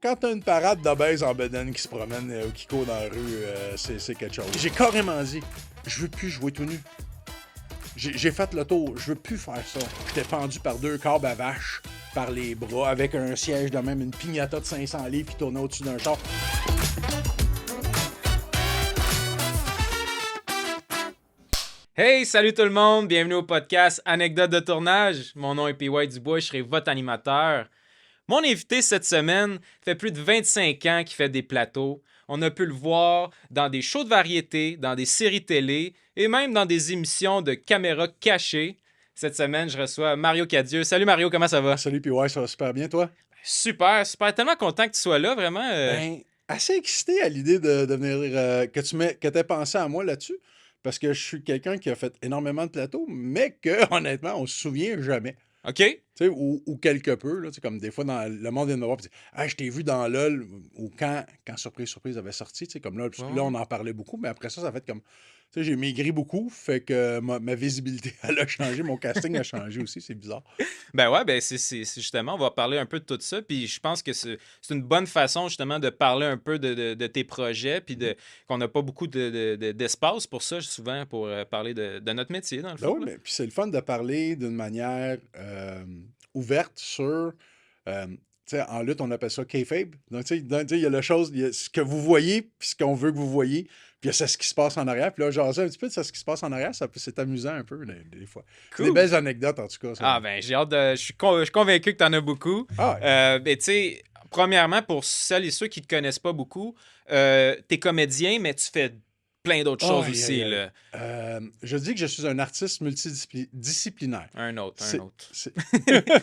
Quand t'as une parade d'obèses en bedaine qui se promène ou qui court dans la rue, c'est quelque chose. J'ai carrément dit, je veux plus jouer tout nu. J'ai fait le tour, je veux plus faire ça. J'étais pendu par 2 câbles à vache, par les bras, avec un siège de même, une pignata de 500 livres qui tournait au-dessus d'un char. Hey, salut tout le monde, bienvenue au podcast Anecdote de tournage. Mon nom est PY Dubois, je serai votre animateur. Mon invité cette semaine fait plus de 25 ans qu'il fait des plateaux. On a pu le voir dans des shows de variété, dans des séries télé et même dans des émissions de caméra cachée. Cette semaine, je reçois Mario Cadieux. Salut Mario, comment ça va? Salut, puis ouais, ça va super bien, toi? Super, super. Tellement content que tu sois là, vraiment. Ben, assez excité à l'idée de venir, que t'aies pensé à moi là-dessus, parce que je suis quelqu'un qui a fait énormément de plateaux, mais que, honnêtement, on se souvient jamais. OK? Tu sais, ou quelque peu, là, tu sais, comme des fois dans le monde vient de me voir et dit ah, je t'ai vu dans LOL, ou quand Surprise Surprise avait sorti, tu sais, comme là, Ouais, là, ouais. on en parlait beaucoup, mais après ça fait comme, tu sais, j'ai maigri beaucoup, fait que ma visibilité, elle a changé, mon casting a changé aussi, c'est bizarre. Ben ouais, ben c'est justement, on va parler un peu de tout ça, puis je pense que c'est une bonne façon justement de parler un peu de tes projets, puis qu'on n'a pas beaucoup d'espace pour ça, souvent, pour parler de notre métier, dans le Ben fond, oui, là. mais puis c'est le fun de parler d'une manière ouverte sur, tu sais, en lutte, on appelle ça kayfabe. Donc, tu sais, il y a la chose, il y a ce que vous voyez, puis ce qu'on veut que vous voyez, puis il y a ce qui se passe en arrière. Puis là, jaser un petit peu de ce qui se passe en arrière, c'est amusant un peu, des fois. C'est des Cool! belles anecdotes, en tout cas. Ça. Ah ben, j'ai hâte de... je suis convaincu que tu en as beaucoup. Ah, ouais. Ben, tu sais, premièrement, pour celles et ceux qui ne te connaissent pas beaucoup, t'es comédien, mais tu fais plein d'autres choses Aïe, aïe, aussi, aïe. là. Je dis que je suis un artiste multidisciplinaire. Un autre, un C'est, autre. c'est-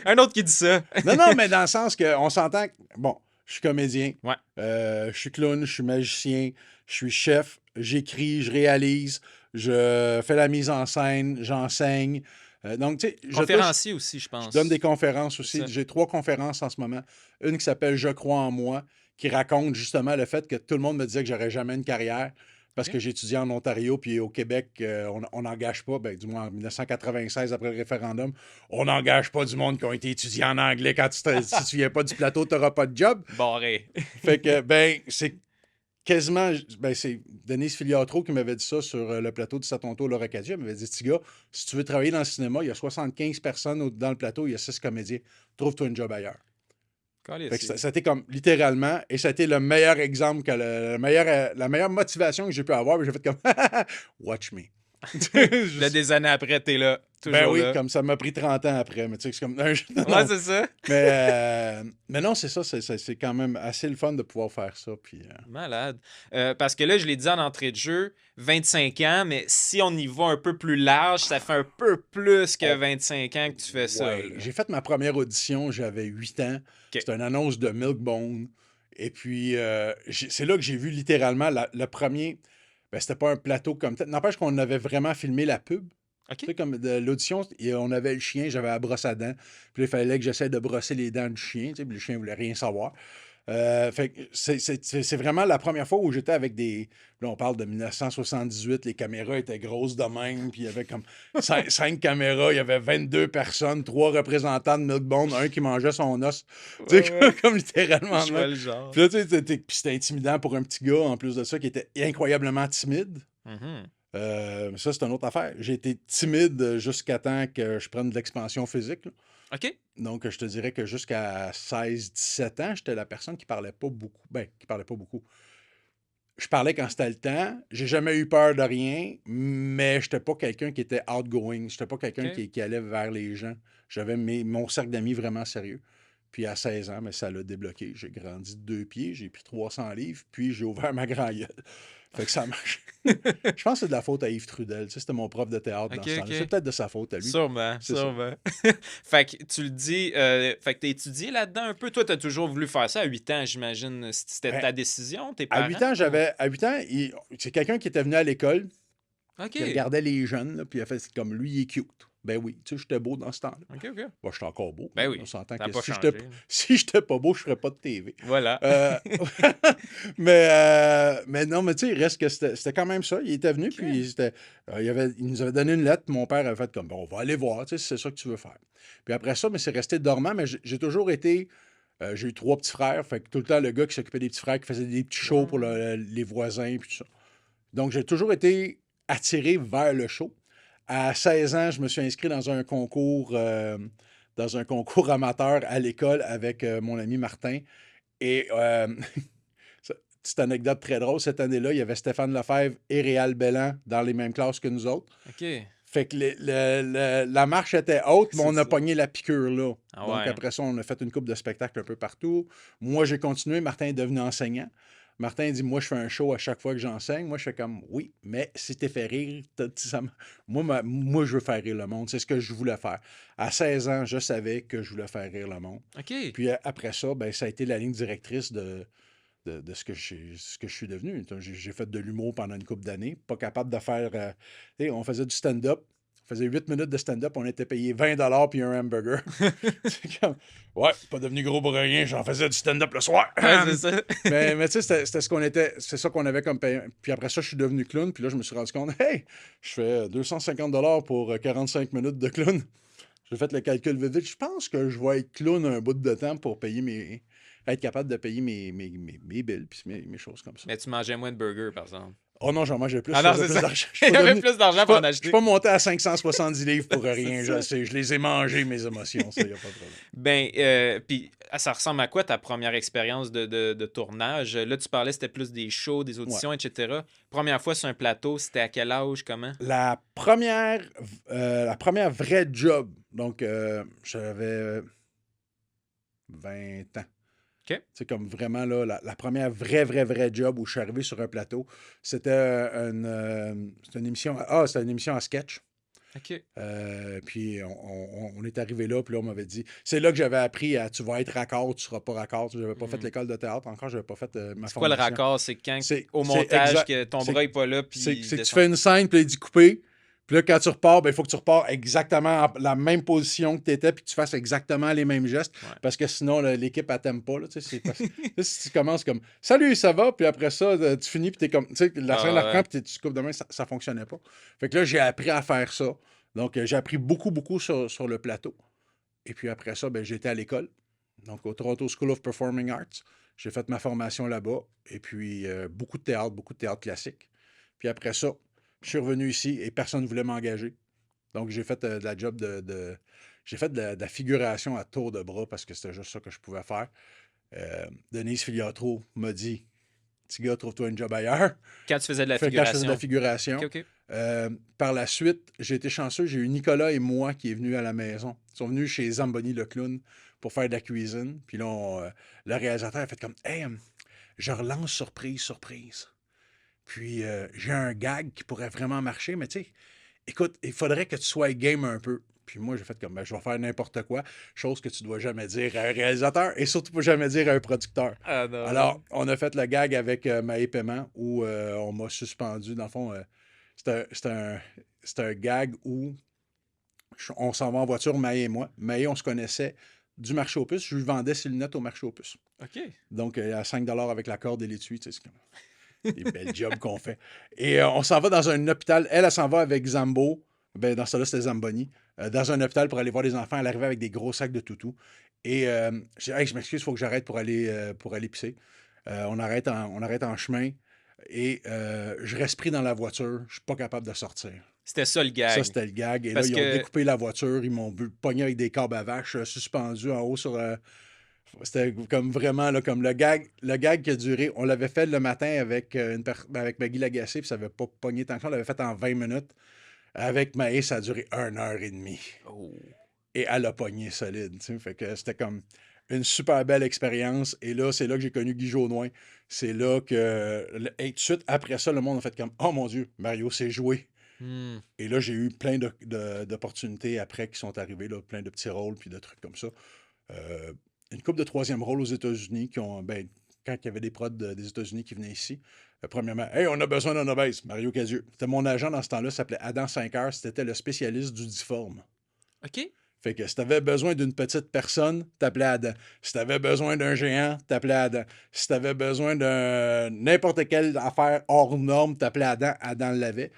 Un autre qui dit ça. Non, non, mais dans le sens qu'on s'entend que, bon, je suis comédien, Ouais. je suis clown, je suis magicien, je suis chef, j'écris, je réalise, je fais la mise en scène, j'enseigne. Donc, tu sais, Conférencier aussi, je je pense. donne des conférences C'est ça. aussi. J'ai 3 conférences en ce moment. Une qui s'appelle Je crois en moi, qui raconte justement le fait que tout le monde me disait que j'aurais jamais une carrière parce OK. que j'étudiais en Ontario, puis au Québec, on n'engage pas, ben, du moins en 1996, après le référendum, on n'engage pas du monde qui ont été étudiés en anglais. Quand si tu viens pas du plateau, tu n'auras pas de job. Barré. Fait que, ben, c'est quasiment. Ben, c'est Denise Filiatro qui m'avait dit ça sur le plateau de Satonto Laura Cadia. Elle m'avait dit, petit gars, si tu veux travailler dans le cinéma, il y a 75 personnes dans le plateau, il y a 6 comédiens. Trouve-toi un job ailleurs. Fait que ça a été comme littéralement, et ça a été le meilleur exemple, que la meilleure motivation que j'ai pu avoir. J'ai fait comme watch me. Là, des années après, t'es là. Ben Toujours oui, là. comme ça m'a pris 30 ans après. Mais tu sais, c'est comme. Non, Ouais, c'est ça. mais non, c'est ça. C'est quand même assez le fun de pouvoir faire ça. Puis, Malade. Parce que là, je l'ai dit en entrée de jeu, 25 ans, mais si on y va un peu plus large, ça fait un peu plus que 25 ans que tu fais ça, ouais. là. J'ai fait ma première audition, j'avais 8 ans. OK. C'était une annonce de Milkbone. Et puis, c'est là que j'ai vu littéralement le premier. Ben, c'était pas un plateau comme tel. N'empêche qu'on avait vraiment filmé la pub. Tu sais, OK. comme de l'audition, on avait le chien, j'avais la brosse à dents. Puis là, il fallait que j'essaie de brosser les dents du chien. Tu sais, puis le chien voulait rien savoir. Fait que c'est vraiment la première fois où j'étais avec des. Là, on parle de 1978, les caméras étaient grosses de même, puis il y avait comme 5 caméras, il y avait 22 personnes, 3 représentants de Milkbone, un qui mangeait son os. Tu sais, Ouais, ouais. comme littéralement. Je vois le genre. Puis là, tu sais, puis c'était intimidant pour un petit gars, en plus de ça, qui était incroyablement timide. Mhm. Ça, c'est une autre affaire. J'ai été timide jusqu'à temps que je prenne de l'expansion physique, là. OK. Donc, je te dirais que jusqu'à 16-17 ans, j'étais la personne qui parlait pas beaucoup. Ben, qui parlait pas beaucoup. Je parlais quand c'était le temps. J'ai jamais eu peur de rien, mais j'étais pas quelqu'un qui était outgoing. J'étais pas quelqu'un OK. qui allait vers les gens. J'avais mon cercle d'amis vraiment sérieux. Puis à 16 ans, mais ça l'a débloqué. J'ai grandi de 2 pieds, j'ai pris 300 livres, puis j'ai ouvert ma grand gueule. Fait que ça marche. Je pense que c'est de la faute à Yves Trudel. Tu sais, c'était mon prof de théâtre dans OK, ce temps-là. OK. C'est peut-être de sa faute à lui. Sûrement, C'est ça. sûrement. Fait que tu le dis, fait que t'as étudié là-dedans un peu. Toi, t'as toujours voulu faire ça à 8 ans, j'imagine. C'était Ben, ta décision, tes à parents? 8 ans, à 8 ans, c'est quelqu'un qui était venu à l'école, OK. qui regardait les jeunes, là, puis il a fait c'est comme lui, il est cute. Ben oui, tu sais, j'étais beau dans ce temps-là. OK, OK. Moi, j'étais encore beau. Ben oui, On s'entend ça n'a que pas si changé. si j'étais pas beau, je ferais pas de TV. Voilà. Euh, mais non, mais tu sais, il reste que c'était quand même ça. Il était venu, OK. puis il nous avait donné une lettre. Mon père avait fait comme, bon, on va aller voir, tu sais, si c'est ça que tu veux faire. Puis après ça, mais c'est resté dormant, mais j'ai toujours été J'ai eu 3 petits frères. Fait que tout le temps, le gars qui s'occupait des petits frères, qui faisait des petits shows pour les voisins, puis tout ça. Donc, j'ai toujours été attiré vers le show. À 16 ans, je me suis inscrit dans un concours amateur à l'école avec mon ami Martin. Et petite anecdote très drôle, cette année-là, il y avait Stéphane Lefebvre et Réal Bellan dans les mêmes classes que nous autres. OK. Fait que la marche était haute, mais C'est on a ça. pogné la piqûre là. Ah Donc ouais. après ça, on a fait une couple de spectacles un peu partout. Moi, j'ai continué. Martin est devenu enseignant. Martin dit, moi, je fais un show à chaque fois que j'enseigne. Moi, je fais comme, oui, mais si t'es fait rire, moi, je veux faire rire le monde. C'est ce que je voulais faire. À 16 ans, je savais que je voulais faire rire le monde. OK. Puis après ça, ben, ça a été la ligne directrice de ce que je suis devenu. J'ai fait de l'humour pendant une couple d'années. Pas capable de faire... on faisait du stand-up. On faisait 8 minutes de stand-up. On était payé 20$ puis un hamburger. C'est comme... Ouais, pas devenu gros pour rien. J'en faisais du stand-up le soir. Ouais, c'est ça. mais tu sais, c'était ce qu'on était... C'est ça qu'on avait comme payé. Puis après ça, je suis devenu clown. Puis là, je me suis rendu compte, hey, je fais 250$ pour 45 minutes de clown. J'ai fait le calcul vite vite. Je pense que je vais être clown un bout de temps pour payer être capable de payer mes billes puis mes choses comme ça. Mais tu mangeais moins de burgers, par exemple. Oh non, j'en mangeais plus. Ah non, je faisais c'est plus ça. d'argent. Il y avait plus d'argent pour en Je acheter. suis pas monté à 570 livres pour rien. ça. Je les ai mangés, mes émotions. Ça, y a pas de problème. Ben, puis ça ressemble à quoi ta première expérience de tournage? Là, tu parlais, c'était plus des shows, des auditions, etc. Première fois sur un plateau, c'était à quel âge, comment? La première vraie job, donc j'avais 20 ans. OK. C'est comme vraiment là, la première vraie job où je suis arrivé sur un plateau. C'était une émission. C'était une émission à sketch. OK. Puis on est arrivé là, puis là, on m'avait dit. C'est là que j'avais appris à tu vas être raccord, tu seras pas raccord. Je n'avais pas fait l'école de théâtre encore, je n'avais pas fait ma formation. C'est quoi le raccord? C'est quand C'est au montage exact. que ton bras n'est pas là. Puis C'est que tu fais une scène, puis il dit couper. Puis là, quand tu repars, ben, il faut que tu repars exactement en la même position que tu étais, puis que tu fasses exactement les mêmes gestes. Ouais. Parce que sinon, l'équipe, elle t'aime pas. Là, si tu commences comme salut, ça va, puis après ça, tu finis, puis t'es comme. Tu sais, la scène la reprend, puis tu coupes de main, ça fonctionnait pas. Fait que là, j'ai appris à faire ça. Donc, j'ai appris beaucoup sur le plateau. Et puis après ça, ben, j'étais à l'école, donc au Toronto School of Performing Arts. J'ai fait ma formation là-bas. Et puis, beaucoup de théâtre classique. Puis après ça, je suis revenu ici et personne ne voulait m'engager. Donc, j'ai fait de la job j'ai fait de la figuration à tour de bras parce que c'était juste ça que je pouvais faire. Denise Filiatro m'a dit, petit gars, trouve-toi une job ailleurs. Quand tu faisais de la Fait que quand je figuration. faisais de la figuration. OK. Par la suite, j'ai été chanceux. J'ai eu Nicolas et moi qui est venu à la maison. Ils sont venus chez Zamboni le clown pour faire de la cuisine. Puis là, le réalisateur a fait comme « Hey, je relance surprise. Puis j'ai un gag qui pourrait vraiment marcher, mais tu sais, écoute, il faudrait que tu sois game un peu. » Puis moi, j'ai fait comme, je vais faire n'importe quoi, chose que tu dois jamais dire à un réalisateur et surtout pas jamais dire à un producteur. Ah, non. Alors, on a fait le gag avec Maë Paiement où on m'a suspendu. Dans le fond, c'était un gag où on s'en va en voiture, Maë et moi. Maë, on se connaissait du marché aux puces. Je lui vendais ses lunettes au marché aux puces. OK. Donc, à 5$ avec la corde et l'étui, tu sais, c'est comme des belles jobs qu'on fait. Et on s'en va dans un hôpital. Elle s'en va avec Zambo. Ben, dans ce là c'était Zamboni. Dans un hôpital pour aller voir des enfants. Elle arrivait avec des gros sacs de toutous. Et j'ai dit, hey, je m'excuse, il faut que j'arrête pour aller pisser. On arrête en chemin. Et je reste pris dans la voiture. Je suis pas capable de sortir. C'était ça le gag. Ça, c'était le gag. Et Parce là, ils ont que- découpé la voiture. Ils m'ont pogné avec des câbles à vache suspendus en haut sur... C'était comme vraiment là, comme le gag qui a duré. On l'avait fait le matin avec, avec Maggie Lagacé, puis ça n'avait pas pogné tant que ça. On l'avait fait en 20 minutes. Avec Maë, ça a duré 1h30. Oh. Et elle a pogné solide. Tu sais. Fait que c'était comme une super belle expérience. Et là, c'est là que j'ai connu Guy Jodoin. C'est là que. Et tout de suite, après ça, le monde a fait comme oh mon Dieu, Mario s'est joué. Hmm. Et là, j'ai eu plein d'opportunités après qui sont arrivées, là, plein de petits rôles puis de trucs comme ça. Une couple de troisième rôle aux États-Unis qui ont. Ben, quand il y avait des prods des États-Unis qui venaient ici. Premièrement, hey, on a besoin d'un obèse, Mario Cadieux. C'était mon agent dans ce temps-là, s'appelait Adam 5 c'était le spécialiste du difforme. OK. Fait que si t'avais besoin d'une petite personne, t'appelais Adam. Si t'avais besoin d'un géant, t'appelais Adam. Si t'avais besoin de n'importe quelle affaire hors norme, t'appelais Adam. Adam l'avait.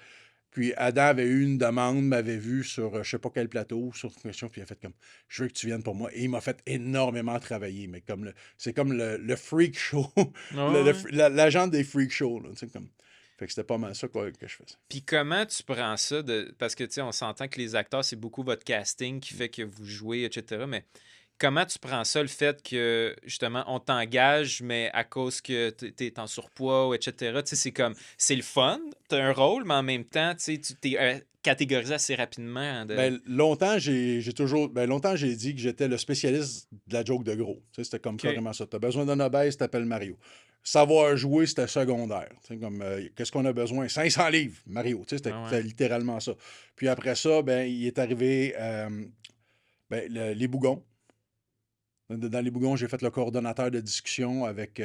Puis Adam avait eu une demande, m'avait vu sur je sais pas quel plateau, sur une question, puis il a fait comme je veux que tu viennes pour moi. Et il m'a fait énormément travailler, mais c'est comme le freak show, Ouais, ouais. l'agent des freak shows. Là, tu sais, comme. Fait que c'était pas mal ça que je faisais. Puis comment tu prends ça de... Parce que, tu sais, on s'entend que les acteurs, c'est beaucoup votre casting qui fait que vous jouez, etc. Mais comment tu prends ça, le fait que, justement, on t'engage, mais à cause que t'es en surpoids, ou etc. Tu sais, c'est comme... C'est le fun, t'as un rôle, mais en même temps, tu sais, tu t'es catégorisé assez rapidement de... Ben, longtemps, j'ai dit que j'étais le spécialiste de la joke de gros. Tu sais, c'était comme OK. carrément ça. T'as besoin d'un obèse, t'appelles Mario. Savoir jouer, c'était secondaire. Tu sais, comme, qu'est-ce qu'on a besoin? 500 livres, Mario. Tu sais, Ah c'était ouais. littéralement ça. Puis après ça, ben, il est arrivé les bougons. Dans les bougons, j'ai fait le coordonnateur de discussion avec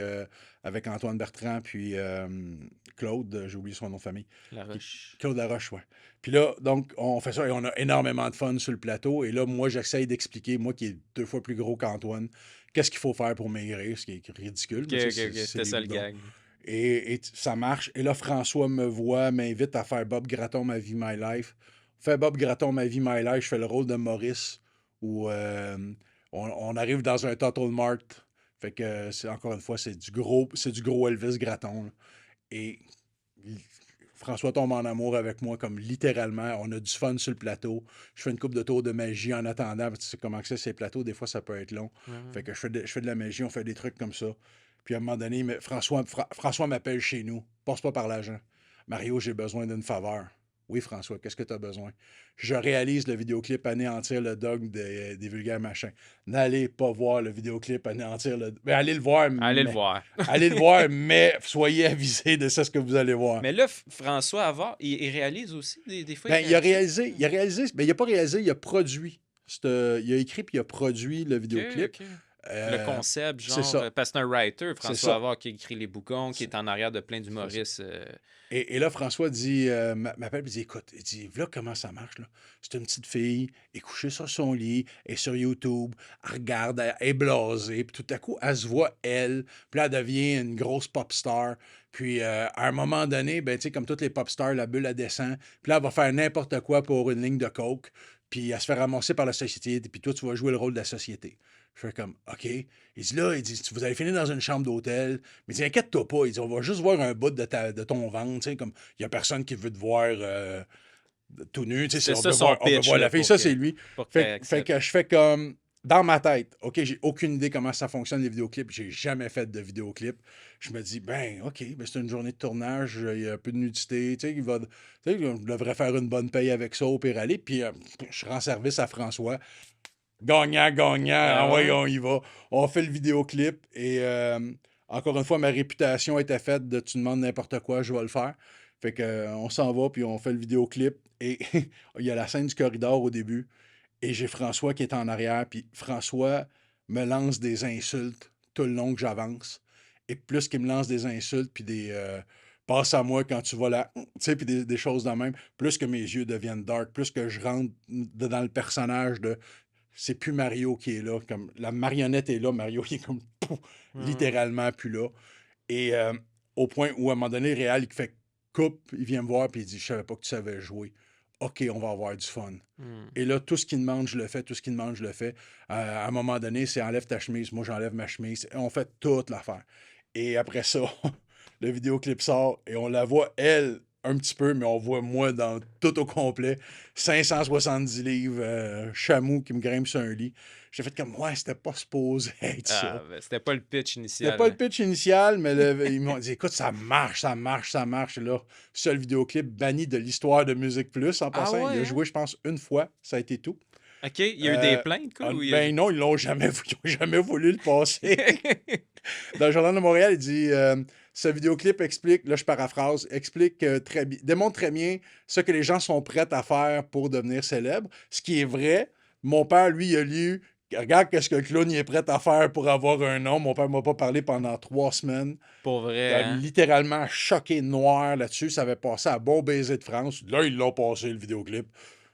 Antoine Bertrand puis Claude, j'ai oublié son nom de famille. La Puis Roche. Claude Laroche, ouais. Puis là, donc, on fait ça et on a énormément de fun sur le plateau. Et là, moi, j'essaye d'expliquer, moi qui est 2 fois plus gros qu'Antoine, qu'est-ce qu'il faut faire pour maigrir, ce qui est ridicule, OK, mais tu OK, sais, OK. c'est C'était les ça le bougons. gag. Et ça marche. Et là, François me voit, m'invite à faire Bob Gratton, Ma vie, My Life. On fait Bob Gratton, Ma vie, My Life. Je fais le rôle de Maurice où on arrive dans un Total Mart. Fait que, encore une fois, c'est du gros Elvis Gratton. Là. Et François tombe en amour avec moi, comme littéralement. On a du fun sur le plateau. Je fais une coupe de tour de magie en attendant. Tu sais comment que c'est, ces plateaux, des fois, ça peut être long. Ouais, Fait ouais. que je fais de la magie, on fait des trucs comme ça. Puis à un moment donné, François m'appelle chez nous. Passe pas par l'agent. Mario, j'ai besoin d'une faveur. Oui, François, qu'est-ce que tu as besoin? Je réalise le vidéoclip Anéantir le dogme des vulgaires machins. N'allez pas voir le vidéoclip Anéantir le... Ben, Allez le voir. allez le voir, mais soyez avisés de ça, ce que vous allez voir. Mais là, François Havard, il réalise aussi des fois, il Ben, réalise. il a pas réalisé, il a produit. Il a écrit puis il a produit le OK, vidéoclip. OK. Le Euh, concept, c'est genre, ça, parce que c'est un writer, c'est François ça. Havard, qui écrit les bouquins, qui C'est est en arrière de plein c'est ça. d'humoristes. Et là, François dit, m'appelle et dit, écoute, il dit, voilà comment ça marche, là. C'est une petite fille, elle est couchée sur son lit, elle est sur YouTube, elle regarde, elle est blasée, puis tout à coup, elle se voit, elle, puis là, elle devient une grosse pop star. Puis à un moment donné, ben, tu sais, comme toutes les pop stars, la bulle, elle descend, puis là, elle va faire n'importe quoi pour une ligne de coke, puis elle se fait ramasser par la société, puis toi, tu vas jouer le rôle de la société. Je fais comme, OK. Il dit là, il dit, vous allez finir dans une chambre d'hôtel. Mais il dit, inquiète-toi pas. Il dit, on va juste voir un bout de ton ventre. Tu sais, comme, il n'y a personne qui veut te voir tout nu. Tu sais, C'était on ça peut son voir, pitch, là, la fille. Ça, c'est lui. pour Fait, qu'elle fait accepte. que je fais comme, dans ma tête, OK, j'ai aucune idée comment ça fonctionne, les vidéoclips. J'ai jamais fait de vidéoclip. Je me dis, ben, OK, ben, c'est une journée de tournage. Il y a un peu de nudité. Tu sais, on devrait faire une bonne paye avec ça au pire aller. Puis je rends service à François. Gagnant, gagnant, ah Ah ouais, ouais? on y va. On fait le vidéoclip et encore une fois, ma réputation était faite de tu demandes n'importe quoi, je vais le faire. Fait que on s'en va puis on fait le vidéoclip et il y a la scène du corridor au début et j'ai François qui est en arrière puis François me lance des insultes tout le long que j'avance et plus qu'il me lance des insultes puis des passe à moi quand tu vas là, tu sais, puis des choses de même, plus que mes yeux deviennent dark, plus que je rentre dans le personnage de c'est plus Mario qui est là. Comme la marionnette est là, Mario il est comme pouf, Ouais. littéralement plus là. Et au point où à un moment donné, Réal, il fait coupe, il vient me voir puis il dit je savais pas que tu savais jouer. OK, on va avoir du fun. Hmm. Et là, tout ce qu'il demande, je le fais. Tout ce qu'il demande, je le fais. À un moment donné, c'est enlève ta chemise. Moi, j'enlève ma chemise. On fait toute l'affaire. Et après ça, le vidéoclip sort et on la voit, elle, un petit peu, mais on voit moi dans tout au complet. 570 livres, chameau qui me grimpe sur un lit. J'ai fait comme, ouais, c'était pas supposé être ça. Ah, ben, c'était pas le pitch C'était pas initial, le là. pitch initial, mais ils m'ont dit, écoute, ça marche, ça marche, ça marche. Et là, seul vidéoclip banni de l'histoire de Musique Plus en Ah passant. Il a ouais, hein? joué, je pense, une fois. Ça a été tout. OK, il y a eu des plaintes, quoi? Ou il y a... Ben non, ils ont jamais voulu le passer. Dans le Journal de Montréal, il dit ce vidéoclip explique, là je paraphrase, explique très bien, démontre très bien ce que les gens sont prêts à faire pour devenir célèbres. Ce qui est vrai. Mon père, lui, il a lu. Regarde qu'est-ce que le clown il est prêt à faire pour avoir un nom. Mon père m'a pas parlé pendant 3 semaines. Pour vrai, hein? Littéralement choqué noir là-dessus. Ça avait passé à Bon Baiser de France. Là, ils l'ont passé, le vidéoclip.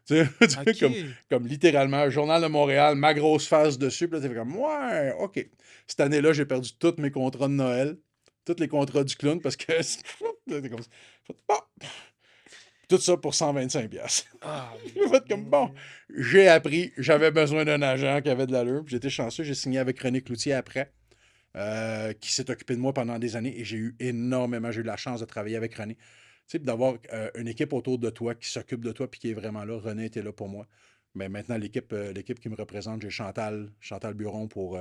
Tu sais, OK. comme littéralement, Journal de Montréal, ma grosse face dessus. Puis là, t'es comme, ouais, OK. Cette année-là, j'ai perdu tous mes contrats de Noël, tous les contrats du clown, parce que t'es comme, bon, Tout ça pour 125$. Ah, J'ai fait comme, bon, j'ai appris, j'avais besoin d'un agent qui avait de l'allure, puis j'étais chanceux, j'ai signé avec René Cloutier après, qui s'est occupé de moi pendant des années, et j'ai eu la chance de travailler avec René. Tu sais, d'avoir une équipe autour de toi qui s'occupe de toi, puis qui est vraiment là. René était là pour moi. Mais maintenant, l'équipe qui me représente, j'ai Chantal Buron pour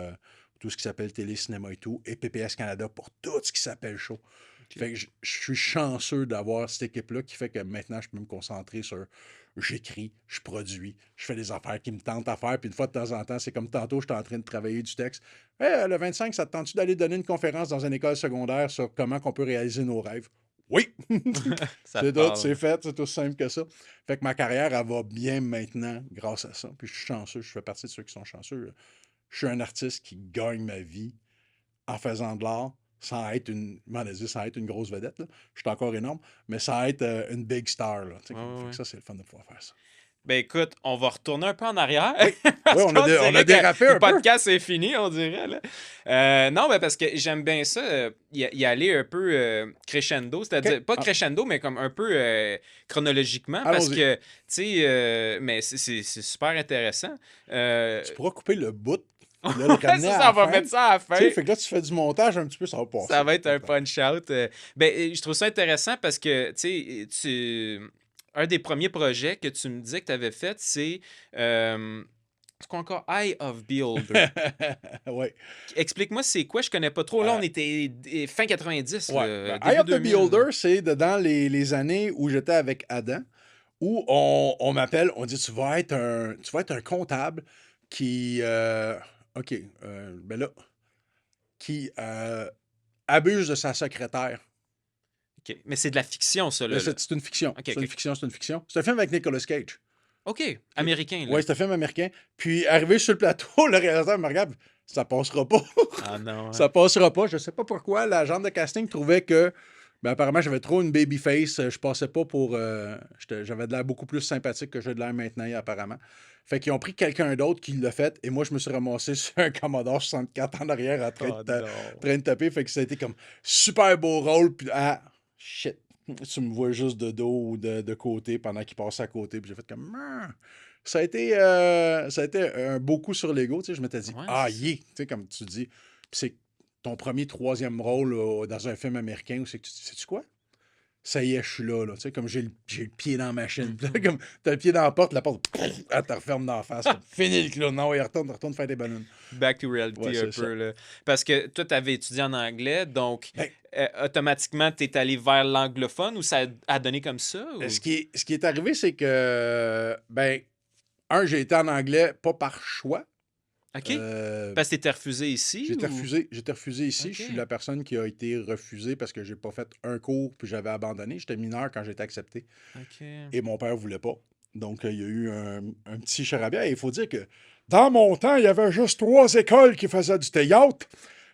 tout ce qui s'appelle télé, cinéma et tout, et PPS Canada pour tout ce qui s'appelle show. Fait que je suis chanceux d'avoir cette équipe-là qui fait que maintenant, je peux me concentrer sur j'écris, je produis, je fais des affaires qui me tentent à faire. Puis une fois de temps en temps, c'est comme tantôt, j'étais en train de travailler du texte. Hey, le 25, ça te tente-tu d'aller donner une conférence dans une école secondaire sur comment on peut réaliser nos rêves? Oui! Ça C'est tout, parle. c'est fait, c'est aussi simple que ça. Fait que ma carrière, elle va bien maintenant grâce à ça. Puis je suis chanceux, je fais partie de ceux qui sont chanceux. Je suis un artiste qui gagne ma vie en faisant de l'art sans être sans être une grosse vedette. Là. Je suis encore énorme, mais sans être une big star. Là, fait que ça, c'est le fun de pouvoir faire ça. Ben écoute, on va retourner un peu en arrière. Oui, parce on qu'on a dirait dérapé que un le peu. podcast est fini, on dirait. Là. Non, ben parce que j'aime bien ça, y aller un peu crescendo, c'est-à-dire pas crescendo, mais comme un peu chronologiquement, parce Allons-y. que, tu sais, mais c'est super intéressant. Tu pourras couper le bout, puis là, le ramener à ça, la on va fin. mettre ça à la Tu fin. sais, fait que là, tu fais du montage un petit peu, ça va passer. Ça va être un punch-out. Ben, je trouve ça intéressant parce que, un des premiers projets que tu me disais que tu avais fait, c'est quoi encore? Eye of Beholder. Oui. Explique-moi c'est quoi, je connais pas trop. Là, on était fin 90, Ouais. là, Eye début of the 2000. Beholder, c'est dans les années où j'étais avec Adam, où on m'appelle, on dit tu vas être un comptable qui OK, ben là, qui abuse de sa secrétaire. OK. Mais c'est de la fiction, ça, là. C'est une fiction. OK, C'est OK. une fiction, c'est une fiction. C'est un film avec Nicolas Cage. OK. Américain, là. Oui, c'est un film américain. Puis, arrivé sur le plateau, le réalisateur me regarde, ça passera pas. Ah non. Ça passera pas. Je sais pas pourquoi. L'agent de casting trouvait que, ben, apparemment, j'avais trop une baby face. Je passais pas pour. J'avais de l'air beaucoup plus sympathique que j'ai de l'air maintenant, apparemment. Fait qu'ils ont pris quelqu'un d'autre qui l'a fait. Et moi, je me suis ramassé sur un Commodore 64 en arrière en train de taper. Fait que ça a été comme super beau rôle. Puis, ah, shit. Tu me vois juste de dos ou de côté pendant qu'il passe à côté. Puis j'ai fait comme. Ça a été un beau coup sur l'ego. Tu sais, je m'étais dit, Ouais, tu sais, comme tu dis. Puis c'est ton premier, troisième rôle dans un film américain où c'est que tu dis, sais-tu quoi? Ça y est, je suis là. Tu sais, comme j'ai le pied dans la machine. Puis là, comme t'as le pied dans la porte, elle te referme dans la face. Comme, fini le clown. Non, il retourne faire des ballons. Back to reality Ouais, un c'est peu, là. Parce que toi, tu avais étudié en anglais, donc Ben, automatiquement, tu es allé vers l'anglophone ou ça a donné comme ça? Ou... ce qui est arrivé, c'est que, ben, j'ai été en anglais pas par choix. OK. Parce que t'étais refusé ici? J'étais refusé ici. OK. Je suis la personne qui a été refusée parce que j'ai pas fait un cours puis j'avais abandonné. J'étais mineur quand j'ai été accepté. OK. Et mon père voulait pas. Donc, il y a eu un petit charabia. Et il faut dire que dans mon temps, il y avait juste 3 écoles qui faisaient du théâtre.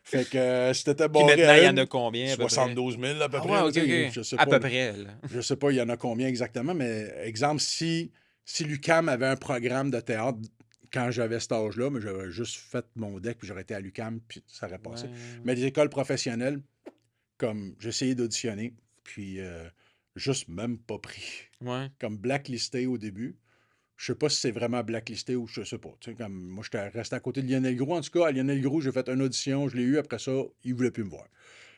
Fait que c'était Puis barré maintenant, à il y en une, a combien? À peu près? 72 000 à peu Ah près. ouais, là, OK, tu sais, OK. Je sais À pas, peu près, là. je sais pas, il y en a combien exactement, mais exemple, si l'UQAM avait un programme de théâtre quand j'avais cet âge-là, mais j'avais juste fait mon deck, puis j'aurais été à l'UQAM, puis ça aurait passé. Ouais. Mais les écoles professionnelles, comme j'ai essayé d'auditionner, puis juste même pas pris. Ouais. Comme blacklisté au début. Je sais pas si c'est vraiment blacklisté ou je sais pas. Tu sais, comme moi, j'étais resté à côté de Lionel Groux. En tout cas, à Lionel Groux, j'ai fait une audition, je l'ai eu. Après ça, il voulait plus me voir.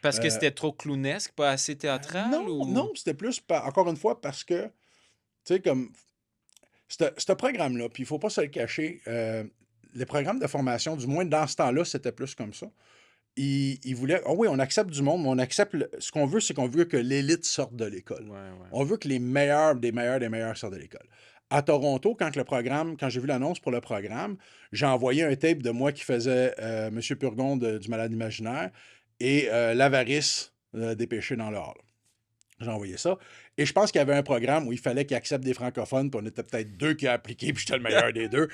Parce que Euh, c'était trop clownesque, pas assez théâtral non, ou... non, c'était plus, encore une fois, parce que, tu sais, comme, ce programme-là, puis il faut pas se le cacher, les programmes de formation, du moins dans ce temps-là, c'était plus comme ça. Ils voulaient, ah oui, on accepte du monde, mais on accepte, ce qu'on veut, c'est qu'on veut que l'élite sorte de l'école. Ouais, ouais. On veut que les meilleurs des meilleurs sortent de l'école. À Toronto, quand j'ai vu l'annonce pour le programme, j'ai envoyé un tape de moi qui faisait M. Purgon du Malade imaginaire et l'avarice des péchés dans le hall. J'ai envoyé ça. Et je pense qu'il y avait un programme où il fallait qu'ils acceptent des francophones, puis on était peut-être 2 qui a appliqué, puis j'étais le meilleur des 2.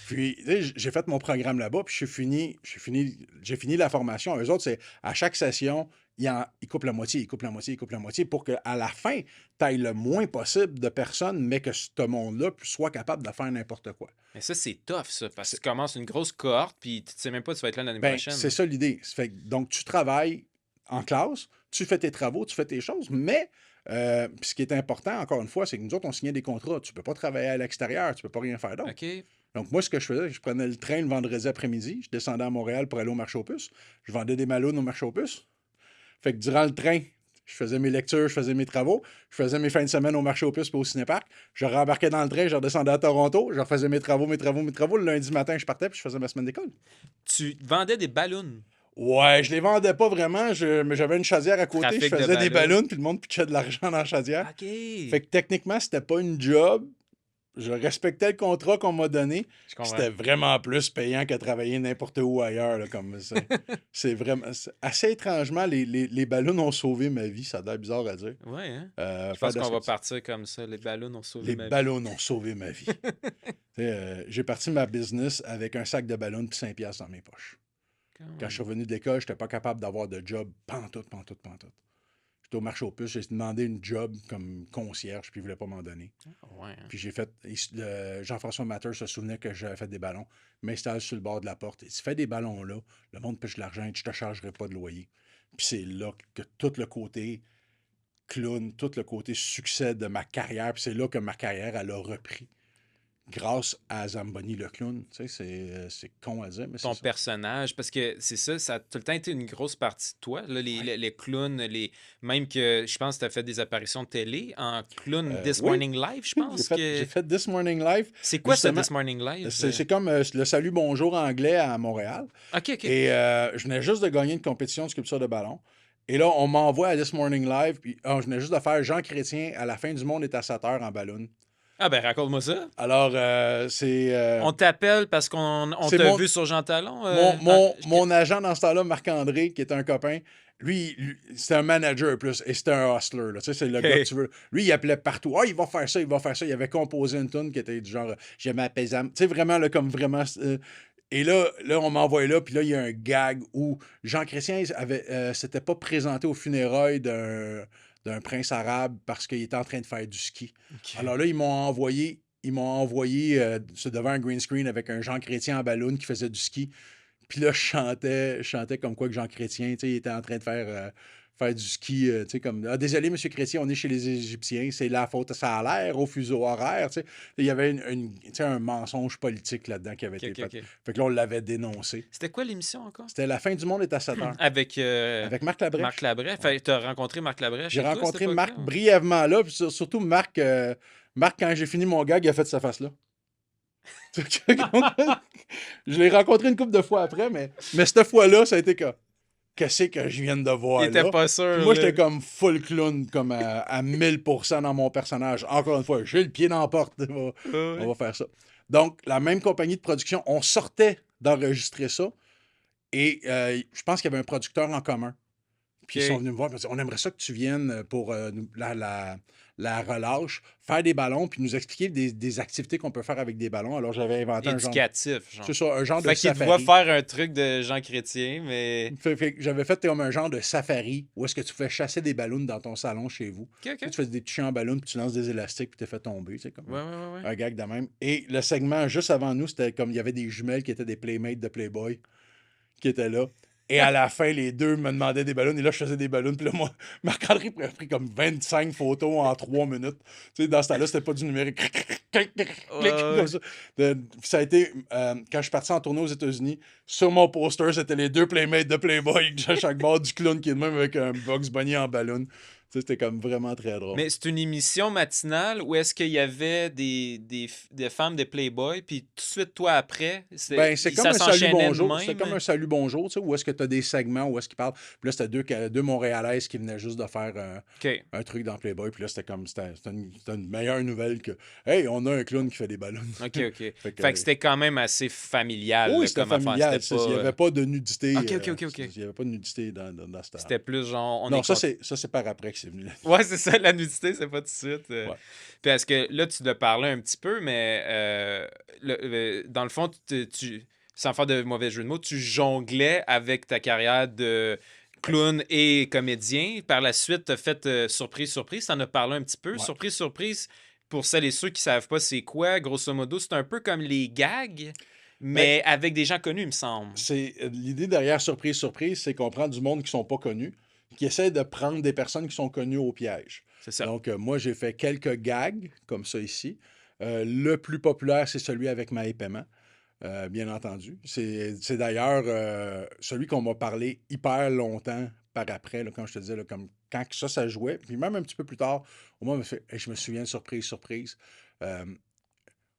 Puis, tu sais, j'ai fait mon programme là-bas, puis j'ai fini la formation. Eux autres, c'est à chaque session, ils coupent la moitié, ils coupent la moitié, ils coupent la moitié pour qu'à la fin, tu ailles le moins possible de personnes, mais que ce monde-là soit capable de faire n'importe quoi. Mais ça, c'est tough, ça, parce que tu commences une grosse cohorte, puis tu sais même pas si tu vas être là l'année Ben, prochaine. c'est ça l'idée. Donc, tu travailles en classe, tu fais tes travaux, tu fais tes choses, mais Puis ce qui est important, encore une fois, c'est que nous autres, on signait des contrats. Tu peux pas travailler à l'extérieur, tu peux pas rien faire d'autre. OK. Donc, moi, ce que je faisais, je prenais le train le vendredi après-midi, je descendais à Montréal pour aller au marché aux puces. Je vendais des mallones au marché aux puces. Fait que durant le train, je faisais mes lectures, je faisais mes travaux, je faisais mes fins de semaine au marché aux puces et au cinéparc. Je rembarquais dans le train, je redescendais à Toronto, je refaisais mes travaux. Le lundi matin, je partais puis je faisais ma semaine d'école. Tu vendais des ballons. Ouais, je les vendais pas vraiment, mais j'avais une chaudière à côté, Trafic je de faisais des ballons. ballons puis le monde pitchait de l'argent dans la chaudière. OK. Fait que techniquement, c'était pas une job. Je respectais le contrat qu'on m'a donné. Je comprends. C'était vraiment plus payant que travailler n'importe où ailleurs. Là, comme ça. C'est vraiment. Assez étrangement, les ballons ont sauvé ma vie. Ça a l'air bizarre à dire. Ouais, hein? Je Faire pense de qu'on ce va que tu- partir comme ça. Les ballons ont sauvé Les ma vie. ballons ont sauvé ma vie. J'ai parti ma business avec un sac de ballons et 5 piastres dans mes poches. Quand je suis revenu de l'école, je n'étais pas capable d'avoir de job pantoute. J'étais au marché aux puces, j'ai demandé une job comme concierge, puis il ne voulait pas m'en donner. Ouais, hein? Puis j'ai fait. Jean-François Matter se souvenait que j'avais fait des ballons, m'installe sur le bord de la porte. Il dit fais des ballons là, le monde pêche de l'argent et je te chargerai pas de loyer. Puis c'est là que tout le côté clown, tout le côté succès de ma carrière, puis c'est là que ma carrière, elle a repris. Grâce à Zamboni le clown. Tu sais, c'est con à dire, mais c'est Ton ça. personnage, parce que c'est ça, ça a tout le temps été une grosse partie de toi. Là, les clowns, même que je pense que tu as fait des apparitions de télé en clown This Oui. Morning Live, je pense. J'ai fait This Morning Live. C'est quoi ça, Justement, This Morning Live? C'est comme le salut bonjour anglais à Montréal. OK, OK. Et je venais juste de gagner une compétition de sculpture de ballon. Et là, on m'envoie à This Morning Live. Puis je venais juste de faire Jean Chrétien à la fin du monde est à 7 heures en ballon. Ah ben, raconte-moi ça. Alors, c'est. On t'appelle parce qu'on c'est t'a mon- vu sur Jean Talon. Mon agent dans ce temps-là, Marc-André, qui est un copain, lui, c'était un manager plus, et c'était un hustler. Là. Tu sais, c'est le gars que tu veux. Lui, il appelait partout. Ah, il va faire ça, il va faire ça. Il avait composé une tune qui était du genre J'aimais apaisant. Tu sais, vraiment, là, comme vraiment. Et là, on m'envoie là, puis là, il y a un gag où Jean Chrétien s'était pas présenté aux funérailles d'un prince arabe parce qu'il était en train de faire du ski. OK. Alors là, ils m'ont envoyé devant un green screen avec un Jean Chrétien en ballon qui faisait du ski. Puis là, je chantais comme quoi que Jean Chrétien, tu sais, il était en train de faire du ski, tu sais, comme désolé, monsieur Chrétien, on est chez les Égyptiens, c'est la faute, ça a l'air au fuseau horaire, tu sais. Il y avait tu sais, un mensonge politique là-dedans qui avait été fait. OK. Fait que là, on l'avait dénoncé. C'était quoi l'émission encore? C'était La fin du monde est à 7 heures. Avec Marc Labrèche. Marc Labrèche. Fait, t'as rencontré Marc Labrèche? J'ai chez toi, à rencontré cette Marc époque-là? brièvement là, puis surtout Marc, quand j'ai fini mon gag, il a fait sa face là. Je l'ai rencontré une couple de fois après, mais cette fois-là, ça a été comme qu'est-ce que je viens de voir Il était là? pas sûr. Puis moi, là. j'étais comme full clown, comme à 1000% dans mon personnage. Encore une fois, j'ai le pied dans la porte. On va faire ça. Donc, la même compagnie de production, on sortait d'enregistrer ça et je pense qu'il y avait un producteur en commun. Puis ils sont venus me voir et m'ont dit on aimerait ça que tu viennes pour la relâche, faire des ballons, puis nous expliquer des activités qu'on peut faire avec des ballons. Alors, j'avais inventé un genre. Éducatif, genre. C'est ça, un genre de Fait qu'il te safari. voit faire un truc de Jean Chrétien, mais. Fait que j'avais fait comme un genre de safari où est-ce que tu fais chasser des ballons dans ton salon chez vous. OK. Tu fais des petits chiens en ballon, puis tu lances des élastiques, puis tu fais tomber. C'est comme Ouais. un gag de même. Et le segment juste avant nous, c'était comme il y avait des jumelles qui étaient des playmates de Playboy qui étaient là. Et à la fin, les deux me demandaient des ballons. Et là, je faisais des ballons. Puis là, moi, Marc-André a pris comme 25 photos en 3 minutes. Tu sais, dans ce temps-là, c'était pas du numérique. Comme ça. Ça a été, quand je suis parti en tournée aux États-Unis, sur mon poster, c'était les deux playmates de Playboy à chaque bord du clown qui est de même avec un Bugs Bunny en ballon. Tu sais, c'était comme vraiment très drôle. Mais c'est une émission matinale où est-ce qu'il y avait des femmes de Playboy, puis tout de suite, toi, après, C'est comme ça un salut s'enchaînait de bonjour. même. C'est comme un salut bonjour, tu sais, où est-ce que tu as des segments, où est-ce qu'ils parlent. Puis là, c'était deux Montréalaises qui venaient juste de faire OK. un truc dans Playboy. Puis là, c'était une meilleure nouvelle que hey, on a un clown qui fait des ballons. OK. Fait Fait que c'était quand même assez familial. Oui, là, c'était comme affaire. familial. C'était pas, Il n'y avait pas de nudité. OK. Il n'y avait pas de nudité dans cette C'était plus genre. Non, ça, c'est par après que c'est venu. Ouais, c'est ça, la nudité, c'est pas tout de suite. Ouais. Puis est-ce que là, tu l'as parlé un petit peu, mais dans le fond, sans faire de mauvais jeu de mots, tu jonglais avec ta carrière de clown et comédien. Par la suite, tu as fait Surprise, Surprise. Tu en as parlé un petit peu. Ouais. Surprise, Surprise, pour celles et ceux qui savent pas c'est quoi, grosso modo, c'est un peu comme les gags, mais avec des gens connus, il me semble. C'est l'idée derrière Surprise, Surprise, c'est qu'on prend du monde qui sont pas connus, qui essaie de prendre des personnes qui sont connues au piège. C'est ça. Donc, moi, j'ai fait quelques gags comme ça ici. Le plus populaire, c'est celui avec Maë Paiement, bien entendu. C'est d'ailleurs celui qu'on m'a parlé hyper longtemps par après, là, quand je te disais, là, comme quand ça jouait, puis même un petit peu plus tard, au moins, je me souviens de surprise. Euh,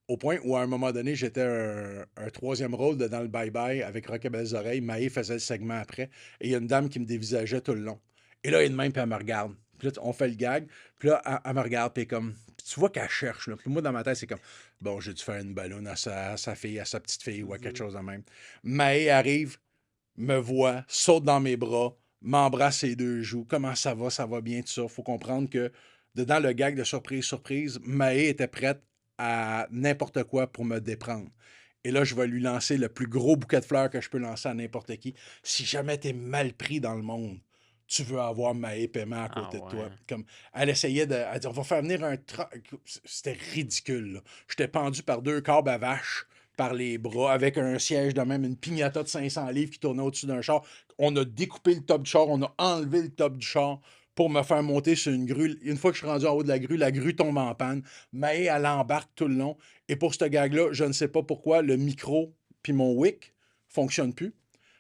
Au point où, à un moment donné, j'étais un troisième rôle dans le bye-bye avec Rock et Belles Oreilles. Maë faisait le segment après. Et il y a une dame qui me dévisageait tout le long. Et là, il y a une main, puis elle me regarde. Puis là, on fait le gag. Puis là, elle me regarde, puis comme... Puis tu vois qu'elle cherche. Là. Puis moi, dans ma tête, c'est comme... Bon, j'ai dû faire une ballonne à sa fille, à sa petite fille, ou à quelque chose de même. Maë arrive, me voit, saute dans mes bras, m'embrasse ses deux joues. Comment ça va? Ça va bien, tout ça. Faut comprendre que dedans le gag de surprise, Maë était prête à n'importe quoi pour me déprendre. Et là, je vais lui lancer le plus gros bouquet de fleurs que je peux lancer à n'importe qui. Si jamais t'es mal pris dans le monde, tu veux avoir Maë Paiement à côté de toi. Comme, elle essayait de... Elle dit, on va faire venir un... C'était ridicule, là. J'étais pendu par 2 câbles à vache par les bras, avec un siège de même, une pignata de 500 livres qui tournait au-dessus d'un char. On a découpé le top du char, on a enlevé le top du char pour me faire monter sur une grue. Une fois que je suis rendu en haut de la grue tombe en panne. Maë, elle embarque tout le long. Et pour ce gag-là, je ne sais pas pourquoi, le micro puis mon wick fonctionne plus.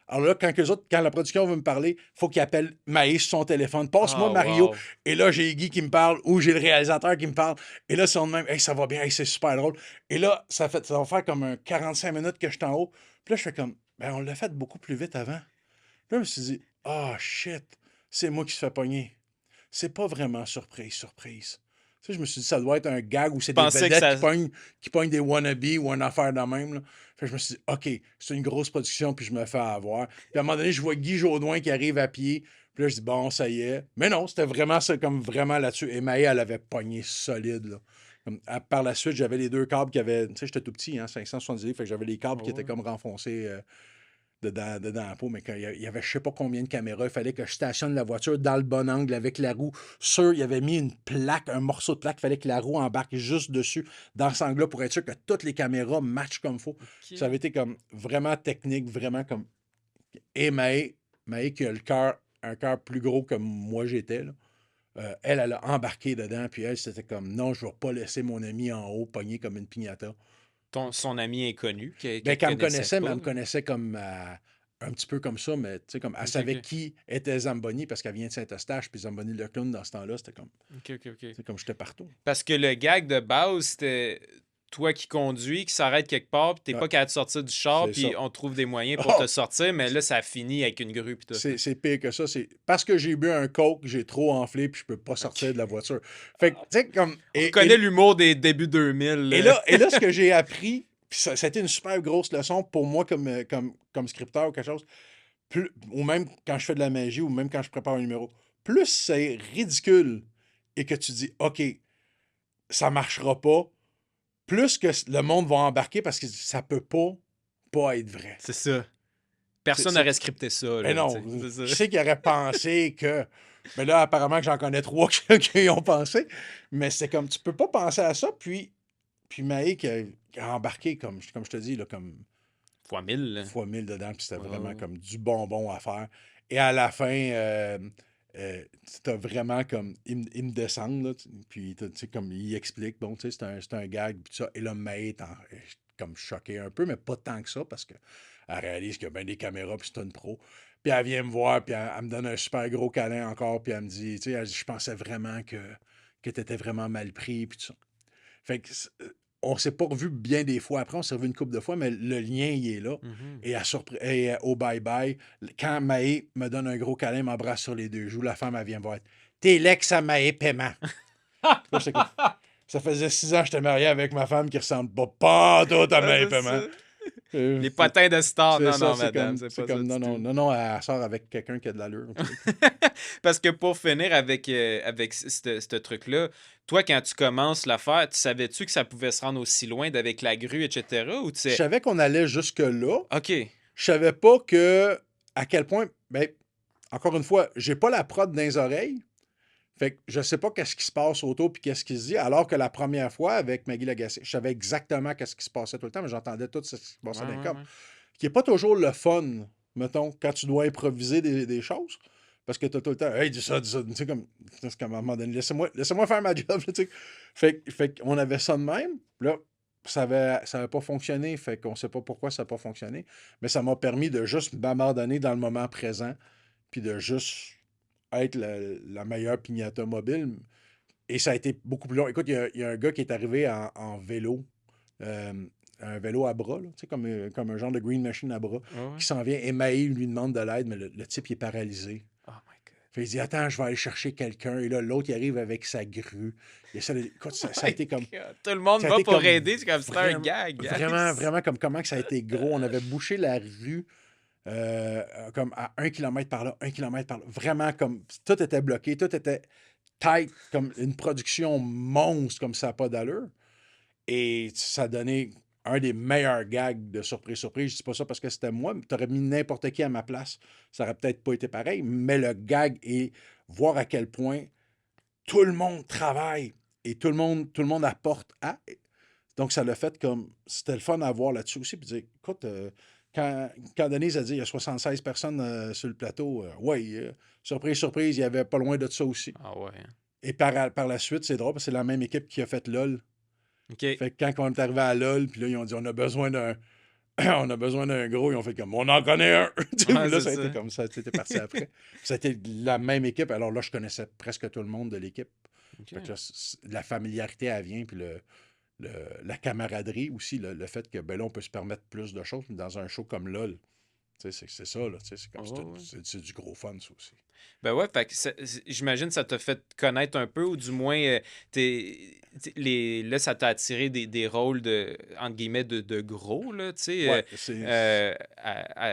Alors là, quand la production veut me parler, il faut qu'il appelle Maë sur son téléphone. Passe-moi Mario. Wow. Et là, j'ai Guy qui me parle ou j'ai le réalisateur qui me parle. Et là, c'est en même. Hey, ça va bien, hey, c'est super drôle. Et là, ça va faire comme un 45 minutes que je suis en haut. Puis là, je fais comme, ben, on l'a fait beaucoup plus vite avant. Puis là, je me suis dit, ah, shit, c'est moi qui se fais pogner. C'est pas vraiment surprise. Tu sais, je me suis dit, ça doit être un gag où c'est des vedettes qui pognent des wannabes ou une affaire de même. Là. Fait que je me suis dit, OK, c'est une grosse production, puis je me fais avoir. Puis à un moment donné, je vois Guy Jodoin qui arrive à pied. Puis là, je dis, bon, ça y est. Mais non, c'était vraiment ça, comme vraiment là-dessus. Et Maë, elle avait pogné solide. Là. Par la suite, j'avais les 2 câbles qui avaient. Tu sais, j'étais tout petit, hein, 570 livres. Fait que j'avais les câbles qui étaient comme renfoncés. Dedans la peau, mais il y avait je sais pas combien de caméras, il fallait que je stationne la voiture dans le bon angle avec la roue. Il avait mis une plaque, un morceau de plaque, il fallait que la roue embarque juste dessus dans ce angle-là pour être sûr que toutes les caméras matchent comme il faut. Okay. Ça avait été comme vraiment technique, vraiment comme... Et Maë qui a un cœur plus gros que moi j'étais, là. Elle a embarqué dedans, puis elle, c'était comme, non, je ne vais pas laisser mon ami en haut pogner comme une piñata. Son ami inconnu. Ben, qu'elle me connaissait, mais elle me connaissait comme un petit peu comme ça, mais tu sais, comme elle savait ok. qui était Zamboni parce qu'elle vient de Saint-Eustache, puis Zamboni le clown dans ce temps-là, c'était comme. Ok. C'est comme j'étais partout. Parce que le gag de base, c'était toi qui conduis, qui s'arrête quelque part, puis t'es Ouais, pas capable de sortir du char, c'est puis ça. on trouve des moyens pour Oh! te sortir, mais là, ça finit avec une grue, puis tout. C'est pire que ça. C'est parce que j'ai bu un coke, j'ai trop enflé, puis je peux pas sortir de la voiture. Fait que, tu sais, comme. On connaît l'humour des débuts 2000. Et là, ce que j'ai appris, puis ça a été une super grosse leçon pour moi comme scripteur ou quelque chose, ou même quand je fais de la magie, ou même quand je prépare un numéro. Plus c'est ridicule et que tu dis, OK, ça marchera pas, plus que le monde va embarquer parce que ça peut pas être vrai. C'est ça. Personne C'est- n'aurait scripté ça. Là, Mais non, c'est ça. je sais qu'il aurait pensé que... Mais là, apparemment que j'en connais 3 qui y ont pensé. Mais c'est comme, tu peux pas penser à ça, puis Maë qui a embarqué, comme je te dis, là, comme Fois 1000. Là. fois 1000 dedans, puis c'était Ouais, vraiment ouais. comme du bonbon à faire. Et à la fin, c'était vraiment comme, ils me descendent, là, puis tu sais, comme il explique, bon, tu sais, c'est un gag, puis tout ça. Et là, Maë est comme choquée un peu, mais pas tant que ça, parce qu'elle réalise qu'il y a bien des caméras, puis c'est une pro. Puis elle vient me voir, puis elle me donne un super gros câlin encore, puis elle me dit, tu sais, je pensais vraiment que tu étais vraiment mal pris, puis tout ça. Fait que on s'est pas revu bien des fois après, on s'est revu une couple de fois, mais le lien, il est là. Mhm. Et au bye-bye, quand Maë me donne un gros câlin, m'embrasse sur les 2 joues, la femme, elle vient me voir. T'es l'ex à Maë Paiement. Là, j'étais comme, ça faisait 6 ans que j'étais marié avec ma femme qui ressemble pas tout à Maë C'est Paiement. ça. Les potins de star, non, non, madame, c'est pas ça. non, du tout. non, elle sort avec quelqu'un qui a de l'allure. Parce que pour finir avec ce truc-là, toi, quand tu commences l'affaire, tu savais-tu que ça pouvait se rendre aussi loin d'avec la grue, etc. Ou tu Je sais. savais qu'on allait jusque-là. OK. Je savais pas à quel point, ben, encore une fois, j'ai pas la prod dans les oreilles. Fait que je sais pas qu'est-ce qui se passe autour puis qu'est-ce qui se dit, alors que la première fois avec Maggie Lagacé, je savais exactement qu'est-ce qui se passait tout le temps, mais j'entendais tout ce qui se passait dans les câbles. Qui est pas toujours le fun, mettons, quand tu dois improviser des choses. parce que t'as tout le temps, hey, dis ça, dis ça. Tu sais, c'est comme à un moment donné, laissez-moi faire ma job, là, tu sais. Fait qu'on avait ça de même. Là, ça avait pas fonctionné. Fait qu'on sait pas pourquoi ça n'a pas fonctionné. Mais ça m'a permis de juste m'abandonner dans le moment présent. Puis de juste être la meilleure piñata mobile. Et ça a été beaucoup plus long. Écoute, il y a un gars qui est arrivé en vélo. Un vélo à bras, là, tu sais, comme un genre de green machine à bras, Ah ouais. qui s'en vient émaillé, lui demande de l'aide, mais le type, il est paralysé. Oh my God. Fait, il dit, attends, je vais aller chercher quelqu'un. Et là, l'autre, il arrive avec sa grue. Et ça, écoute, ça a My été comme. God. Tout le monde Ça a va été pour comme aider, c'est comme c'était un vraiment, gag. vraiment, vraiment comme comment que ça a été gros. On avait bouché la rue comme à 1 kilomètre par là, 1 kilomètre par là. Vraiment comme. Tout était bloqué, tout était tight, comme une production monstre, comme ça n'a pas d'allure. Et ça a donné un des meilleurs gags de surprise. Je dis pas ça parce que c'était moi, mais tu aurais mis n'importe qui à ma place. Ça aurait peut-être pas été pareil, mais le gag est voir à quel point tout le monde travaille et tout le monde apporte à. Donc, ça l'a fait comme. C'était le fun à voir là-dessus aussi. Puis dire, écoute, quand Denise a dit il y a 76 personnes sur le plateau, oui, surprise, il y avait pas loin de ça aussi. Ah ouais. Et par la suite, c'est drôle parce que c'est la même équipe qui a fait LOL. OK. Fait que quand on est arrivé à LOL, puis là, ils ont dit on a besoin d'un. On a besoin d'un gros, ils ont fait comme on en connaît un. Puis Ouais, là, c'est ça a été ça. comme ça, c'était parti après. Ça a été la même équipe. Alors là, je connaissais presque tout le monde de l'équipe. OK. Fait que là, la familiarité, elle vient, puis la camaraderie aussi, le fait que ben là, on peut se permettre plus de choses, mais dans un show comme LOL, tu sais, c'est ça, là. Tu sais, c'est comme Oh, ouais. c'est du gros fun, ça aussi. Ben ouais, fait que j'imagine que ça t'a fait connaître un peu, ou du moins, là, ça t'a attiré des rôles entre guillemets, de gros, là, tu sais. Ouais,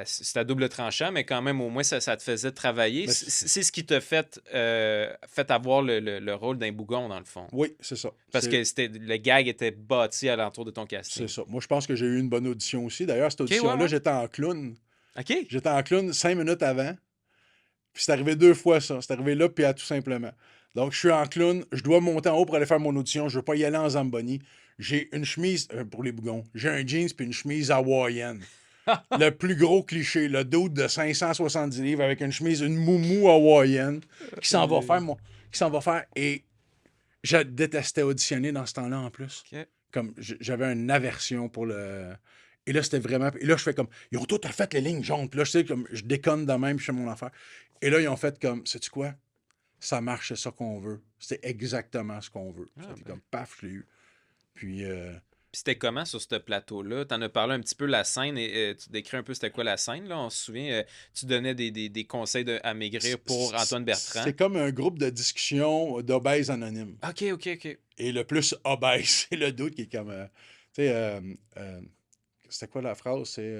C'est à double tranchant, mais quand même, au moins, ça te faisait travailler. ben, C'est ce qui t'a fait avoir le rôle d'un bougon, dans le fond. oui, c'est ça. Parce que le gag était bâti alentour de ton C'est casting. ça. Moi, je pense que j'ai eu une bonne audition aussi. D'ailleurs, cette OK, ouais, audition-là, ouais. j'étais en clown. OK. J'étais en clown 5 minutes avant. Puis c'est arrivé 2 fois, ça. C'est arrivé là, puis à tout simplement. Donc, je suis en clown. Je dois monter en haut pour aller faire mon audition. Je veux pas y aller en Zamboni. J'ai une chemise, pour les bougons, j'ai un jeans puis une chemise hawaïenne. Le plus gros cliché, le dude de 570 livres avec une chemise, une moumou hawaïenne qui s'en va faire. Qui s'en va faire. Et je détestais auditionner dans ce temps-là en plus. OK. Comme j'avais une aversion pour le. Et là, c'était vraiment. Et là, je fais comme. Ils ont tout refait les lignes jaunes. Puis là, je sais, comme je déconne de même, je fais mon affaire. Et là, ils ont fait comme. Sais-tu quoi? Ça marche, c'est ça qu'on veut. C'est exactement ce qu'on veut. Ah, Ça fait ben. comme paf, je l'ai eu. Puis. Puis c'était comment sur ce plateau-là? T'en as parlé un petit peu la scène, et tu décris un peu c'était quoi la scène, là? On se souvient, tu donnais des conseils à maigrir pour Antoine Bertrand. C'est comme un groupe de discussion d'obèses anonymes. OK, OK, OK. Et le plus obèse, c'est le doute qui est comme. Tu sais, c'était quoi la phrase? C'est.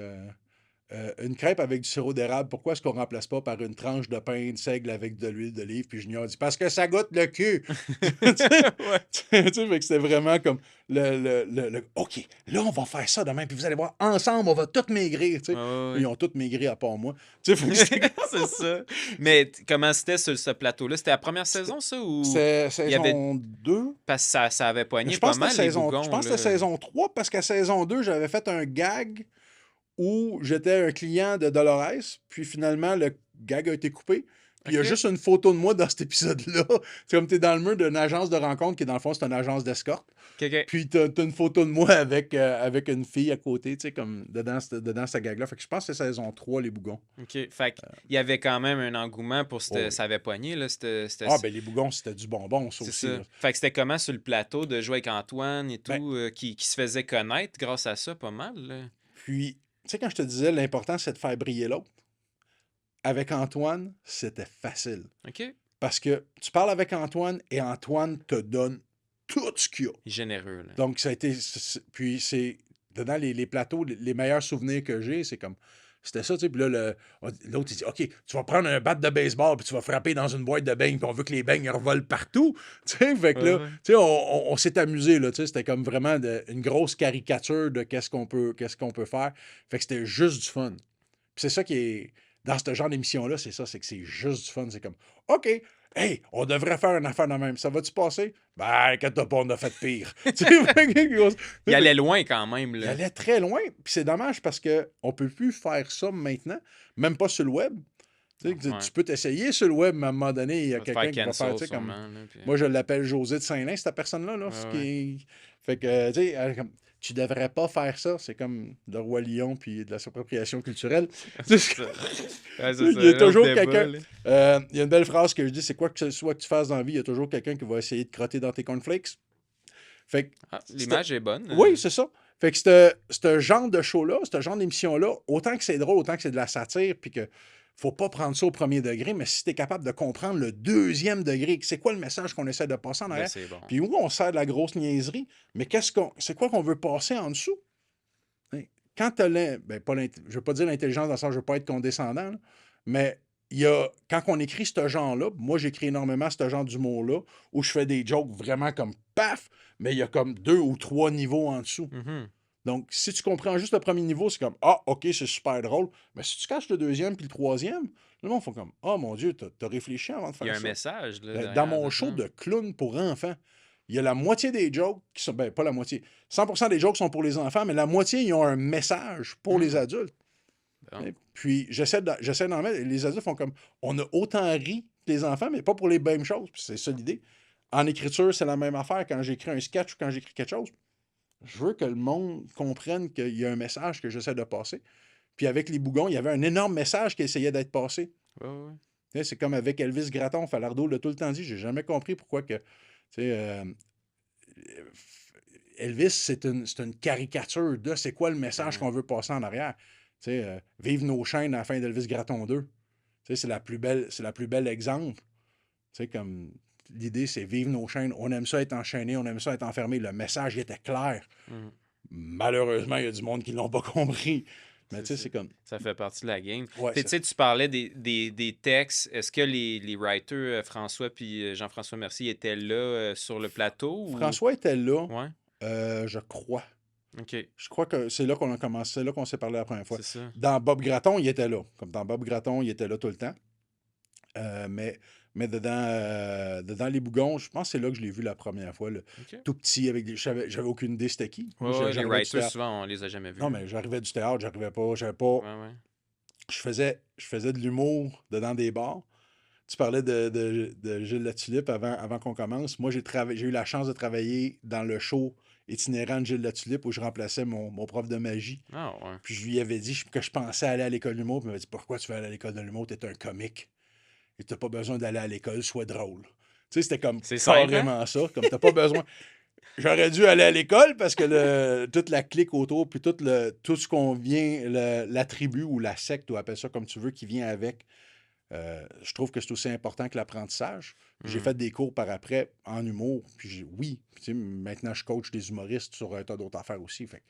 Une crêpe avec du sirop d'érable, pourquoi est-ce qu'on ne remplace pas par une tranche de pain de seigle avec de l'huile d'olive? Puis Junior dit, parce que ça goûte le cul. Ouais. Tu sais, fait que c'était vraiment comme OK, là, on va faire ça demain, puis vous allez voir, ensemble, on va tous maigrir. Tu sais. Ouais, ouais. Ils ont tous maigri à part moi. Tu sais, fait que c'était C'est ça. Mais comment c'était sur ce plateau-là? C'était la première saison, ça? Ou c'est il y avait... saison 2. Parce que ça avait poigné Je pas pense que mal, c'était les saison, bougons, je pense que là. c'était saison 3, parce qu'à saison 2, j'avais fait un gag où j'étais un client de Dolores, puis finalement, le gag a été coupé. Puis il y a OK. juste une photo de moi dans cet épisode-là. C'est comme tu es dans le mur d'une agence de rencontre qui, dans le fond, c'est une agence d'escorte. OK, OK. Puis tu as une photo de moi avec une fille à côté, tu sais, comme dedans cette gag-là. Fait que je pense que c'est saison 3, les bougons. OK. Fait qu'il y avait quand même un engouement pour Oh oui. ça avait poigné, là. Ah, ben les bougons, c'était du bonbon, ça C'est aussi. ça. Là. Fait que c'était comment sur le plateau de jouer avec Antoine et tout, Ben- qui se faisait connaître grâce à ça pas mal, là. Puis, tu sais, quand je te disais, l'important, c'est de faire briller l'autre. Avec Antoine, c'était facile. OK. Parce que tu parles avec Antoine et Antoine te donne tout ce qu'il y a. Il est généreux, là. Donc, ça a été. Puis, c'est. Dedans les plateaux, les meilleurs souvenirs que j'ai, c'est comme. C'était ça, tu sais. Puis là, l'autre, il dit OK, tu vas prendre un bat de baseball, puis tu vas frapper dans une boîte de beignes, puis on veut que les beignes revolent partout. Tu sais, fait que là, Ouais. tu sais, on s'est amusé, là. Tu sais, c'était comme vraiment une grosse caricature de qu'est-ce qu'on peut faire. Fait que c'était juste du fun. Puis c'est ça qui est. Dans ce genre d'émission-là, c'est ça, c'est que c'est juste du fun. C'est comme OK, hey, on devrait faire une affaire de même. Ça va-tu passer? Ben, inquiète-toi pas, on a fait pire. Tu sais, Il allait loin quand même, il là. allait très loin. Puis c'est dommage parce qu'on ne peut plus faire ça maintenant, même pas sur le web. Tu peux t'essayer sur le web, mais à un moment donné, il y a Va te quelqu'un faire qui va faire, cancel comme... sûrement. Là, puis... Moi, je l'appelle José de Saint-Lin, cette personne-là. Là, ce qui ouais. est... Fait que, tu sais, tu devrais pas faire ça. C'est comme le Roi Lion puis de la appropriation culturelle. C'est ça. Ouais, c'est Il ça. y a Un autre toujours débat, quelqu'un... là. Il y a une belle phrase que je dis, c'est quoi que ce soit que tu fasses dans la vie, il y a toujours quelqu'un qui va essayer de crotter dans tes cornflakes. Fait que... Ah, l'image est bonne. Oui, c'est ça. Fait que ce genre de show-là, ce genre d'émission-là, autant que c'est drôle, autant que c'est de la satire, puis que faut pas prendre ça au premier degré, mais si tu es capable de comprendre le deuxième degré, c'est quoi le message qu'on essaie de passer en Ben, arrière, c'est bon. puis où on sert de la grosse niaiserie, mais c'est quoi qu'on veut passer en dessous? Hein? Quand tu as je veux pas dire l'intelligence dans le sens, je veux pas être condescendant, là, mais quand on écrit ce genre-là, moi j'écris énormément ce genre d'humour-là, où je fais des jokes vraiment comme paf, mais il y a comme 2 ou 3 niveaux en dessous. Mhm. Donc, si tu comprends juste le premier niveau, c'est comme ah, ok, c'est super drôle. Mais si tu caches le deuxième puis le troisième, le monde fait comme ah, mon Dieu, t'as réfléchi avant de Il y a faire un ça. message là, Dans derrière mon ça. show de clown pour enfants, il y a la moitié des jokes qui sont. Ben, pas la moitié. 100% des jokes sont pour les enfants, mais la moitié, ils ont un message pour les adultes. Bon. Puis, j'essaie d'en mettre. Les adultes font comme on a autant ri que les enfants, mais pas pour les mêmes choses. Puis c'est ça l'idée. En écriture, c'est la même affaire quand j'écris un sketch ou quand j'écris quelque chose. Je veux que le monde comprenne qu'il y a un message que j'essaie de passer. Puis avec les bougons, il y avait un énorme message qui essayait d'être passé. Ouais, ouais. Tu sais, c'est comme avec Elvis Gratton, Falardeau l'a tout le temps dit. J'ai jamais compris pourquoi que. Tu sais, Elvis, c'est une caricature de c'est quoi le message qu'on veut passer en arrière. Tu sais, vive nos chaînes à la fin d'Elvis Gratton 2. Tu sais, c'est la plus belle exemple. Tu sais, comme l'idée, c'est vivre nos chaînes. On aime ça être enchaîné, on aime ça être enfermé. Le message il était clair. Mhm. Malheureusement, il y a du monde qui ne l'ont pas compris. Mais tu sais, ça. c'est comme. Ça fait partie de la game. Ouais, Tu sais, tu parlais des textes. Est-ce que les writers, François puis Jean-François Mercier, étaient là sur le plateau? François était là, Ouais, je crois. OK. Je crois que c'est là qu'on a commencé, c'est là qu'on s'est parlé la première fois. C'est ça. Dans Bob Gratton, il était là. Comme dans Bob Gratton, il était là tout le temps. Mais dedans les bougons, je pense que c'est là que je l'ai vu la première fois. Là. OK. Tout petit, avec des. J'avais aucune idée c'était qui. Moi, Ouais, les j'arrivais du writers, théâtre. souvent, on les a jamais vus. Non, mais j'arrivais du théâtre, j'avais pas. Ouais, ouais. Je faisais de l'humour dedans des bars. Tu parlais de Gilles Latulippe avant qu'on commence. Moi, j'ai eu la chance de travailler dans le show itinérant de Gilles Latulippe où je remplaçais mon prof de magie. Ah, ouais. Puis je lui avais dit que je pensais aller à l'école de l'humour. Puis il m'a dit pourquoi tu veux aller à l'école de l'humour? T'es un comique. Et t'as pas besoin d'aller à l'école, sois drôle. Tu sais, c'était comme C'est simple, carrément ça. Comme t'as pas besoin. J'aurais dû aller à l'école parce que toute la clique autour, puis tout ce qu'on vient, la tribu ou la secte, ou appelle ça comme tu veux, qui vient avec, je trouve que c'est aussi important que l'apprentissage. J'ai fait des cours par après en humour, puis oui, tu sais, maintenant je coach des humoristes sur un tas d'autres affaires aussi. Fait que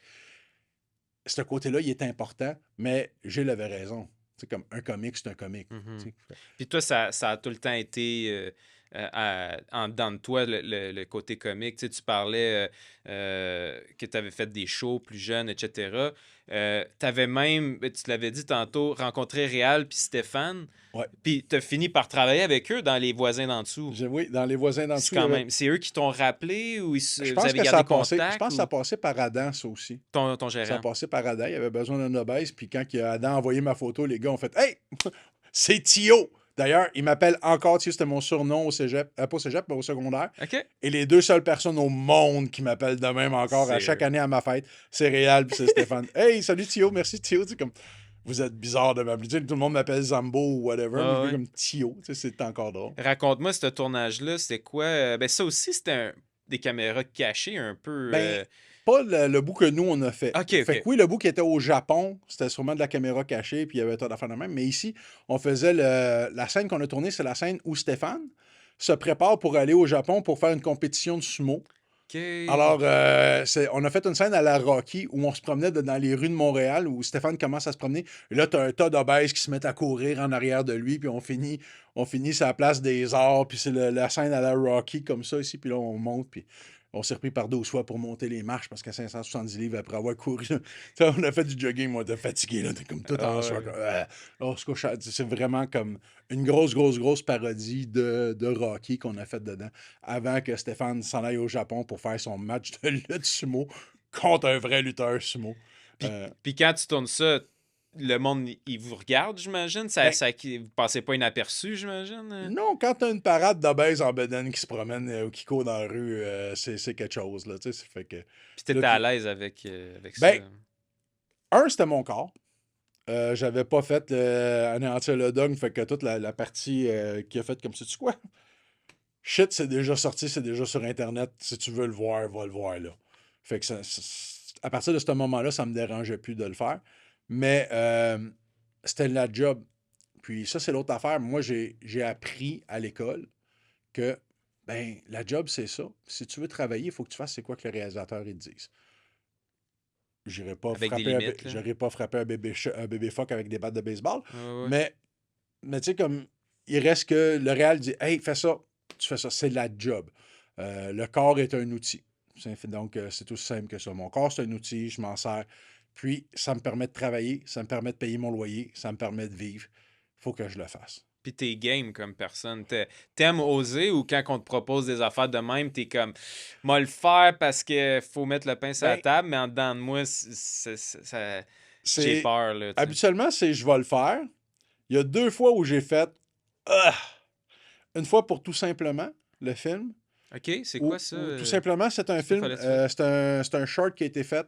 ce côté-là, il est important, mais Gilles avait raison. C'est comme un comique, c'est un comique. Mhm. Tu sais. Puis toi, ça a tout le temps été en dedans de toi, le côté comique. Tu sais, tu parlais que tu avais fait des shows plus jeunes, etc. Tu avais même, tu l'avais dit tantôt, rencontré Réal puis Stéphane. Ouais. Puis tu as fini par travailler avec eux dans Les Voisins d'en dessous. Oui, dans les voisins d'en C'est dessous. quand même. C'est eux qui t'ont rappelé ou Je vous pense avez que ça gardé a passé. contact? Je pense que ça a passé par Adam, ça aussi. Ton Ça a gérant. passé par Adam. Il avait besoin d'un obèse. Puis quand Adam a envoyé ma photo, les gars ont fait hey, c'est Thio. D'ailleurs, il m'appelle encore Thio. C'était mon surnom au cégep. Pas au cégep, mais au secondaire. OK. Et les deux seules personnes au monde qui m'appellent de même encore à C'est chaque eux. année à ma fête, c'est Réal puis c'est Stéphane. Hey, salut Thio. Merci Thio. Tu sais, comme, vous êtes bizarre de m'appeler. Tu sais, tout le monde m'appelle Zambo ou whatever. Ah mais ouais. lui, comme Thio. Tu sais, c'est encore drôle. Raconte-moi ce tournage-là, c'était quoi? Ben ça aussi, c'était des caméras cachées un peu. Ben, pas le bout que nous, on a fait. OK, Fait OK. que oui, le bout qui était au Japon, c'était sûrement de la caméra cachée, puis il y avait tant d'affaires de même. Mais ici, on faisait la scène qu'on a tournée, c'est la scène où Stéphane se prépare pour aller au Japon pour faire une compétition de sumo. OK. Alors, on a fait une scène à la Rocky où on se promenait dans les rues de Montréal, où Stéphane commence à se promener. Et là, tu as un tas d'obèses qui se mettent à courir en arrière de lui, puis on finit sur la place des arts, puis c'est la scène à la Rocky comme ça ici, puis là, on monte, puis on s'est repris par 12 fois pour monter les marches parce qu'à 570 livres après avoir couru, on a fait du jogging, moi, de fatigué, là, t'es comme tout en soi. C'est vraiment comme une grosse parodie de Rocky qu'on a fait dedans avant que Stéphane s'en aille au Japon pour faire son match de lutte sumo contre un vrai lutteur sumo. Puis quand tu tournes ça, le monde, il vous regarde, j'imagine? Ben, Vous passez pas inaperçu, j'imagine? non, quand t'as une parade d'obèses en bedaine qui se promène ou qui court dans la rue, c'est quelque chose, là, tu sais, ça fait que... Puis Là, t'étais à l'aise avec ça. ben, c'était mon corps. J'avais pas fait anéantir le dogme, fait que toute la partie qui a fait comme ça, tu sais quoi? Shit, c'est déjà sorti, c'est déjà sur Internet. Si tu veux le voir, va le voir là. Fait que à partir de ce moment-là, ça me dérangeait plus de le faire. Mais c'était la job. Puis ça, c'est l'autre affaire. Moi, j'ai appris à l'école que ben la job, c'est ça. Si tu veux travailler, il faut que tu fasses c'est quoi que le réalisateur il te dise. Avec des limites, là. J'irai pas frapper un bébé phoque avec des battes de baseball. Ouais. Mais, mais tu sais, comme il reste que le réal dit hey, fais ça, tu fais ça, c'est la job. Le corps est un outil. Donc, c'est aussi simple que ça. Mon corps, c'est un outil, je m'en sers. Puis, ça me permet de travailler, ça me permet de payer mon loyer, ça me permet de vivre. Il faut que je le fasse. Puis t'es game comme personne. T'aimes oser ou quand on te propose des affaires de même, t'es comme, moi le faire parce que faut mettre le pain sur la Ben, table, mais en dedans de moi, j'ai c'est peur, là, tu sais. habituellement, c'est je vais le faire. Il y a 2 fois où j'ai fait ah! Une fois pour tout simplement le film. OK, c'est quoi ça? Ou tout simplement, c'est un C'est quoi film, fallait-tu faire? c'est un short qui a été fait,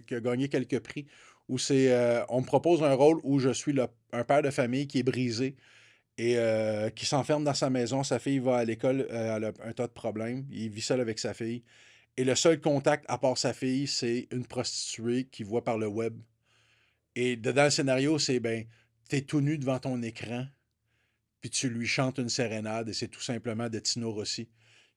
qui a gagné quelques prix, où on me propose un rôle où je suis un père de famille qui est brisé et qui s'enferme dans sa maison. Sa fille va à l'école, elle a un tas de problèmes. Il vit seul avec sa fille. Et le seul contact, à part sa fille, c'est une prostituée qu'il voit par le web. Et dedans le scénario, c'est, ben, t'es tout nu devant ton écran, puis tu lui chantes une sérénade, et c'est tout simplement de Tino Rossi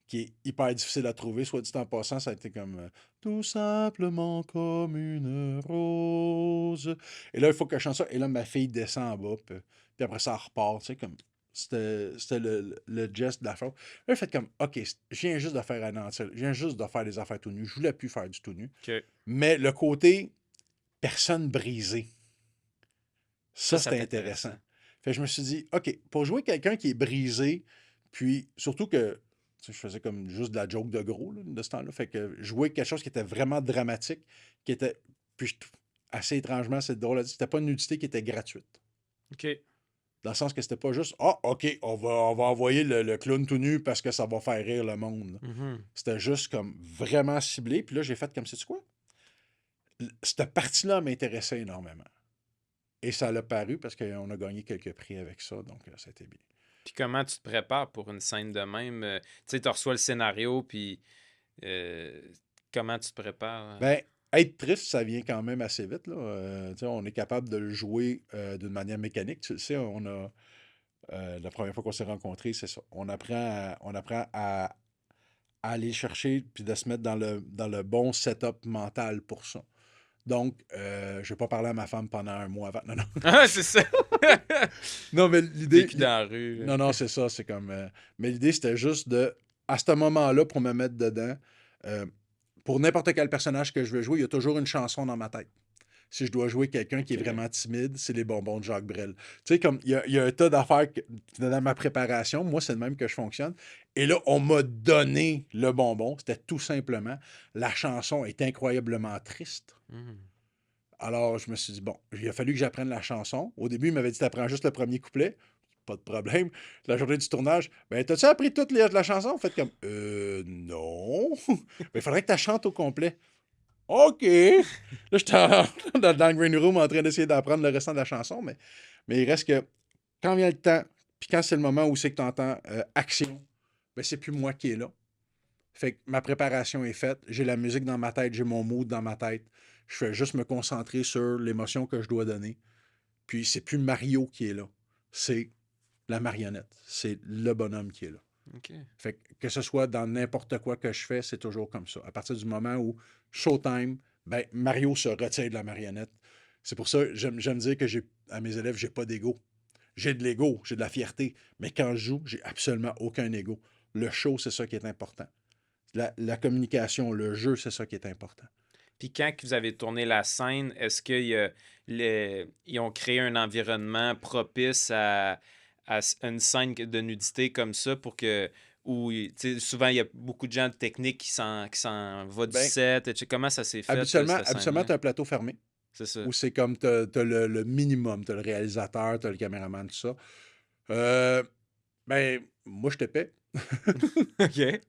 qui est hyper difficile à trouver. Soit dit en passant, ça a été comme tout simplement comme une rose. Et là, il faut que je chante ça. Et là, ma fille descend en bas. Puis après ça, elle repart. Tu sais, comme c'était le geste de la chose. Là, j'ai fait comme OK, je viens juste de faire anéantir. Je viens juste de faire des affaires tout nues. Je voulais plus faire du tout nu. OK. Mais le côté personne brisée, ça, Ça c'était peut être intéressant. intéressant. Fait que je me suis dit, OK, pour jouer quelqu'un qui est brisé, puis surtout que tu sais, je faisais comme juste de la joke de gros là, de ce temps-là. Fait que jouer quelque chose qui était vraiment dramatique, qui était. Puis assez étrangement, c'est drôle à dire, c'était pas une nudité qui était gratuite. OK. Dans le sens que c'était pas juste ah, OK, on va envoyer le clown tout nu parce que ça va faire rire le monde. Mhm. C'était juste comme vraiment ciblé. Puis là, j'ai fait comme sais-tu quoi? Cette partie-là m'intéressait énormément. Et ça l'a paru parce qu'on a gagné quelques prix avec ça, donc ça a été bien. Puis comment tu te prépares pour une scène de même? Tu sais, tu reçois le scénario, puis euh, comment tu te prépares? Ben, être triste, ça vient quand même assez vite, là. Tu sais, on est capable de le jouer d'une manière mécanique. Tu le sais, la première fois qu'on s'est rencontrés, c'est ça. On apprend à aller chercher puis de se mettre dans le bon setup mental pour ça. Donc, je ne vais pas parler à ma femme pendant un mois avant. Non, non. Ah, c'est ça! Non, mais Vécu dans la rue. Non, non, c'est ça. C'est comme. Mais l'idée, c'était juste à ce moment-là, pour me mettre dedans, euh, pour n'importe quel personnage que je veux jouer, il y a toujours une chanson dans ma tête. Si je dois jouer quelqu'un qui est Ok. vraiment timide, c'est les bonbons de Jacques Brel. Tu sais, comme il y a un tas d'affaires dans ma préparation. Moi, c'est le même que je fonctionne. Et là, on m'a donné le bonbon. C'était tout simplement la chanson est incroyablement triste. Mhm. Alors, je me suis dit, bon, il a fallu que j'apprenne la chanson. Au début, il m'avait dit, t'apprends juste le premier couplet. Pas de problème. La journée du tournage, ben, t'as-tu appris toute la chanson? Fait comme, non. Ben, il faudrait que tu chantes au complet. OK. Là, j'étais dans le green room en train d'essayer d'apprendre le restant de la chanson, mais il reste que quand vient le temps, puis quand c'est le moment où c'est que tu entends action, ben, c'est plus moi qui est là. Fait que ma préparation est faite, j'ai la musique dans ma tête, j'ai mon mood dans ma tête. Je fais juste me concentrer sur l'émotion que je dois donner. Puis c'est plus Mario qui est là. C'est la marionnette. C'est le bonhomme qui est là. OK. Fait que ce soit dans n'importe quoi que je fais, c'est toujours comme ça. À partir du moment où showtime, ben Mario se retire de la marionnette. C'est pour ça que j'aime dire que à mes élèves, j'ai pas d'ego. J'ai de l'ego, j'ai de la fierté. Mais quand je joue, j'ai absolument aucun ego. Le show, c'est ça qui est important. La communication, le jeu, c'est ça qui est important. Puis quand vous avez tourné la scène, est-ce qu'ils ont créé un environnement propice à une scène de nudité comme ça pour que. Où, tu sais, souvent, il y a beaucoup de gens de technique qui s'en vont du Ben, set. Comment ça s'est fait, habituellement, cette habituellement scène-là? tu as un plateau fermé. C'est ça. Où c'est comme t'as le minimum. T'as le réalisateur, t'as le caméraman, tout ça. Ben, moi, je te paie. OK.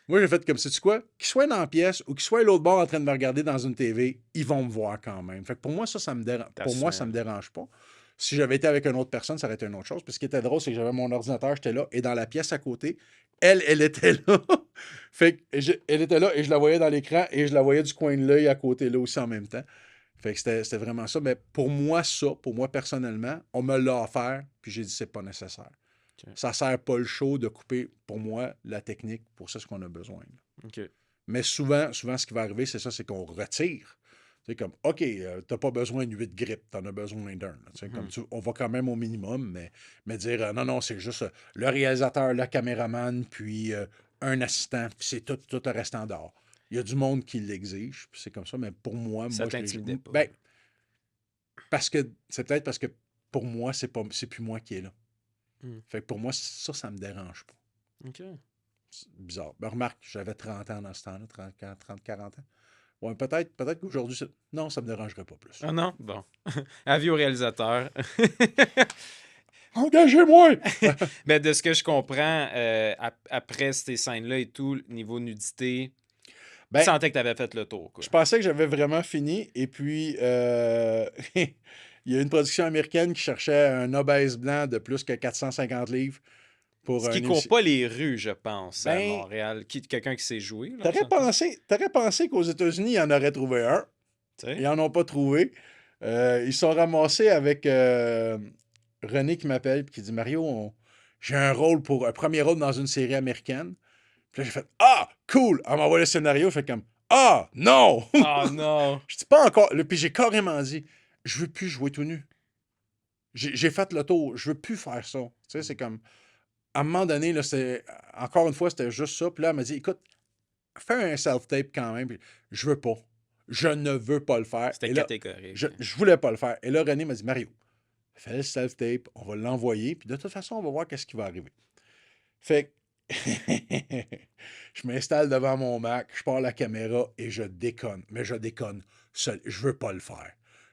Moi, j'ai fait comme, sais-tu quoi? Qu'ils soient dans la pièce ou qu'ils soient à l'autre bord en train de me regarder dans une TV, ils vont me voir quand même. Fait que pour moi, ça me dérange. Pour moi, ça me dérange pas. Si j'avais été avec une autre personne, ça aurait été une autre chose. Puis ce qui était drôle, c'est que j'avais mon ordinateur, j'étais là, et dans la pièce à côté, elle était là. Fait que elle était là et je la voyais dans l'écran et je la voyais du coin de l'œil à côté là aussi en même temps. Fait que c'était vraiment ça. Mais pour moi, personnellement, on me l'a offert, puis j'ai dit c'est pas nécessaire. OK. Ça sert pas le show de couper, pour moi, la technique pour ça, ce qu'on a besoin. Là. OK. Mais souvent, ce qui va arriver, c'est ça, c'est qu'on retire. C'est comme, OK, t'as pas besoin de 8 grippes, t'en as besoin d'un. Comme on va quand même au minimum, mais dire, non, c'est juste le réalisateur, le caméraman, puis un assistant, puis c'est tout le restant dehors. Il y a du monde qui l'exige, puis c'est comme ça, mais pour moi, Ça je t'intimidait pas. Ben, c'est peut-être parce que pour moi, c'est plus moi qui est là. Fait que pour moi, ça me dérange pas. OK. C'est bizarre. Ben, remarque, j'avais 30 ans dans ce temps-là, 30, 40 ans. Ouais, peut-être qu'aujourd'hui, non, ça me dérangerait pas plus. Ah non? Bon. Avis au réalisateur. Engagez-moi! Mais de ce que je comprends, après ces scènes-là et tout, niveau nudité, tu sentais que tu avais fait le tour. Quoi. Je pensais que j'avais vraiment fini. Et puis, il y a une production américaine qui cherchait un obèse blanc de plus que 450 livres. Ce qui ne court pas les rues, je pense, à Montréal. Quelqu'un qui sait jouer. T'aurais pensé qu'aux États-Unis, il en aurait trouvé un. Ils n'en ont pas trouvé. Ils sont ramassés avec René qui m'appelle et qui dit Mario, j'ai un premier rôle dans une série américaine. Puis là, j'ai fait Ah, cool! Elle m'envoie le scénario. Fait comme Ah, non! Ah, non! Je dis pas encore. Puis j'ai carrément dit Je veux plus jouer tout nu. J'ai fait le tour. Je veux plus faire ça. Tu sais, c'est comme. À un moment donné, là, encore une fois, c'était juste ça. Puis là, elle m'a dit Écoute, fais un self-tape quand même. Puis, je veux pas. Je ne veux pas le faire. C'était catégorique. Je voulais pas le faire. Et là, René m'a dit Mario, fais le self-tape, on va l'envoyer. Puis de toute façon, on va voir qu'est-ce qui va arriver. Fait que je m'installe devant mon Mac, je pars la caméra et je déconne. Mais je déconne. Je veux pas le faire.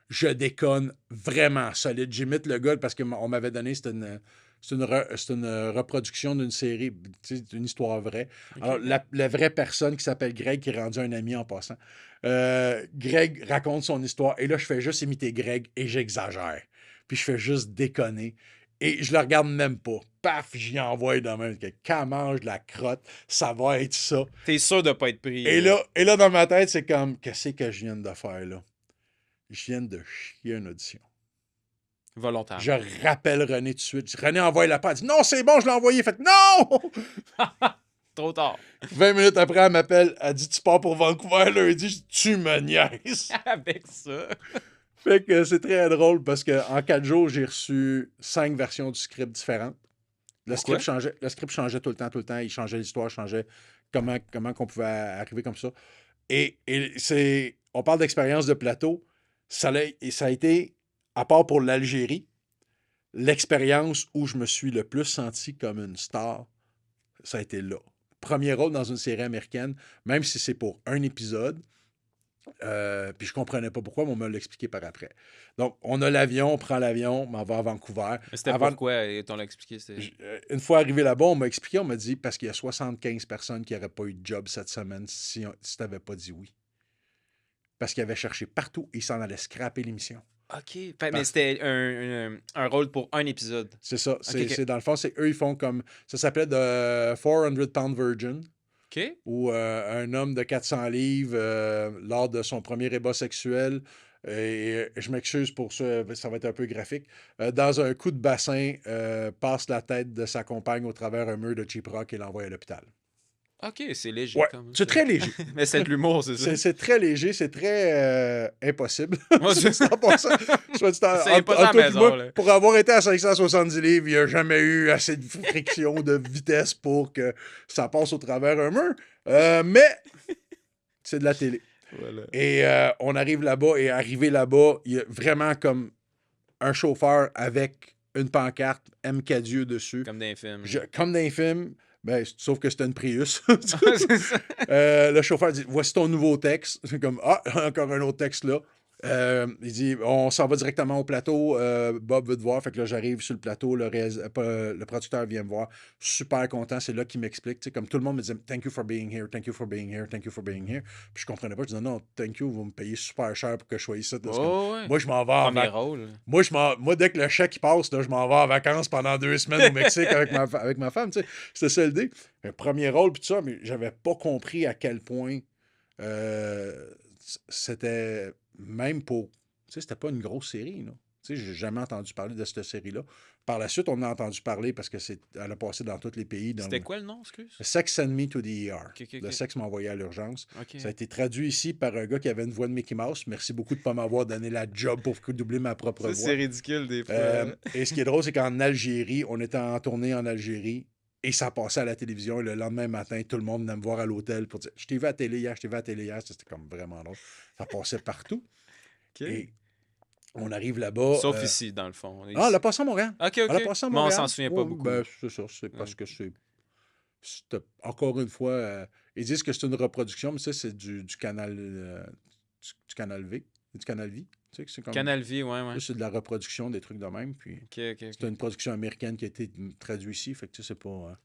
Je déconne vraiment solide. J'imite le gars parce qu'on m'avait donné, c'est une reproduction d'une série, d'une histoire vraie. Okay. Alors, la vraie personne qui s'appelle Greg, qui est rendu un ami en passant, Greg raconte son histoire et là, je fais juste imiter Greg et j'exagère. Puis je fais juste déconner. Et je le regarde même pas. Paf, j'y envoie dans même. Quand mange de la crotte, ça va être ça. T'es sûr de pas être pris. Et là, dans ma tête, c'est comme, qu'est-ce que je viens de faire là? Je viens de chier une audition. Volontairement. Je rappelle René tout de suite. René envoie la patte. Non, c'est bon, je l'ai envoyé. Fait non! Trop tard. 20 minutes après, elle m'appelle. Elle dit, tu pars pour Vancouver lundi. Je dis, tu me niaises. Avec ça. Fait que c'est très drôle parce qu'en 4 jours, j'ai reçu 5 versions du script différentes. Le script changeait tout le temps. Il changeait l'histoire, changeait comment qu'on pouvait arriver comme ça. Et on parle d'expérience de plateau. Ça a été, à part pour l'Algérie, l'expérience où je me suis le plus senti comme une star, ça a été là. Premier rôle dans une série américaine, même si c'est pour un épisode. Puis je comprenais pas pourquoi, mais on me l'a expliqué par après. Donc, on a l'avion, on prend l'avion, on va à Vancouver. Mais c'était pourquoi? On l'a expliqué? Une fois arrivé là-bas, on m'a expliqué, on m'a dit, parce qu'il y a 75 personnes qui n'auraient pas eu de job cette semaine si tu n'avais pas dit oui. Parce qu'ils avaient cherché partout et ils s'en allaient scraper l'émission. OK. Mais c'était un rôle pour un épisode. C'est ça. C'est dans le fond, c'est eux, ils font comme... Ça s'appelait The 400 Pound Virgin. OK. Où un homme de 400 livres, lors de son premier ébat sexuel, et je m'excuse pour ça, ça va être un peu graphique, dans un coup de bassin, passe la tête de sa compagne au travers un mur de cheap rock et l'envoie à l'hôpital. OK, c'est léger. Ouais, quand même. C'est très léger. Mais c'est de l'humour, c'est ça? C'est très léger, c'est très impossible. Moi, c'est ça. C'est impossible à la maison. Là. Pour avoir été à 570 livres, il n'y a jamais eu assez de friction, de vitesse pour que ça passe au travers un mur. Mais c'est de la télé. Voilà. Et on arrive là-bas, et arrivé là-bas, il y a vraiment comme un chauffeur avec une pancarte MK-Dieu dessus. Comme dans les films. Comme dans les films. Ben, sauf que c'était une Prius. C'est ça. Le chauffeur dit Voici ton nouveau texte. C'est comme Ah, encore un autre texte là. Il dit on s'en va directement au plateau. Bob veut te voir. Fait que là, j'arrive sur le plateau. Le producteur vient me voir. Super content. C'est là qu'il m'explique. Tu sais, comme tout le monde me disait thank you for being here, thank you for being here, thank you for being here. Puis je comprenais pas. Je disais non, thank you, vous me payez super cher pour que je sois ici. Parce que Oh, ouais. moi, je m'en vais Premier rôle. Moi, dès que le chèque il passe, là, je m'en vais en vacances pendant 2 semaines au Mexique avec ma femme. Tu sais. C'était ça l'idée. Un premier rôle, puis tout ça, mais j'avais pas compris à quel point c'était même pour. Tu sais, c'était pas une grosse série, là. Tu sais, j'ai jamais entendu parler de cette série-là. Par la suite, on en a entendu parler parce elle a passé dans tous les pays. C'était quoi le nom, excuse? Sex Send Me to the ER. Ok. Le sexe m'a envoyé à l'urgence. Ok. Ça a été traduit ici par un gars qui avait une voix de Mickey Mouse. Merci beaucoup de ne pas m'avoir donné la job pour doubler ma propre Ça, voix. c'est ridicule des fois. Et ce qui est drôle, c'est qu'en Algérie, on était en tournée en Algérie et ça passait à la télévision. Et le lendemain matin, tout le monde venait me voir à l'hôtel pour dire je t'ai vu à la télé hier, je t'ai vu à la télé hier. C'était comme vraiment drôle. Ça passait partout. Ok. Et on arrive là-bas. Sauf ici, dans le fond. Ah, on l'a passé à Montréal. Ok. On l'a passé à Mais on Montréal. s'en souvient pas beaucoup. Ben, c'est ça. C'est parce que encore une fois, ils disent que c'est une reproduction, mais ça, c'est du canal du canal V. Du canal V. Tu sais, que c'est comme, Canal Vie, ouais. ça, c'est de la reproduction des trucs de même. Puis Ok. c'est une production américaine qui a été traduite ici. Fait que tu sais, c'est pas.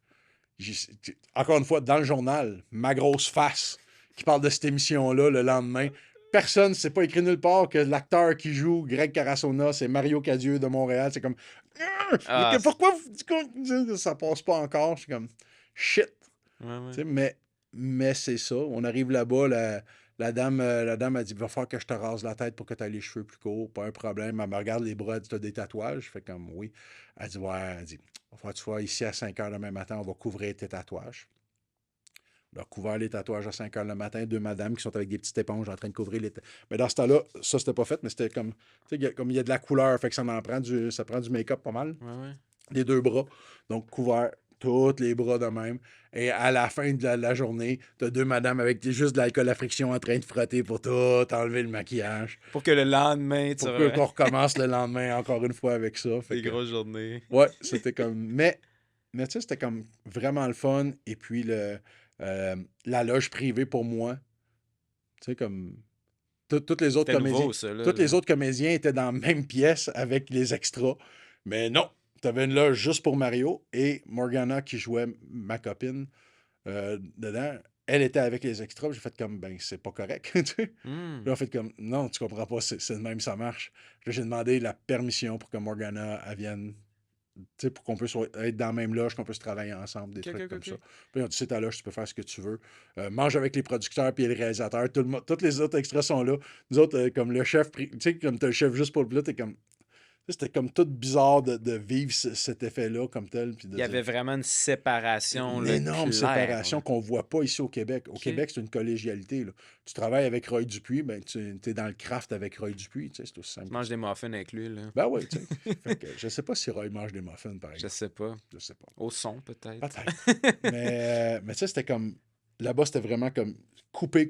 Encore une fois, dans le journal, ma grosse face qui parle de cette émission-là le lendemain. Personne, c'est pas écrit nulle part que l'acteur qui joue Greg Carasona, c'est Mario Cadieux de Montréal. C'est comme. Pourquoi ça passe pas encore? Je suis comme. Shit. Ouais. Mais c'est ça. On arrive là-bas, la dame a dit il va falloir que je te rase la tête pour que tu aies les cheveux plus courts. Pas un problème. Elle me regarde les bras, elle dit tu as des tatouages. Je fais comme oui. Elle dit ouais, il va falloir que tu sois ici à 5 h demain matin, on va couvrir tes tatouages. On a couvert les tatouages à 5 h le matin, 2 madames qui sont avec des petites éponges en train de couvrir les tatouages. Mais dans ce temps-là, ça, c'était pas fait, mais c'était comme. Tu sais, comme il y a de la couleur, fait que ça prend du make-up pas mal. Ouais. Les 2 bras. Donc, couvert tous les bras de même. Et à la fin de la journée, t'as 2 madames avec juste de l'alcool à friction en train de frotter pour tout enlever le maquillage. Pour que le lendemain, tu qu'on recommence le lendemain encore une fois avec ça. Des grosses journées. Ouais, c'était comme. Mais tu sais, c'était comme vraiment le fun. Et puis, la loge privée pour moi, tu sais, comme. Toutes les autres comédiens. Nouveau, ça, là, Tous les autres comédiens étaient dans la même pièce avec les extras. Mais non, t'avais une loge juste pour Mario et Morgana qui jouait ma copine dedans. Elle était avec les extras. J'ai fait comme, ben, c'est pas correct. Tu sais. Hmm. Puis on fait comme, non, tu comprends pas, c'est de même, ça marche. Là, j'ai demandé la permission pour que Morgana elle vienne, tu sais, pour qu'on puisse être dans la même loge, qu'on puisse travailler ensemble, des trucs comme ça. Puis on dit, c'est ta loge, tu peux faire ce que tu veux. Mange avec les producteurs puis les réalisateurs. Tous les autres extras sont là. Nous autres, comme le chef, tu sais, comme t'as le chef juste pour le plat, t'es comme. C'était comme tout bizarre de vivre cet effet-là comme tel. Puis Il y avait vraiment une séparation. Une énorme claire, séparation là. qu'on ne voit pas ici au Québec. Au Ok. Québec, c'est une collégialité. Là. Tu travailles avec Roy Dupuis, ben, tu es dans le craft avec Roy Dupuis. C'est aussi simple. Tu manges des muffins avec lui, là. Ben oui, tu sais. Fait que je sais pas si Roy mange des muffins, par Je exemple. sais pas. Je sais pas. Au son, peut-être. Peut-être. mais tu sais, c'était comme. Là-bas, c'était vraiment comme coupé.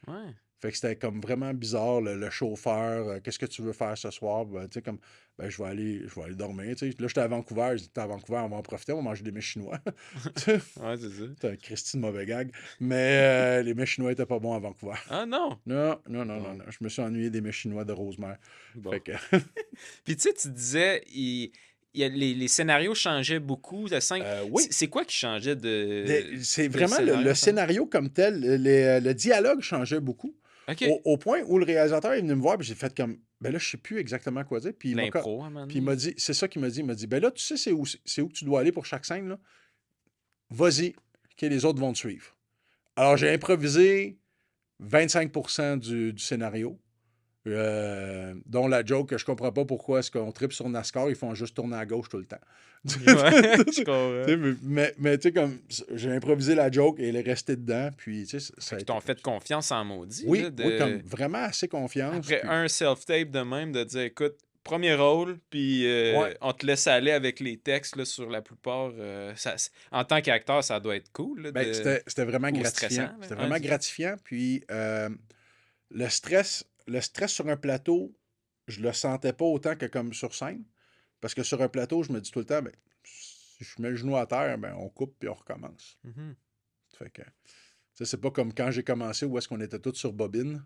Ouais. Fait que c'était comme vraiment bizarre, le chauffeur. Qu'est-ce que tu veux faire ce soir? Ben, tu sais, comme, ben, je vais aller dormir. Tu sais. Là, j'étais à Vancouver. Je dis, t'es à Vancouver, on va en profiter, on va manger des mets chinois. Ouais, c'est ça. C'est un Christy de mauvais gag. Mais les mets chinois étaient pas bons à Vancouver. Ah non! Non. Je me suis ennuyé des mets chinois de Rosemère. Bon. Fait que... Puis tu sais, tu disais, les scénarios changeaient beaucoup. oui. C'est quoi qui changeait C'est de vraiment le scénario comme tel. Le dialogue changeait beaucoup. OK. Au point où le réalisateur est venu me voir, puis j'ai fait comme, ben là, je sais plus exactement quoi dire. Puis L'impro, à un moment il m'a dit, c'est ça qu'il m'a dit. Il m'a dit, ben là, tu sais, c'est où que tu dois aller pour chaque scène, là? Vas-y, que les autres vont te suivre. Alors, j'ai improvisé 25% du scénario, dont la joke que je comprends pas pourquoi est-ce qu'on tripe sur NASCAR, ils font juste tourner à gauche tout le temps. Ouais, je comprends. Mais tu sais, comme, j'ai improvisé la joke et elle est restée dedans, puis tu sais, ça a Ils été... t'ont fait confiance en maudit. Oui, là, oui, comme vraiment assez confiance. Après puis- un self-tape de même, de dire, écoute, premier rôle, puis Ouais. on te laisse aller avec les textes là, sur la plupart. En tant qu'acteur, ça doit être cool. Là, Ben, c'était vraiment ou gratifiant. stressant, là. C'était vraiment Ouais, gratifiant. Puis le stress sur un plateau, je le sentais pas autant que comme sur scène. Parce que sur un plateau, je me dis tout le temps, ben, si je mets le genou à terre, ben, on coupe puis on recommence. Mhm. Fait que, c'est pas comme quand j'ai commencé où est-ce qu'on était tous sur bobine.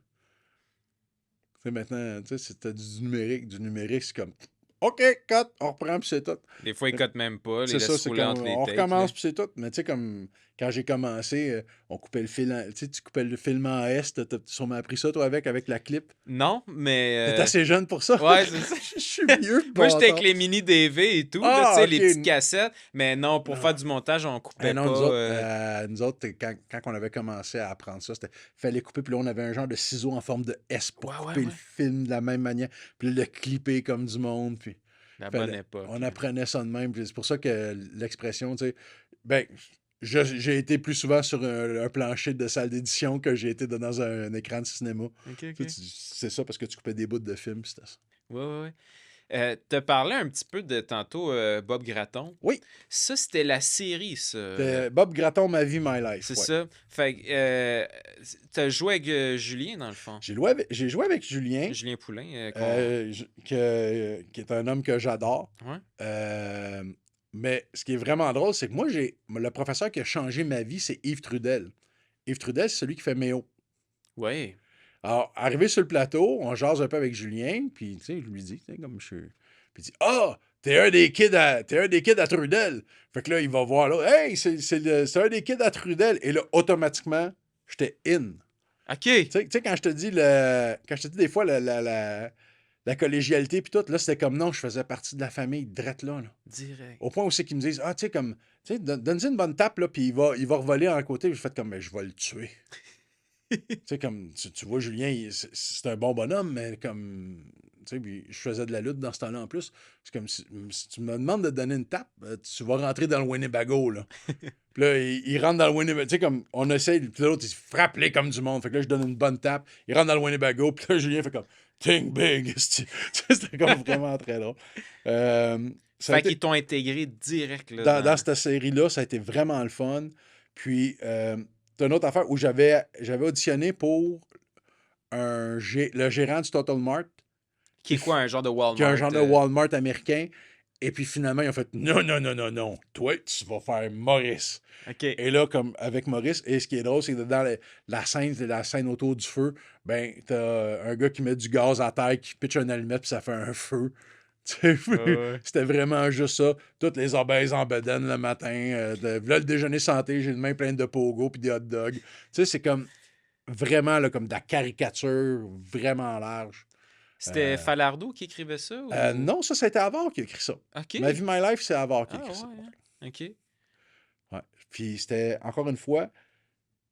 sais, maintenant, tu sais, si t'as du numérique, c'est comme OK, cut, on reprend, puis c'est tout. Des fois, ils cotent même pas, les C'est ça, laissent c'est rouler comme entre les on takes, là. recommence, puis c'est tout. Mais tu sais, comme quand j'ai commencé, on coupait le fil tu sais, tu coupais le film en S, t'as sûrement appris ça, toi, avec la clip. Non, T'es mais... assez jeune pour ça. Ouais, c'est ça. Je suis vieux, Moi, j'étais avec bâtard. les mini DV et tout, là, tu Ah, sais, OK. les petites cassettes. Mais non, pour Non. faire du montage, on Eh coupait non, pas. nous autres quand on avait commencé à apprendre ça, c'était fallait couper, puis là, on avait un genre de ciseau en forme de S pour Ouais, couper le ouais. film de la même manière, puis le clipper comme du monde, puis La bonne fallait, époque. on apprenait ça de même, puis c'est pour ça que l'expression, tu sais, ben, j'ai été plus souvent sur un plancher de salle d'édition que j'ai été dans un écran de cinéma. OK, Tu OK. sais, c'est ça parce que tu coupais des bouts de film, c'était ça. Ouais, ouais, ouais. T'as parlé un petit peu de tantôt Bob Gratton. Oui, Ça, c'était la série, ça. c'était Bob Gratton, Ma vie, My Life, C'est ouais. ça. Fait que t'as joué avec Julien, dans le fond. J'ai joué avec Julien. Julien Poulain. Qui est un homme que j'adore. Ouais. Mais ce qui est vraiment drôle, c'est que moi, le professeur qui a changé ma vie, c'est Yves Trudel. Yves Trudel, c'est celui qui fait Méo. Ouais. Alors, arrivé sur le plateau, on jase un peu avec Julien, puis, tu sais, je lui dis, tu sais, comme je suis. Puis il dit Ah, t'es un des kids à Trudel. Fait que là, il va voir là, hey, c'est un des kids à Trudel. Et là, automatiquement, j'étais in. OK. Tu sais, quand je te dis quand je te dis des fois la collégialité puis tout, là, c'était comme non, je faisais partie de la famille drette là. Direct. Au point aussi qu'ils me disent Ah, tu sais, comme, tu sais, donne-y une bonne tape, là, puis il va revoler en côté. J'ai fait comme, mais je vais le tuer. Tu sais, comme, tu vois, Julien, c'est un bon bonhomme, mais comme, tu sais, puis je faisais de la lutte dans ce temps-là en plus. C'est comme, si tu me demandes de te donner une tape, tu vas rentrer dans le Winnebago, là. Puis là, il rentre dans le Winnebago. Tu sais, comme, on essaie, puis l'autre, il se frappe-les comme du monde. Fait que là, je donne une bonne tape. Il rentre dans le Winnebago, puis là, Julien fait comme, think big. C'était comme vraiment très drôle. Ça a Fait été, qu'ils t'ont intégré direct, là, dans cette série-là, ça a été vraiment le fun. Puis, c'est une autre affaire où j'avais auditionné pour le gérant du Total Mart, Qui est quoi, un genre de Walmart? qui est un genre de Walmart américain. Et puis finalement, ils ont fait non, non, non, non, non. Toi, tu vas faire Maurice. OK. Et là, comme avec Maurice, et ce qui est drôle, c'est que dans la scène autour du feu, ben, t'as un gars qui met du gaz à terre, qui pitche une allumette, puis ça fait un feu. Tu sais, Ouais. c'était vraiment juste ça. Toutes les obèses en bedaine le matin. Là, le déjeuner santé, j'ai une main pleine de pogo puis des hot dogs. Tu sais, c'est comme vraiment là, comme de la caricature vraiment large. C'était Falardeau qui écrivait ça? Ou... Non, ça a été Avard qui a écrit ça. OK. Ma vie, My Life, c'est Avard qui a Ah, écrit ça. ouais. Hein. OK. Ouais. Puis c'était, encore une fois,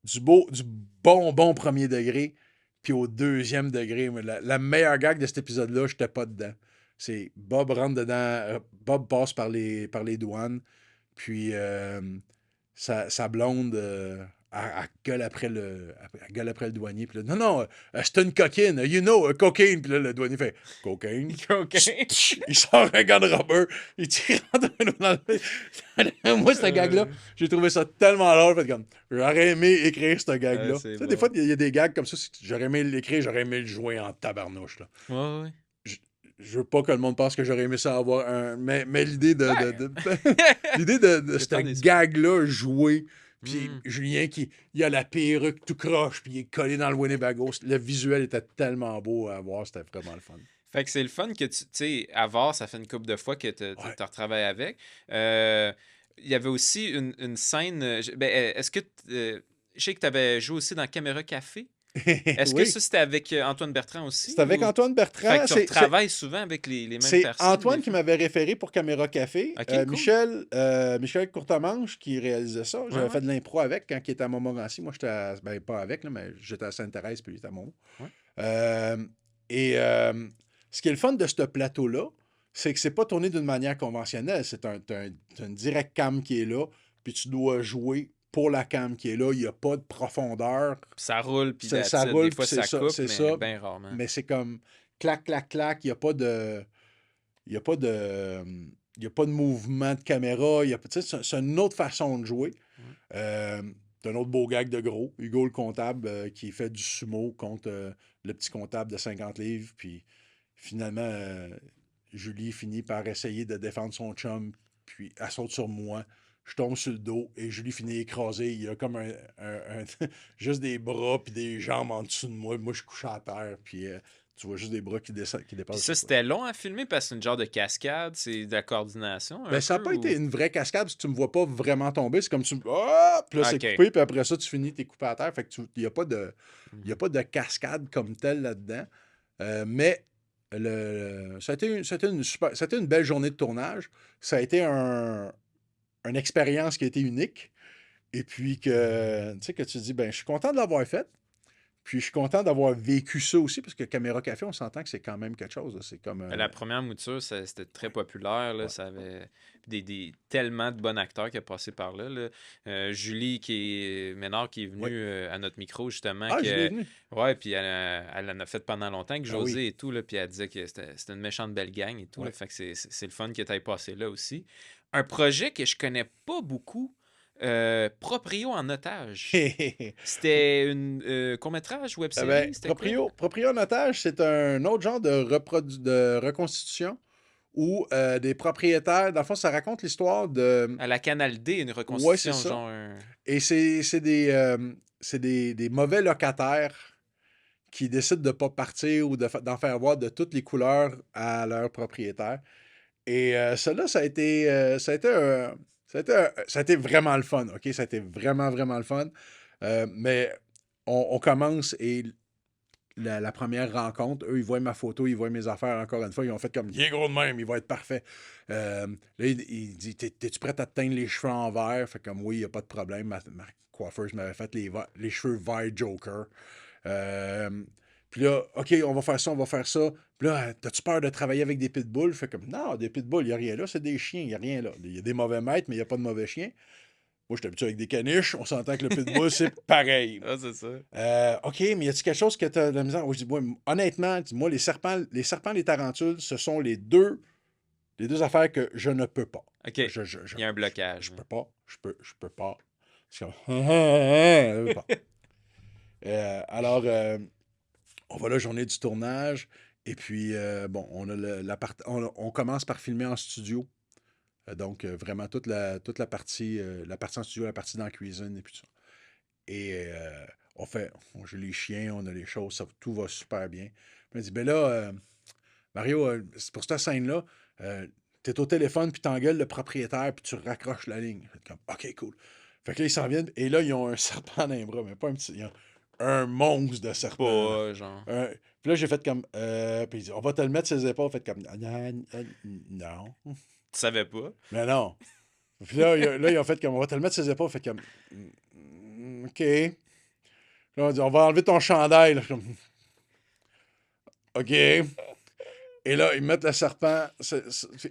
du bon premier degré. Puis au deuxième degré, la meilleure gag de cet épisode-là, j'étais pas dedans. C'est Bob rentre dedans, Bob passe par les douanes, puis sa blonde, elle gueule après le douanier. Puis là, non, non, c'est une coquine, you know, cocaine. Puis là, le douanier fait cocaine. OK. Il sort un gun de rubber, il tire dans le. Moi, cette gag-là, j'ai trouvé ça tellement large. Fait comme, j'aurais aimé écrire cette gag-là. c'est Tu sais, bon. des fois, il y a des gags comme ça. J'aurais aimé l'écrire, j'aurais aimé le jouer en tabarnouche. Là. Ouais. Je veux pas que le monde pense que j'aurais aimé ça avoir un. Mais l'idée de. L'idée de C'est un cette gag-là jouée. Puis Mm. Julien il a la perruque tout croche, puis il est collé dans le Winnebago. Le visuel était tellement beau à voir, c'était vraiment le fun. Fait que c'est le fun que tu sais, Avard, ça fait une couple de fois que tu Ouais. as retravaillé avec. Il y avait aussi une scène. Est-ce que. Je sais que tu avais joué aussi dans Caméra Café. Est-ce que Oui. ça, c'était avec Antoine Bertrand aussi? C'est avec ou- Antoine Bertrand. Fait que tu travailles souvent avec les mêmes C'est personnes. Antoine des qui fois? m'avait référé pour Caméra Café. Ok, cool. Michel Courtemanche qui réalisait ça. J'avais Ouais. fait de l'impro avec quand il était à Montmorency. Moi, j'étais pas avec, là, mais j'étais à Sainte-Thérèse, puis il était à Montmorency. Ouais. Ce qui est le fun de ce plateau-là, c'est que c'est pas tourné d'une manière conventionnelle. T'as une direct cam qui est là, puis tu dois jouer pour la cam qui est là. Il n'y a pas de profondeur. Puis ça roule, puis Ça that's it. roule, Des fois, puis ça c'est ça, coupe, c'est mais ça. bien rarement. Mais c'est comme clac, clac, clac. Il n'y a pas de. Il n'y a pas de. Il n'y a pas de mouvement de caméra. C'est une autre façon de jouer. C'est un autre beau gag de gros. Hugo le comptable qui fait du sumo contre le petit comptable de 50 livres. Puis finalement, Julie finit par essayer de défendre son chum. Puis elle saute sur moi. Je tombe sur le dos et Julie finit écrasée. Il y a comme juste des bras puis des jambes en dessous de moi. Moi, je couche à terre. Puis Tu vois juste des bras qui descendent, qui Puis dépassent. ça, c'était long à filmer parce que c'est une genre de cascade, c'est de la coordination un Ben, ça n'a peu, pas été ou... une vraie cascade, parce que tu me vois pas vraiment tomber. C'est comme tu. Ah! Puis là, c'est OK. coupé, puis après ça, tu finis, t'es coupé à terre. Fait que il n'y a pas de. Il y a Mhm. pas de cascade comme telle là-dedans. Mais ça a été une belle journée de tournage. Ça a été une expérience qui a été unique. Et puis que, tu sais, que tu te dis, ben, je suis content de l'avoir fait. Puis je suis content d'avoir vécu ça aussi, parce que Caméra Café, on s'entend que c'est quand même quelque chose, là. C'est comme. La première mouture, c'était très populaire. Là, Ouais. ça avait tellement de bons acteurs qui ont passé par là. Là. Julie Ménard qui est venue Oui. À notre micro, justement. Ah, je l'ai venu. Ouais, puis elle en a fait pendant longtemps avec Ah oui. José et tout. Là, puis elle disait que c'était une méchante belle gang et tout. Là, Ouais. fait que c'est le fun que tu aies passé là aussi. Un projet que je connais pas beaucoup, Proprio en otage. C'était une court-métrage, Ben, web-série, c'était quoi? Proprio en otage, c'est un autre genre de reconstitution où des propriétaires, dans le fond, ça raconte l'histoire de. À la Canal D, une Ouais, c'est reconstitution, ça. genre Et c'est des mauvais locataires qui décident de ne pas partir ou d'en faire voir de toutes les couleurs à leurs propriétaires. Et cela, ça a été vraiment le fun, OK? Ça a été vraiment, vraiment le fun. Mais on commence et la première rencontre, eux, ils voient ma photo, ils voient mes affaires encore une fois, ils ont fait comme, il est gros de même, il va être parfait. Là, il dit, t'es-tu prête à te teindre les cheveux en vert? Fait comme, oui, il n'y a pas de problème. Ma coiffeuse m'avait fait les cheveux vert Joker. Puis là, OK, on va faire ça, on va faire ça. Puis là, t'as-tu peur de travailler avec des pitbulls? Fait comme, non, des pitbulls, il n'y a rien là, c'est des chiens, il n'y a rien là. Il y a des mauvais maîtres, mais il n'y a pas de mauvais chiens. Moi, je suis habitué avec des caniches, on s'entend que le pitbull, c'est pareil. Ah, c'est ça. OK, mais y a-t-il quelque chose que tu as de la misère? Je dis, moi, honnêtement, moi, les serpents, les tarentules, ce sont les deux affaires que je ne peux pas. OK. Je Il y a un blocage. peux pas. Je peux pas. C'est comme, je peux pas. Alors, on va la journée du tournage. Et puis, bon, on a on commence par filmer en studio. Donc, vraiment toute la partie en studio, la partie dans la cuisine et puis tout ça. Et j'ai les chiens, on a les choses, tout va super bien. Puis il m'a dit, ben là, Mario, c'est pour cette scène-là, t'es au téléphone, puis t'engueules le propriétaire, puis tu raccroches la ligne. Fait comme, OK, cool. Fait que là, ils s'en viennent, et là, ils ont un serpent dans les bras, mais pas un petit, ils ont un monstre de serpent, là. Pas, genre. Puis là, j'ai fait comme, puis il dit, on va te le mettre sur les épaules. Fait comme, non. Tu savais pas? Mais non. Puis là, ils ont fait comme, on va te le mettre sur les épaules. Fait comme, OK. Là, on dit, on va enlever ton chandail. Là. Je suis comme, OK. Et là, ils mettent le serpent.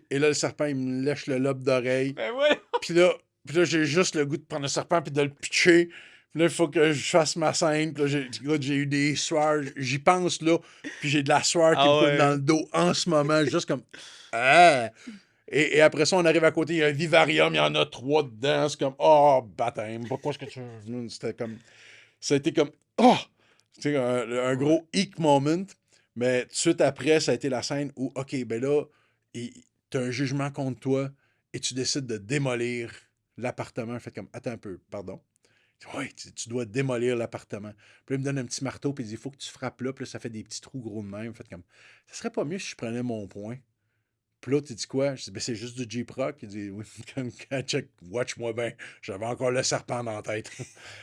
Et là, le serpent, il me lèche le lobe d'oreille. Ben ouais! Puis là, j'ai juste le goût de prendre le serpent puis de le pitcher. Puis là, il faut que je fasse ma scène. Puis là, j'ai eu des sueurs. J'y pense, là. Puis j'ai de la sueur qui me coule dans le dos en ce moment. Juste comme... Ah! Et après ça, on arrive à côté, il y a un vivarium, il y en a 3 dedans. C'est comme, oh, baptême, pourquoi est-ce que tu... C'était comme... Ça a été comme, oh! Tu sais, un gros hic moment. Mais tout de suite après, ça a été la scène où, OK, ben là, tu as un jugement contre toi et tu décides de démolir l'appartement. Fait comme, attends un peu, pardon. Oui, tu dois démolir l'appartement. Puis là, il me donne un petit marteau, puis il dit, il faut que tu frappes là. Puis là, ça fait des petits trous gros de même. Fait comme, ça serait pas mieux si je prenais mon poing. Puis là, tu dis quoi? Je dis, ben c'est juste du Jeep Rock. Il dit, oui, check, watch-moi bien. J'avais encore le serpent dans la tête.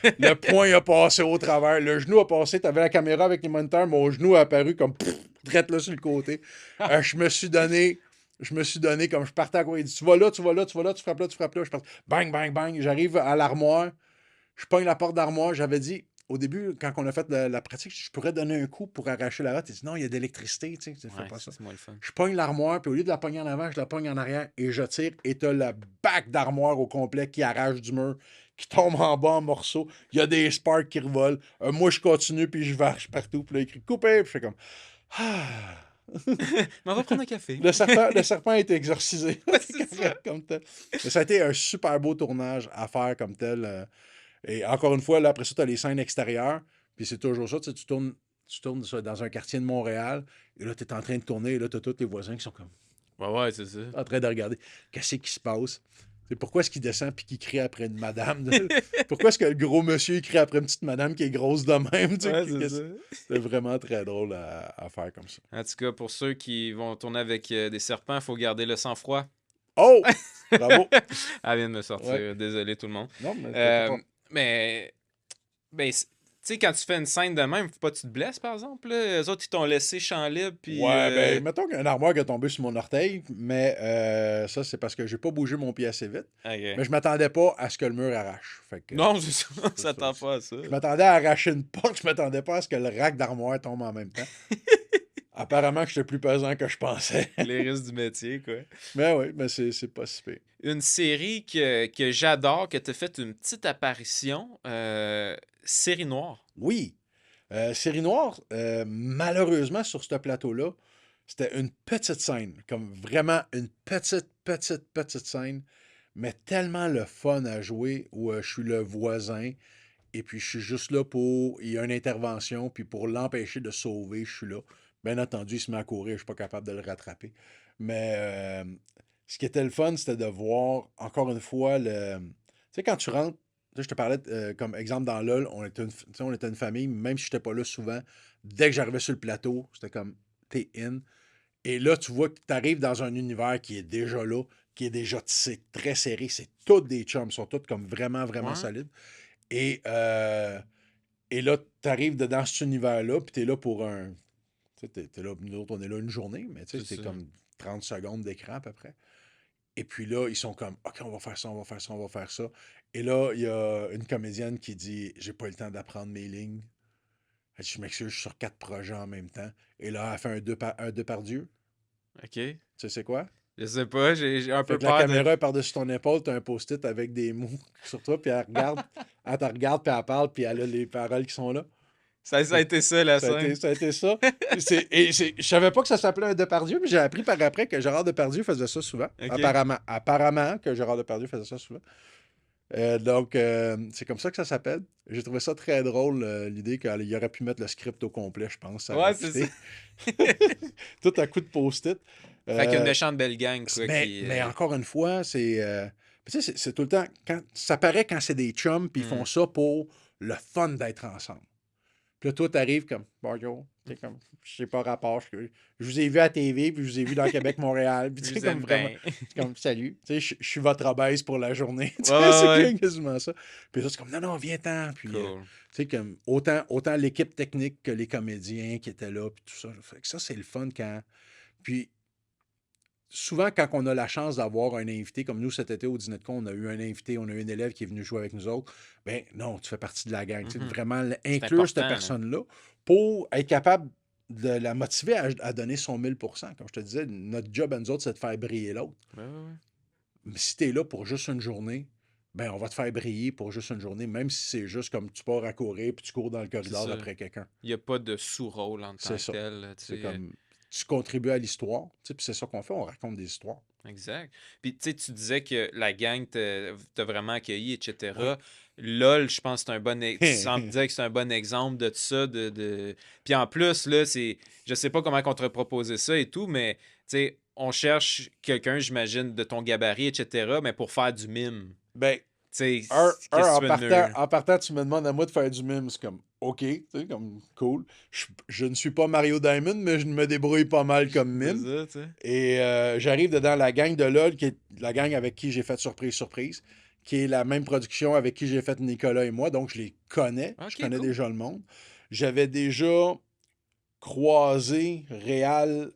Le poing a passé au travers. Le genou a passé. T'avais la caméra avec les moniteurs. Mon genou a apparu comme, drette là sur le côté. Je me suis donné comme je partais à quoi. Il dit, tu vas là, tu vas là, tu vas là, tu frappes là, tu frappes là. Je pense, bang, bang, bang. J'arrive à l'armoire. Je pogne la porte d'armoire. J'avais dit, au début, quand on a fait la pratique, je pourrais donner un coup pour arracher la route. Il dit, non, il y a de l'électricité, tu sais, fais Ouais, pas ça. c'est moins le fun. Je pogne l'armoire, puis au lieu de la pogner en avant, je la pogne en arrière et je tire. Et t'as le bac d'armoire au complet qui arrache du mur, qui tombe en bas en morceaux. Il y a des sparks qui revolent. Moi, je continue, puis je varge partout. Puis là, il écrit coupé. Puis je fais comme, ah. Mais on va prendre un café. Le serpent a été exorcisé. Ouais, c'est ça. Comme tel. Mais ça a été un super beau tournage à faire comme tel. Et encore une fois, là, après ça, tu as les scènes extérieures. Puis c'est toujours ça. Tu tournes dans un quartier de Montréal. Et là, tu es en train de tourner. Et là, tu as tous les voisins qui sont comme Ouais, c'est ça. en train de regarder qu'est-ce qui se passe. C'est pourquoi est-ce qu'il descend puis qu'il crie après une madame? Pourquoi est-ce que le gros monsieur il crie après une petite madame qui est grosse de même? Tu sais, Ouais, c'est ça. c'est vraiment très drôle à faire comme ça. En tout cas, pour ceux qui vont tourner avec des serpents, il faut garder le sang-froid. Oh! Bravo! Elle vient de me sortir. Ouais. Désolé tout le monde. Non, mais Euh, mais, tu sais, quand tu fais une scène de même, faut pas que tu te blesses, par exemple. Là. Eux autres, ils t'ont laissé champ libre. Puis, ouais, ben, mettons qu'il y a une armoire qui est tombée sur mon orteil, mais ça, c'est parce que j'ai pas bougé mon pied assez vite. ok. Mais je m'attendais pas à ce que le mur arrache. Fait que, Non, c'est ça. c'est Ça t'en ça. pas à ça. Je m'attendais à arracher une porte, je m'attendais pas à ce que le rack d'armoire tombe en même temps. Apparemment que j'étais plus pesant que je pensais. Les risques du métier, quoi. Mais oui, mais c'est pas si pire. Une série que j'adore, que tu as fait une petite apparition, Série Noire. Oui. Série Noire, malheureusement, sur ce plateau-là, c'était une petite scène. Comme vraiment une petite scène. Mais tellement le fun à jouer où je suis le voisin. Et puis, je suis juste là pour... Il y a une intervention, puis pour l'empêcher de sauver, je suis là. Bien entendu, il se met à courir, je suis pas capable de le rattraper. Mais ce qui était le fun, c'était de voir, encore une fois, le... Tu sais, quand tu rentres, tu sais, je te parlais, comme exemple, dans LoL, tu sais, on était une famille, même si je n'étais pas là souvent, dès que j'arrivais sur le plateau, c'était comme, t'es in. Et là, tu vois que tu arrives dans un univers qui est déjà là, qui est déjà tissé, très serré. C'est tous des chums, ils sont tous comme vraiment, vraiment Ouais. solides. Et, et là, tu arrives dans cet univers-là, puis tu es là pour un. Tu sais, t'es là, nous autres, on est là une journée, mais tu sais, C'est c'est ça. comme 30 secondes d'écran à peu près. Et puis là, ils sont comme, OK, on va faire ça, on va faire ça, on va faire ça. Et là, il y a une comédienne qui dit, j'ai pas eu le temps d'apprendre mes lignes. Elle dit, je m'excuse, je suis sur 4 projets en même temps. Et là, elle fait un deux par Dieu. OK. Tu sais, c'est quoi? Je sais pas, j'ai un Fait peu que la peur caméra est par-dessus ton épaule, t'as un post-it avec des mots sur toi, puis elle regarde, elle te regarde, puis elle parle, puis elle a les paroles qui sont là. Ça a été ça, la scène. Ça a été ça. Je savais pas que ça s'appelait un Depardieu, mais j'ai appris par après que Gérard Depardieu faisait ça souvent. OK. Apparemment que Gérard Depardieu faisait ça souvent. Donc, c'est comme ça que ça s'appelle. J'ai trouvé ça très drôle, l'idée qu'il aurait pu mettre le script au complet, je pense. Ça Ouais, aurait c'est fité. ça. Tout à coup de post-it. Fait qu'il y a une Euh, méchante belle gang, quoi, qui... mais encore une fois, tu sais, c'est tout le temps. Ça paraît quand c'est des chums, puis ils font ça pour le fun d'être ensemble. Puis là, toi, t'arrives comme, bonjour, t'es comme, je sais pas rapport, je vous ai vu à la TV, puis je vous ai vu dans Québec-Montréal, puis tu Je sais, vous comme aime vraiment, bien. comme, salut, tu sais, je suis votre obèse pour la journée, tu sais, Ouais, c'est ouais. quasiment ça. Puis là, c'est comme, non, viens-t'en, puis, Cool. tu sais, comme, autant l'équipe technique que les comédiens qui étaient là, puis tout ça. Fait que ça, c'est le fun quand... Puis, souvent, quand on a la chance d'avoir un invité, comme nous cet été au Dîner de Con, on a eu un invité, on a eu un élève qui est venu jouer avec nous autres, ben non, tu fais partie de la gang. Tu sais, vraiment C'est inclure cette important, là. personne-là pour être capable de la motiver à donner son 1000%. Comme je te disais, notre job à nous autres, c'est de faire briller l'autre. Ouais, ouais, ouais. Mais si tu es là pour juste une journée, ben on va te faire briller pour juste une journée, même si c'est juste comme tu pars à courir puis tu cours dans le corridor ça. après quelqu'un. Il n'y a pas de sous-rôle en tant C'est que ça. tel. Là, tu C'est sais, comme tu contribues à l'histoire, tu sais, puis c'est ça qu'on fait, on raconte des histoires. Exact. Puis, tu sais, tu disais que la gang t'a vraiment accueilli, etc. Oui. LOL, je pense que c'est un bon... Tu sembles dire que c'est un bon exemple de ça. Puis en plus, là, c'est... Je sais pas comment on te proposé ça et tout, mais, tu sais, on cherche quelqu'un, j'imagine, de ton gabarit, etc., mais pour faire du mime. Ben, Tu sais, qu'est-ce que en tu veux de mieux? en partant, tu me demandes à moi de faire du mime. C'est comme, OK, tu sais, comme, cool. Je ne suis pas Mario Diamond, mais je me débrouille pas mal comme C'est mime. ça, tu sais. Et j'arrive dedans la gang de LOL, qui est la gang avec qui j'ai fait Surprise, qui est la même production avec qui j'ai fait Nicolas et moi. Donc, je les connais. Ok, Je connais cool. déjà le monde. J'avais déjà croisé Réal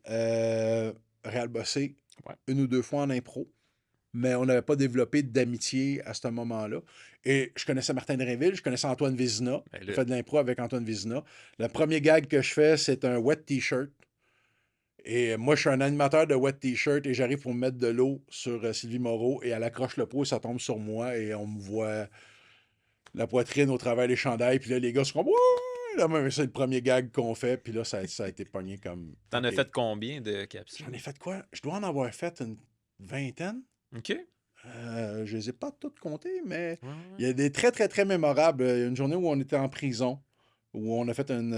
Bossé Ouais. une ou deux fois en impro, mais on n'avait pas développé d'amitié à ce moment-là. Et je connaissais Martin Drainville, je connaissais Antoine Vézina. Ben J'ai là. fait de l'impro avec Antoine Vézina. Le premier gag que je fais, c'est un wet t-shirt. Et moi, je suis un animateur de wet t-shirt et j'arrive pour mettre de l'eau sur Sylvie Moreau et elle accroche le pot et ça tombe sur moi et on me voit la poitrine au travers des chandails. Puis là, les gars sont comme, ouais! Là, même, c'est le premier gag qu'on fait. Puis là, ça a été pogné comme. T'en as OK. fait combien de capsules? J'en ai fait quoi? Je dois en avoir fait une vingtaine. OK. Je les ai pas toutes comptées, mais Ouais, il ouais. y a des très, très, très mémorables. Il y a une journée où on était en prison, où on a fait une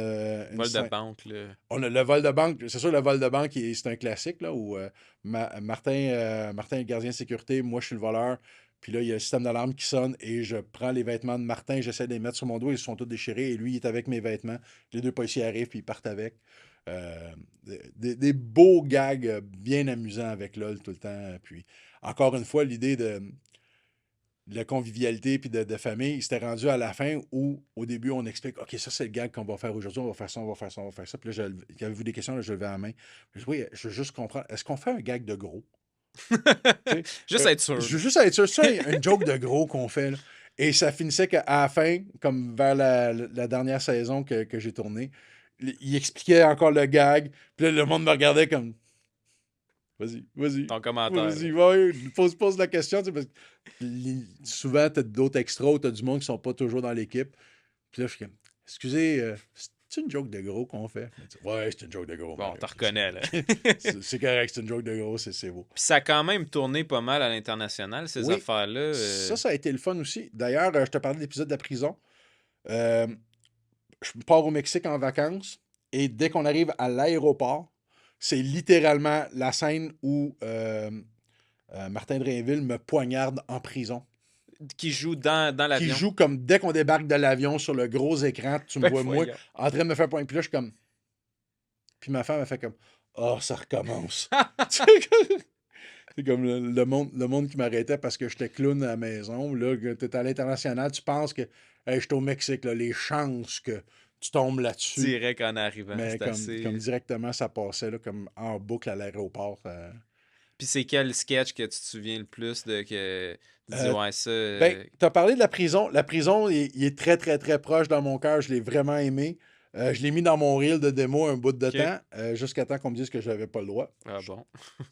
Vol de banque, là. on a le vol de banque. C'est sûr, le vol de banque, c'est un classique, là, où Martin est le gardien de sécurité, moi, je suis le voleur. Puis là, il y a le système d'alarme qui sonne et je prends les vêtements de Martin, j'essaie de les mettre sur mon dos, ils sont tous déchirés et lui, il est avec mes vêtements. Les deux policiers arrivent puis ils partent avec. Des beaux gags bien amusants avec LOL tout le temps. Puis encore une fois, l'idée de la convivialité puis de famille, il s'était rendu à la fin où, au début, on explique, OK, ça, c'est le gag qu'on va faire aujourd'hui, on va faire ça, on va faire ça, on va faire ça. Puis là, j'avais vu des questions, là, je levais la main. Puis je dis, oui, je veux juste comprendre, est-ce qu'on fait un gag de gros? Tu sais, Juste être sûr. je veux juste être sûr, c'est une joke de gros qu'on fait, là. Et ça finissait qu'à la fin, comme vers la dernière saison que j'ai tournée, il expliquait encore le gag, puis là, le monde me regardait comme, vas-y, Ton commentaire. vas-y, ouais, pose la question, tu sais, parce que souvent, t'as d'autres extras ou t'as du monde qui sont pas toujours dans l'équipe. Puis là, je suis comme, excusez, c'est une joke de gros qu'on fait? Ouais, c'est une joke de gros. Bon, on te reconnais, là. C'est correct, c'est une joke de gros, c'est beau. Puis ça a quand même tourné pas mal à l'international, ces Oui, affaires-là. ça a été le fun aussi. D'ailleurs, je te parlais de l'épisode de la prison. Je pars au Mexique en vacances et dès qu'on arrive à l'aéroport, c'est littéralement la scène où Martin Drainville me poignarde en prison. Qui joue dans Qui l'avion. joue comme dès qu'on débarque de l'avion sur le gros écran, tu me Ben vois moi voyons. en train de me faire poigner. Puis là, je suis comme. Puis ma femme, elle fait comme. Oh, ça recommence. C'est comme le monde qui m'arrêtait parce que j'étais clown à la maison. Là, tu es à l'international, tu penses que hey, je suis au Mexique, là, les chances que tu tombes là-dessus. Direct en arrivant. Mais C'est comme, assez... comme directement, ça passait là, comme en boucle à l'aéroport. Puis c'est quel sketch que tu te souviens le plus de que tu dis, ouais, ça... Ben, tu as parlé de la prison. La prison, il est très, très, très proche dans mon cœur. Je l'ai vraiment aimé. Je l'ai mis dans mon reel de démo un bout de temps, jusqu'à temps qu'on me dise que je n'avais pas le droit. Ah bon?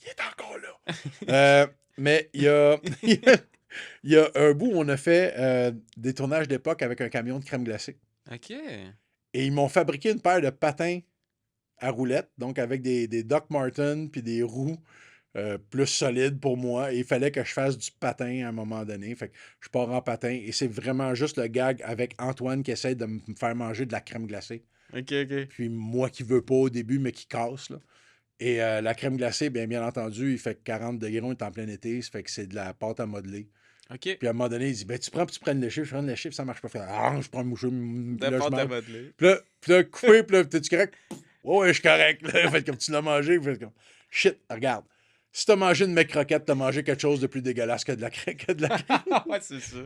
Il est encore là. Mais il y a, il y a un bout où on a fait des tournages d'époque avec un camion de crème glacée. OK. Et ils m'ont fabriqué une paire de patins à roulettes, donc avec des Doc Martens puis des roues plus solides pour moi. Et il fallait que je fasse du patin à un moment donné. Fait que je pars en patin et c'est vraiment juste le gag avec Antoine qui essaie de me faire manger de la crème glacée. OK, OK. Puis moi qui veux pas au début, mais qui casse, là. Et la crème glacée, bien entendu, il fait 40 degrés, on est en plein été, ça fait que c'est de la pâte à modeler. OK. Puis à un moment donné, il dit, ben tu prends, puis tu prends le chiffre, je prends le chiffre, ça marche pas. Je prends le moucher, puis De là, je pâte à mange. modeler. Puis là, coupé, puis là, t'es-tu correct? Ouais, je suis correct. Là, fait comme tu l'as mangé, fait comme, shit, regarde. Si t'as mangé une mec croquette, t'as mangé quelque chose de plus dégueulasse que de la Ouais, c'est ça.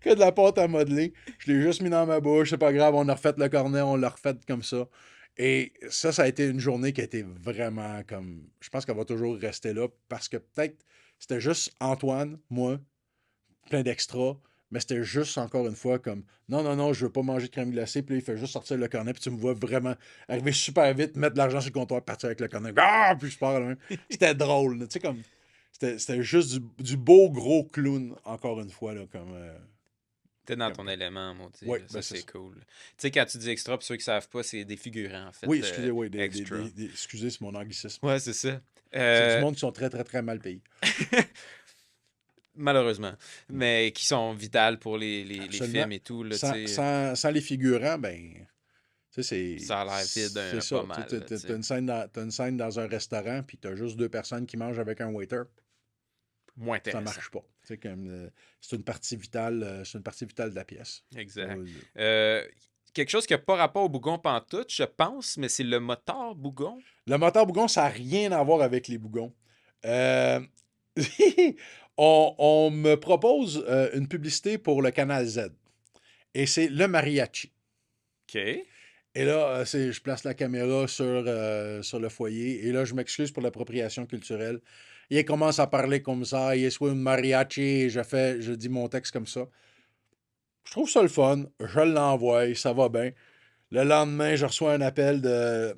que de la pâte à modeler. Je l'ai juste mis dans ma bouche, c'est pas grave, on a refait le cornet, on l'a refait comme ça. Et ça a été une journée qui a été vraiment comme. Je pense qu'elle va toujours rester là parce que peut-être c'était juste Antoine, moi, plein d'extras, mais c'était juste encore une fois comme non, je veux pas manger de crème glacée. Puis là, il fait juste sortir le cornet, puis tu me vois vraiment arriver super vite, mettre de l'argent sur le comptoir, partir avec le cornet. Ah! Puis je pars à la main. C'était drôle, là, tu sais, comme. C'était juste du beau gros clown, encore une fois, là, comme. T'es dans ton élément, maudit. Ouais, là. ben, Ça, c'est c'est ça. cool. Tu sais, quand tu dis extra, pour ceux qui savent pas, c'est des figurants, en fait. Oui, excusez, oui, extra. excusez, c'est mon anglicisme. Ouais, c'est ça. C'est du monde qui sont très, très, très mal payés. Malheureusement. Mais qui sont vitales pour les Absolument. films et tout. Là, Sans les figurants, ben. Tu sais, c'est. Ça a l'air vide C'est ça. pas mal. T'as une scène dans un restaurant, puis t'as juste deux personnes qui mangent avec un waiter. Moins Ça intéressant. marche pas. Tu sais, comme, c'est une partie vitale de la pièce. Exact. Euh, Quelque chose qui n'a pas rapport au bougon pantoute, je pense, mais c'est le moteur bougon. Le moteur bougon, ça n'a rien à voir avec les bougons. On me propose une publicité pour le canal Z. Et c'est le mariachi. OK. Et là, je place la caméra sur le foyer. Et là, je m'excuse pour l'appropriation culturelle. Il commence à parler comme ça. Il est un mariachi. Je dis mon texte comme ça. Je trouve ça le fun. Je l'envoie. Ça va bien. Le lendemain, je reçois un appel de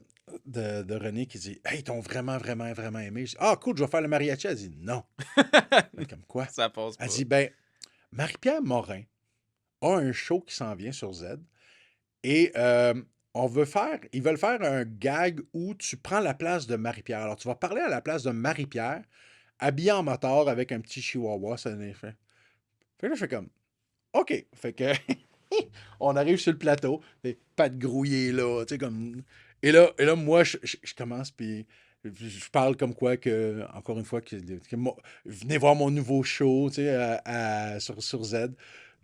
René qui dit Hey, ils t'ont vraiment, vraiment, vraiment aimé. Je dis Ah, cool, je vais faire le mariachi. Elle dit Non. Comme quoi Ça passe pas. Elle dit Ben, Marie-Pierre Morin a un show qui s'en vient sur Z. Et ils veulent faire un gag où tu prends la place de Marie-Pierre. Alors, tu vas parler à la place de Marie-Pierre, habillée en moteur avec un petit chihuahua, ça n'est fait. Fait que là, je fais comme OK. Fait que on arrive sur le plateau, pas de grouillé là, tu sais, comme. Et là moi, je commence, puis Je parle comme quoi que, encore une fois, venez voir mon nouveau show, tu sais, sur Z.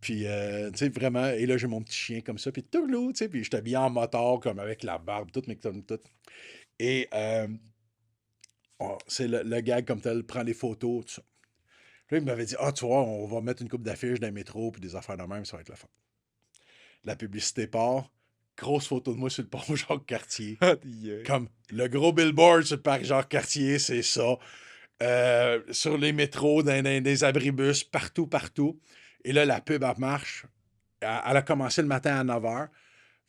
Puis, tu sais, vraiment, et là, j'ai mon petit chien comme ça, puis toulou, tu sais, puis je suis habillé en moteur, comme avec la barbe, tout, mais comme tout. Et c'est le gag comme tel, prend les photos, tout ça. Puis là, il m'avait dit, ah, tu vois, on va mettre une coupe d'affiches dans le métro, puis des affaires de même, ça va être la fin. La publicité part, grosse photo de moi sur le pont Jacques-Cartier. Comme le gros billboard sur le parc Jacques-Cartier, c'est ça. Sur les métros, dans des abribus, partout, partout. Et là, la pub, elle marche. Elle a commencé le matin à 9h.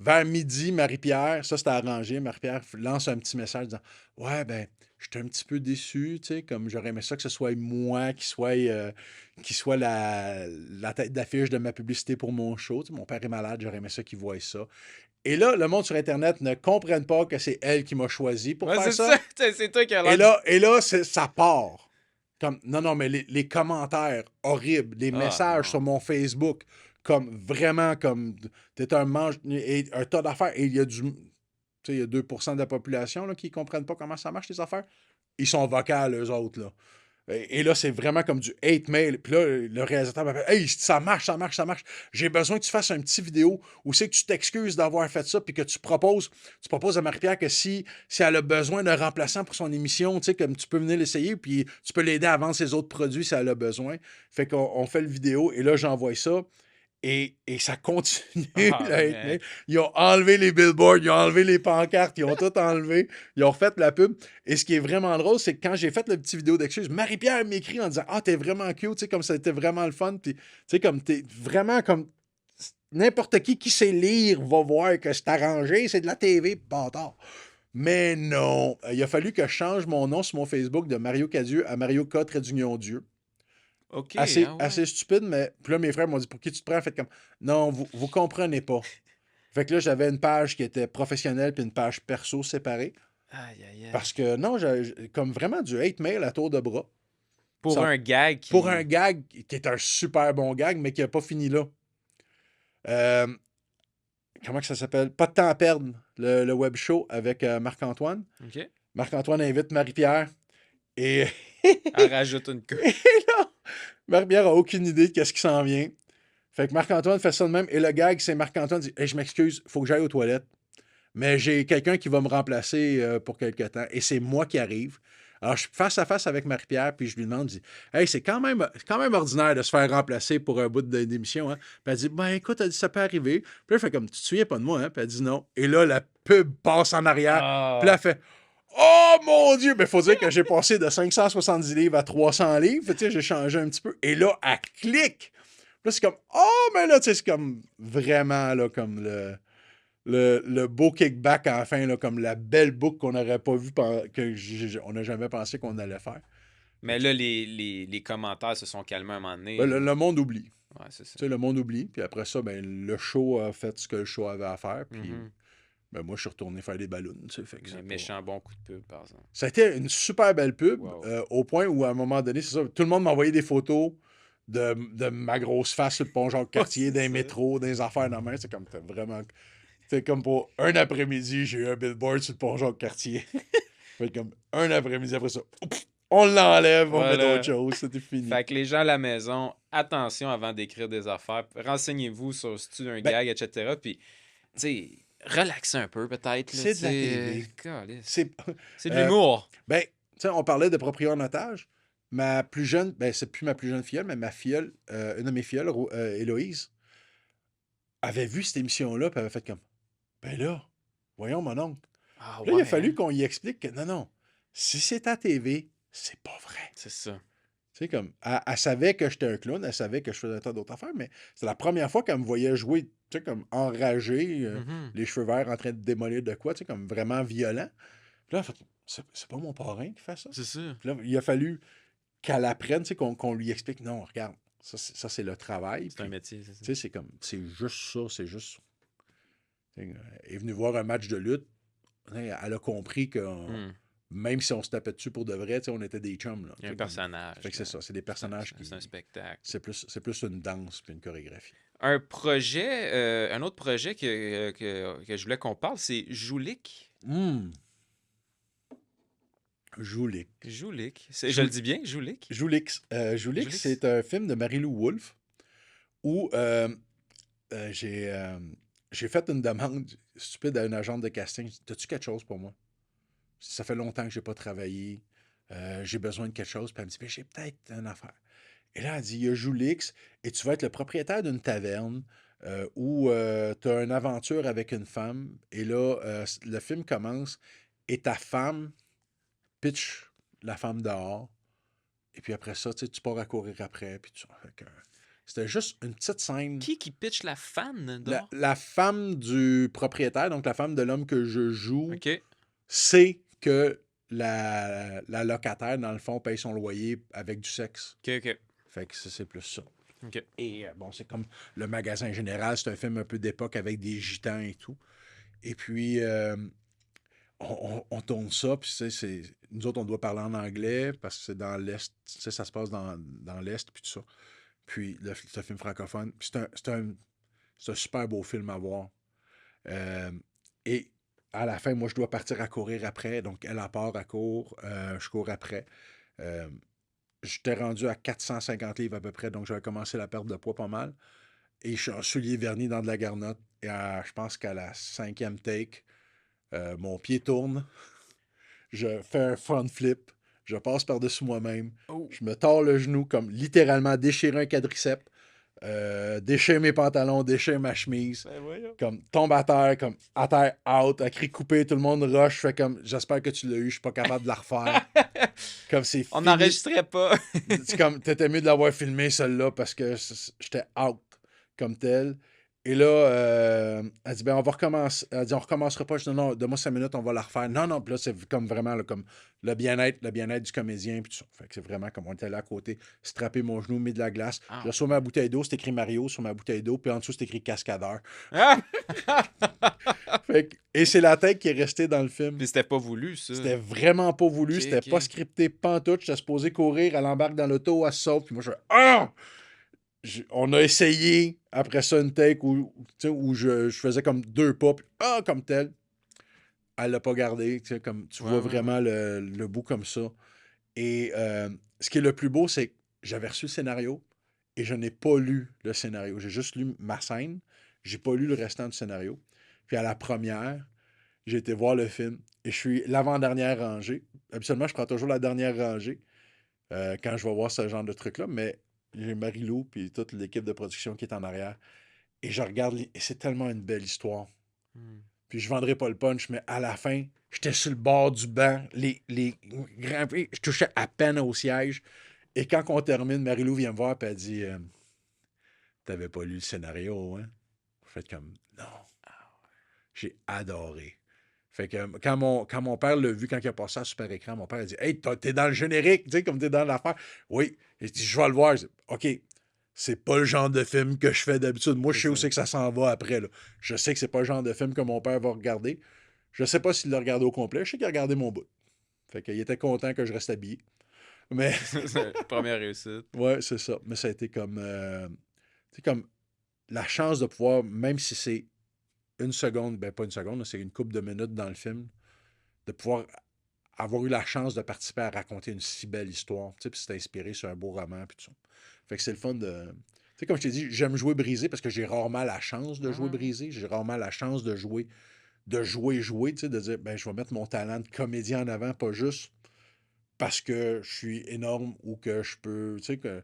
Vers midi, Marie-Pierre, ça c'était arrangé, Marie-Pierre lance un petit message disant ouais, ben, j'étais un petit peu déçu, tu sais, comme j'aurais aimé ça que ce soit moi qui soit la tête d'affiche de ma publicité pour mon show. Tu sais, mon père est malade, j'aurais aimé ça qu'il voie ça. Et là, le monde sur Internet ne comprenne pas que c'est elle qui m'a choisi pour Ouais, faire c'est ça. ça. C'est toi qui as Et l'air. là, ça part. Comme, non, mais les commentaires horribles, les Ah, messages non. sur mon Facebook, comme vraiment comme t'es un mange et un tas d'affaires. Et il y a tu sais, il y a 2% de la population là, qui ne comprennent pas comment ça marche, les affaires. Ils sont vocales, eux autres, là. Et là, c'est vraiment comme du hate mail. Puis là, le réalisateur m'appelle hey, ça marche, ça marche, ça marche. J'ai besoin que tu fasses un petit vidéo où c'est que tu t'excuses d'avoir fait ça, puis que tu proposes à Marie-Pierre que si elle a besoin d'un remplaçant pour son émission, tu sais, comme tu peux venir l'essayer, puis tu peux l'aider à vendre ses autres produits si elle a besoin. Fait qu'on fait le vidéo, et là, j'envoie ça. Et ça continue, Ah, le hate man. mail. Ils ont enlevé les billboards, ils ont enlevé les pancartes, ils ont tout enlevé. Ils ont refait la pub. Et ce qui est vraiment drôle, c'est que quand j'ai fait le petit vidéo d'excuse, Marie-Pierre m'écrit en disant ah, t'es vraiment cute, tu sais, comme ça a été vraiment le fun. Puis, tu sais, comme t'es vraiment comme n'importe qui sait lire va voir que c'est arrangé, c'est de la TV, bâtard. Mais non, il a fallu que je change mon nom sur mon Facebook de Mario Cadieux à Mario K. Dieu. OK, Assez, ah ouais. assez stupide, mais puis là, mes frères m'ont dit pour qui tu te prends? Faites comme non, vous comprenez pas. Fait que là, j'avais une page qui était professionnelle puis une page perso séparée. Aïe, aïe, aïe. Parce que non, comme vraiment du hate mail à tour de bras. Pour Ça, un gag pour un qui. gag qui est un super bon gag, mais qui n'a pas fini là. Euh, comment que ça s'appelle? Pas de temps à perdre, le web show avec Marc-Antoine. OK. Marc-Antoine invite Marie-Pierre. Et, Elle rajoute une queue. et là, Marie-Pierre a aucune idée de qu'est-ce qui s'en vient. Fait que Marc-Antoine fait ça de même. Et le gag, c'est Marc-Antoine dit hey, je m'excuse, il faut que j'aille aux toilettes. Mais j'ai quelqu'un qui va me remplacer pour quelque temps. Et c'est moi qui arrive. Alors, je suis face à face avec Marie-Pierre, puis je lui demande, je dis hey, c'est quand même ordinaire de se faire remplacer pour un bout d'émission. Hein? Puis elle dit ben écoute, elle dit, ça peut arriver. Puis là, elle fait comme tu te souviens pas de moi, hein? Puis elle dit non. Et là, la pub passe en arrière. Puis là, Ah. elle fait oh mon Dieu! Mais il faut dire que j'ai passé de 570 livres à 300 livres. Tu sais, j'ai changé un petit peu. Et là, elle clique. Puis là, c'est comme oh, mais là, tu sais, c'est comme vraiment, là, comme le beau kickback à la fin, là, comme la belle boucle qu'on n'aurait pas vu, on n'a jamais pensé qu'on allait faire. Fait Mais que, là, les commentaires se sont calmés à un moment ben, donné. le monde oublie. Ouais, c'est ça. Tu sais, le monde oublie. Puis après ça, ben, le show a fait ce que le show avait à faire. Puis Mhm. ben, moi, je suis retourné faire des ballons. Tu sais, fait que Un c'est pas... méchant bon coup de pub, par exemple. Ça a été une super belle pub, Wow. au point où, à un moment donné, c'est ça, tout le monde m'envoyait des photos de ma grosse face sur le pont Ouais, Jacques-Cartier, c'est d'un ça. métro, des affaires dans la main. C'est comme, t'as vraiment... C'est comme pour un après-midi, j'ai eu un billboard sur le pont Jacques-Cartier. Fait comme un après-midi après ça, on l'enlève, on fait d'autres Voilà. choses, c'était fini. Fait que les gens à la maison, attention avant d'écrire des affaires. Renseignez-vous sur si tu un Ben, gag, etc. Puis, tu sais, relaxez un peu peut-être. Là, c'est de la TV. Calisse. C'est, C'est de euh, l'humour. ben, tu sais, on parlait de proprio en otage. Ma plus jeune, ben, c'est plus ma plus jeune filleule, mais ma filleule, une de mes filleules, Héloïse, avait vu cette émission-là, puis elle avait fait comme, ben là, voyons mon oncle. Ah Puis là, il a ouais, fallu hein? qu'on y explique que non, non, si c'est à TV, c'est pas vrai. C'est ça. Tu sais, comme, elle savait que j'étais un clown, elle savait que je faisais un tas d'autres affaires, mais c'est la première fois qu'elle me voyait jouer, tu sais, comme enragé, Mhm. les cheveux verts en train de démolir de quoi, tu sais, comme vraiment violent. Puis là, elle a fait, c'est pas mon parrain qui fait ça. C'est ça. Puis là, il a fallu qu'elle apprenne, tu sais, qu'on lui explique, non, regarde, ça c'est le travail. C'est un Puis, métier, c'est ça. tu sais, c'est comme, c'est juste ça, c'est juste. Tu sais, elle est venue voir un match de lutte, tu sais, elle a compris que Hmm. même si on se tapait dessus pour de vrai, tu sais, on était des chums, là. Il y a Tu un sais, personnage. fait que c'est Là. ça, c'est des personnages qui. C'est un spectacle. C'est plus une danse puis une chorégraphie. Un autre projet que je voulais qu'on parle, c'est Joulik. Hmm. Joulik. Joulik. Je Jou- le dis bien, Joulik? Joulix. Joulix, Joulix. c'est un film de Marie-Lou Wolfe où euh, j'ai euh, j'ai fait une demande stupide à une agente de casting. T'as-tu quelque chose pour moi? Ça fait longtemps que j'ai pas travaillé. J'ai besoin de quelque chose. Puis elle me dit, ben, j'ai peut-être une affaire. Et là, elle dit, il y a Joulix et tu vas être le propriétaire d'une taverne où tu as une aventure avec une femme. Et là, le film commence et ta femme pitch la femme dehors. Et puis après ça, tu pars à courir après. Puis c'était juste une petite scène. Qui pitch la fan La, dehors? la femme du propriétaire, donc la femme de l'homme que je joue, OK. sait que la locataire, dans le fond, paye son loyer avec du sexe. OK. Fait que c'est plus ça. OK. Et bon, c'est comme le magasin général, c'est un film un peu d'époque avec des gitans et tout. Et puis, on tourne ça, puis nous autres, on doit parler en anglais parce que c'est dans l'Est, ça se passe dans l'Est, puis tout ça. Puis, c'est un film francophone. Puis c'est un super beau film à voir. Euh, et à la fin, moi, je dois partir à courir après. Donc, elle a part à court, je cours après. Euh, J'étais rendu à 450 livres à peu près, donc j'avais commencé la perte de poids pas mal. Et je suis en soulier verni dans de la garnotte. Et je pense qu'à la 5e take, mon pied tourne. Je fais un front flip. Je passe par-dessus moi-même. Oh. Je me tords le genou comme littéralement déchirer un quadriceps. Déchire mes pantalons, déchire ma chemise. Ben voyons. Comme tombe comme à terre, out, à cri coupé, tout le monde rush. Fait comme j'espère que tu l'as eu, je suis pas capable de la refaire. Comme c'est On fini. n'enregistrait pas. C'est comme t'étais mieux de l'avoir filmé celle-là parce que j'étais out comme tel. Et là, elle dit ben on va recommencer. Elle dit on recommencera pas. Je dis non, donne-moi 5 minutes, on va la refaire. Non, non, puis là, c'est comme vraiment là, comme le bien-être du comédien. Puis tout ça. Fait que c'est vraiment comme on était là à côté, strapper mon genou, mis de la glace. Ah. Là, sur ma bouteille d'eau, c'est écrit Mario sur ma bouteille d'eau, puis en dessous, c'est écrit Cascadeur. Ah! Et c'est la tête qui est restée dans le film. Puis c'était pas voulu, ça. C'était vraiment pas voulu, Ok, c'était ok. pas scripté pantoute. J'étais supposé courir, elle embarque dans l'auto, elle se sauve, puis moi je fais ah! On a essayé après ça une take où je faisais comme 2 pas, puis comme tel. Elle l'a pas gardé, comme tu vois vraiment le bout comme ça. Et ce qui est le plus beau, c'est que j'avais reçu le scénario et je n'ai pas lu le scénario. J'ai juste lu ma scène, j'ai pas lu le restant du scénario. Puis à la première, j'ai été voir le film et je suis l'avant-dernière rangée. Habituellement, je prends toujours la dernière rangée quand je vais voir ce genre de truc-là, mais j'ai Marie-Lou puis toute l'équipe de production qui est en arrière. Et je regarde, et c'est tellement une belle histoire. Hmm. Puis je vendrai pas le punch, mais à la fin, j'étais sur le bord du banc, je touchais à peine au siège. Et quand on termine, Marie-Lou vient me voir et elle dit t'avais pas lu le scénario, hein? Faites comme non. J'ai adoré. Fait que quand mon père l'a vu, quand il a passé à super écran, mon père a dit hey, t'es dans le générique, tu sais, comme t'es dans l'affaire. Oui. Il dit je vais le voir. Je dis, OK. C'est pas le genre de film que je fais d'habitude. Moi, je sais où c'est que ça s'en va après. Là. Je sais que c'est pas le genre de film que mon père va regarder. Je sais pas s'il l'a regardé au complet. Je sais qu'il a regardé mon bout. Fait qu'il était content que je reste habillé. Mais. Première réussite. Ouais, c'est ça. Mais ça a été comme. C'est comme la chance de pouvoir, même si c'est une seconde, ben pas une seconde, c'est une couple de minutes dans le film, de pouvoir avoir eu la chance de participer à raconter une si belle histoire. Tu sais, puis c'est inspiré sur un beau roman, puis tout ça. Fait que c'est le fun de. Tu sais, comme je t'ai dit, j'aime jouer brisé parce que j'ai rarement la chance de jouer brisé. J'ai rarement la chance de jouer, jouer, tu sais, de dire, ben, je vais mettre mon talent de comédien en avant, pas juste parce que je suis énorme ou que je peux, tu sais, que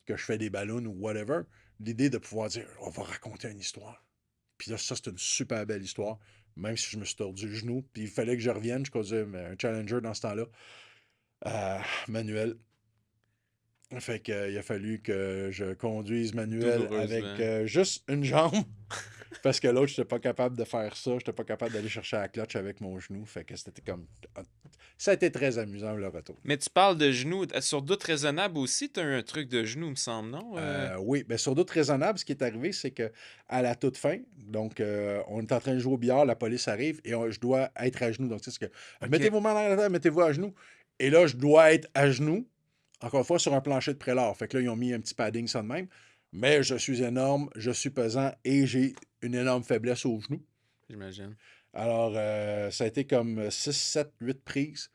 je fais des ballons ou whatever. L'idée de pouvoir dire, on va raconter une histoire. Puis là, ça, c'est une super belle histoire. Même si je me suis tordu le genou. Puis il fallait que je revienne. Je conduisais un Challenger dans ce temps-là. Manuel. Fait que, il a fallu que je conduise manuel avec Douloureusement. juste une jambe. Parce que l'autre, j'étais pas capable de faire ça. J'étais pas capable d'aller chercher la clutch avec mon genou. Fait que c'était comme. Ça a été très amusant le retour. Mais tu parles de genoux. Sur doute raisonnable aussi, t'as un truc de genou, me semble, non? Oui, bien sur d'autres raisonnables, ce qui est arrivé, c'est que à la toute fin, donc on est en train de jouer au billard, la police arrive et je dois être à genoux. Donc, tu sais, c'est que Ok. mettez vos mains dans la tête, mettez-vous à genoux. Et là, je dois être à genoux, encore une fois, sur un plancher de prélat. Fait que là, ils ont mis un petit padding, ça de même. Mais je suis énorme, je suis pesant et j'ai une énorme faiblesse aux genoux. J'imagine. Alors, ça a été comme 6, 7, 8 prises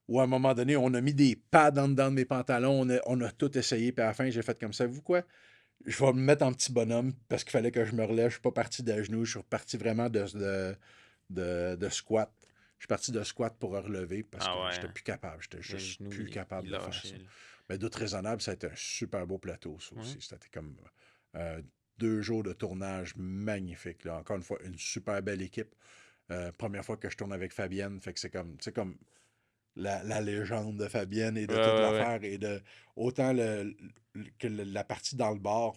Ou à un moment donné, on a mis des pads en dedans de mes pantalons, on a tout essayé, puis à la fin, j'ai fait comme ça. Vous quoi? Je vais me mettre en petit bonhomme parce qu'il fallait que je me relève. Je suis pas parti de genoux, je suis reparti vraiment de squat. Je suis parti de squat pour relever parce que Ah ouais, j'étais hein. plus capable. J'étais Le juste genou, plus capable il de faire lâchait, ça. là. Mais d'autres raisonnables, ça a été un super beau plateau, ça Ouais. aussi. C'était comme 2 jours de tournage magnifique. Là. Encore une fois, une super belle équipe. Première fois que je tourne avec Fabienne. Fait que c'est comme la légende de Fabienne et Ouais, de toute ouais. l'affaire. Et de autant que la partie dans le bar,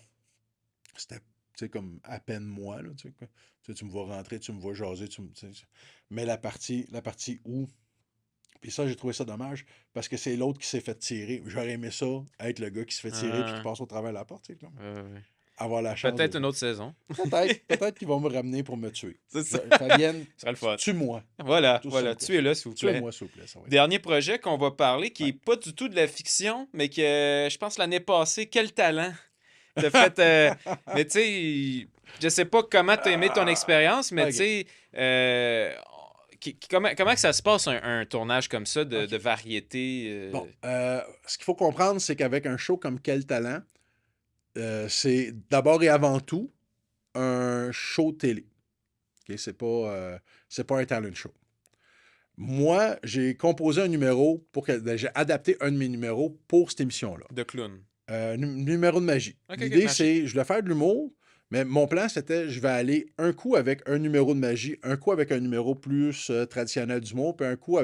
c'était comme à peine moi. Là, quoi. Tu me vois rentrer, tu me vois jaser. Mais la partie où. Puis ça, j'ai trouvé ça dommage parce que c'est l'autre qui s'est fait tirer. J'aurais aimé ça, être le gars qui se fait tirer puis qui Ah, passe au travers de la porte. Comme. ouais. Avoir la chance de. Peut-être une autre saison. Peut-être qu'ils vont me ramener pour me tuer. C'est ça. Fabienne, Ce sera le fun. tue-moi. Voilà, Tout voilà. simple que ça. Tuez-le, s'il vous plaît. Tuez-moi, s'il vous plaît. Ça va être. Dernier projet qu'on va parler, qui est Ouais. pas du tout de la fiction, mais que je pense l'année passée, quel talent. T'as fait. Mais tu sais, je sais pas comment t'as aimé ton expérience, mais tu OK. sais, comment que ça se passe un tournage comme ça de OK. variété? Bon, ce qu'il faut comprendre, c'est qu'avec un show comme Quel Talent, c'est d'abord et avant tout un show télé. OK? C'est pas un talent show. Moi, j'ai composé un numéro j'ai adapté un de mes numéros pour cette émission-là. De clown. Numéro de magie. Ok, L'idée, magie. c'est, je voulais faire de l'humour, mais mon plan, c'était, je vais aller un coup avec un numéro de magie, un coup avec un numéro plus traditionnel d'humour, puis un coup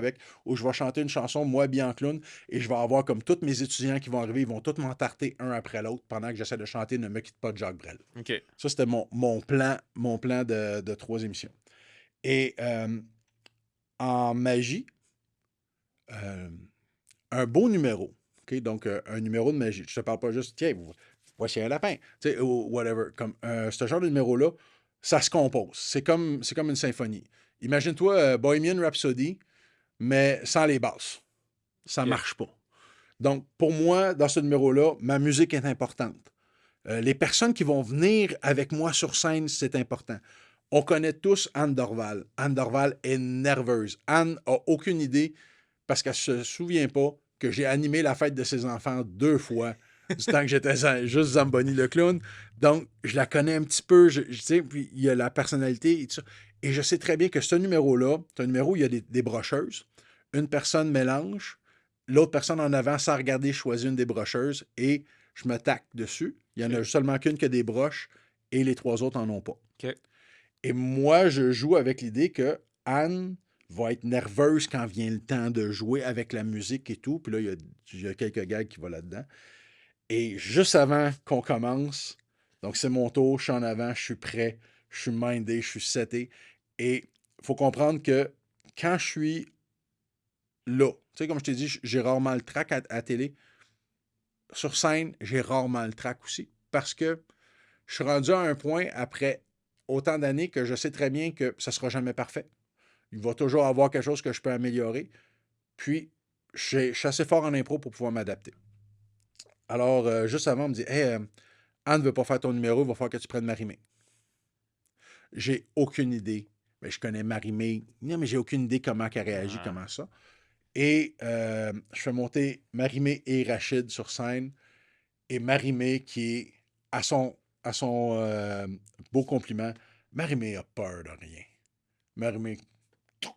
où je vais chanter une chanson, moi, bien en clown, et je vais avoir comme tous mes étudiants qui vont arriver, ils vont tous m'entarter un après l'autre pendant que j'essaie de chanter Ne me quitte pas de Jacques Brel. OK. Ça, c'était mon plan de 3 émissions. Et en magie, euh, un beau numéro. OK? Donc, un numéro de magie. Je te parle pas juste, tiens, voici un lapin, tu sais, ou whatever. Comme ce genre de numéro-là, ça se compose. C'est comme une symphonie. Imagine-toi Bohemian Rhapsody, mais sans les basses. Ça OK. marche pas. Donc, pour moi, dans ce numéro-là, ma musique est importante. Les personnes qui vont venir avec moi sur scène, c'est important. On connaît tous Anne Dorval. Anne Dorval est nerveuse. Anne a aucune idée parce qu'elle se souvient pas que j'ai animé la fête de ses enfants 2 fois du temps que j'étais juste Zamboni le clown. Donc, je la connais un petit peu, sais, puis il y a la personnalité et tout ça. Et je sais très bien que ce numéro-là, c'est un numéro où il y a des brocheuses. Une personne mélange, l'autre personne en avant, sans regarder, choisit une des brocheuses et je me taque dessus. Il n'y en a seulement qu'une qui a des broches et les 3 autres n'en ont pas. OK. Et moi, je joue avec l'idée que Anne va être nerveuse quand vient le temps de jouer avec la musique et tout. Puis là, il y a quelques gags qui vont là-dedans. Et juste avant qu'on commence, donc c'est mon tour, je suis en avant, je suis prêt, je suis mindé, je suis seté. Et il faut comprendre que quand je suis là, tu sais, comme je t'ai dit, j'ai rarement le track à télé. Sur scène, j'ai rarement le track aussi. Parce que je suis rendu à un point après autant d'années que je sais très bien que ça ne sera jamais parfait. Il va toujours avoir quelque chose que je peux améliorer. Puis, je suis assez fort en impro pour pouvoir m'adapter. Alors, juste avant, on me dit Hey, Anne ne veut pas faire ton numéro, il va falloir que tu prennes Marie-Mé. J'ai aucune idée. Mais je connais Marie-Mé. Non, mais j'ai aucune idée comment elle réagit, Ouais. comment ça. Et je fais monter Marie-Mé et Rachid sur scène. Et Marie-Mé qui est à son beau compliment. Marie-Mé a peur de rien. Marie-Mé, tu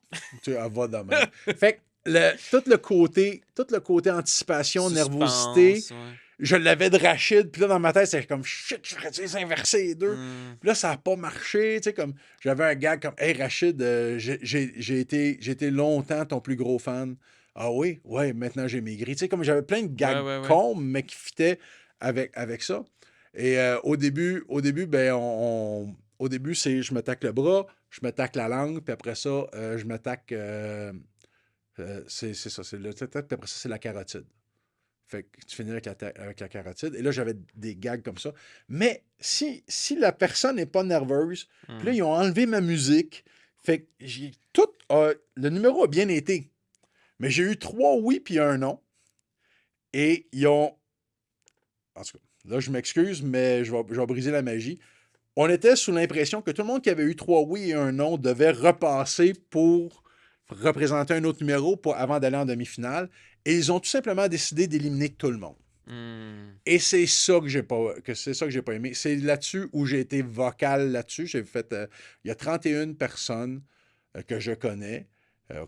sais, elle va de même. Fait que tout le côté anticipation, nervosité, Suspense, ouais. je l'avais de Rachid, puis là, dans ma tête, c'était comme shit, je ferais-tu inverser les deux? Hmm. Puis là, ça n'a pas marché, tu sais, comme j'avais un gag comme Hey Rachid, j'ai été longtemps ton plus gros fan. Ah oui? Ouais, maintenant j'ai maigri. Tu sais, comme j'avais plein de gags Ouais. cons, mais qui fitaient avec ça. Et au début, ben, au début, c'est je me taque le bras, je me taque la langue, puis après ça, je me taque. C'est ça, c'est le tête, puis après ça, c'est la carotide. Fait que tu finis avec la carotide. Et là, j'avais des gags comme ça. Mais si la personne n'est pas nerveuse, puis là, Hmm. ils ont enlevé ma musique. Fait que le numéro a bien été. Mais j'ai eu 3 oui puis un non. Et ils ont. En tout cas, là, je m'excuse, mais je vais briser la magie. On était sous l'impression que tout le monde qui avait eu 3 oui et un non devait repasser pour représenter un autre numéro avant d'aller en demi-finale. Et ils ont tout simplement décidé d'éliminer tout le monde. Et c'est ça que j'ai pas aimé. C'est là-dessus où j'ai été vocal là-dessus. J'ai fait. Il y a 31 personnes que je connais,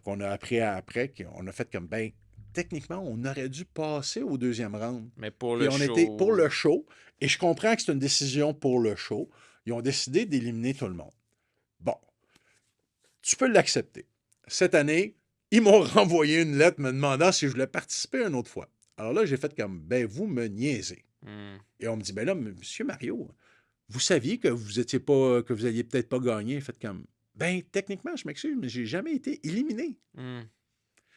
qu'on a appris après, qu'on a fait comme ben. Techniquement, on aurait dû passer au deuxième round. Mais pour Puis le on show. était pour le show. Et je comprends que c'est une décision pour le show. Ils ont décidé d'éliminer tout le monde. Bon. Tu peux l'accepter. Cette année, ils m'ont renvoyé une lettre me demandant si je voulais participer une autre fois. Alors là, j'ai fait comme, ben, vous me niaisez. Et on me dit, ben là, monsieur Mario, vous saviez que vous étiez pas, que vous alliez peut-être pas gagner. Faites comme, ben, techniquement, je m'excuse, mais j'ai jamais été éliminé.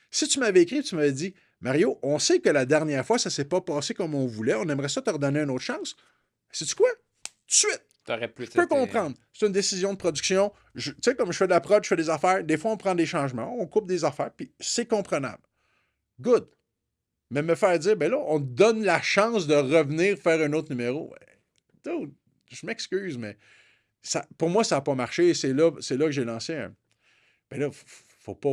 Si tu m'avais écrit, tu m'avais dit, Mario, on sait que la dernière fois, ça s'est pas passé comme on voulait. On aimerait ça te redonner une autre chance. Sais-tu quoi? Tout de suite. Je peux comprendre. C'est une décision de production. Tu sais, comme je fais de la prod, je fais des affaires. Des fois, on prend des changements, on coupe des affaires, puis c'est comprenable. Good. Mais me faire dire, ben là, on te donne la chance de revenir faire un autre numéro. Dude, je m'excuse, mais ça, pour moi, ça n'a pas marché. C'est là que j'ai lancé un. Ben là, faut pas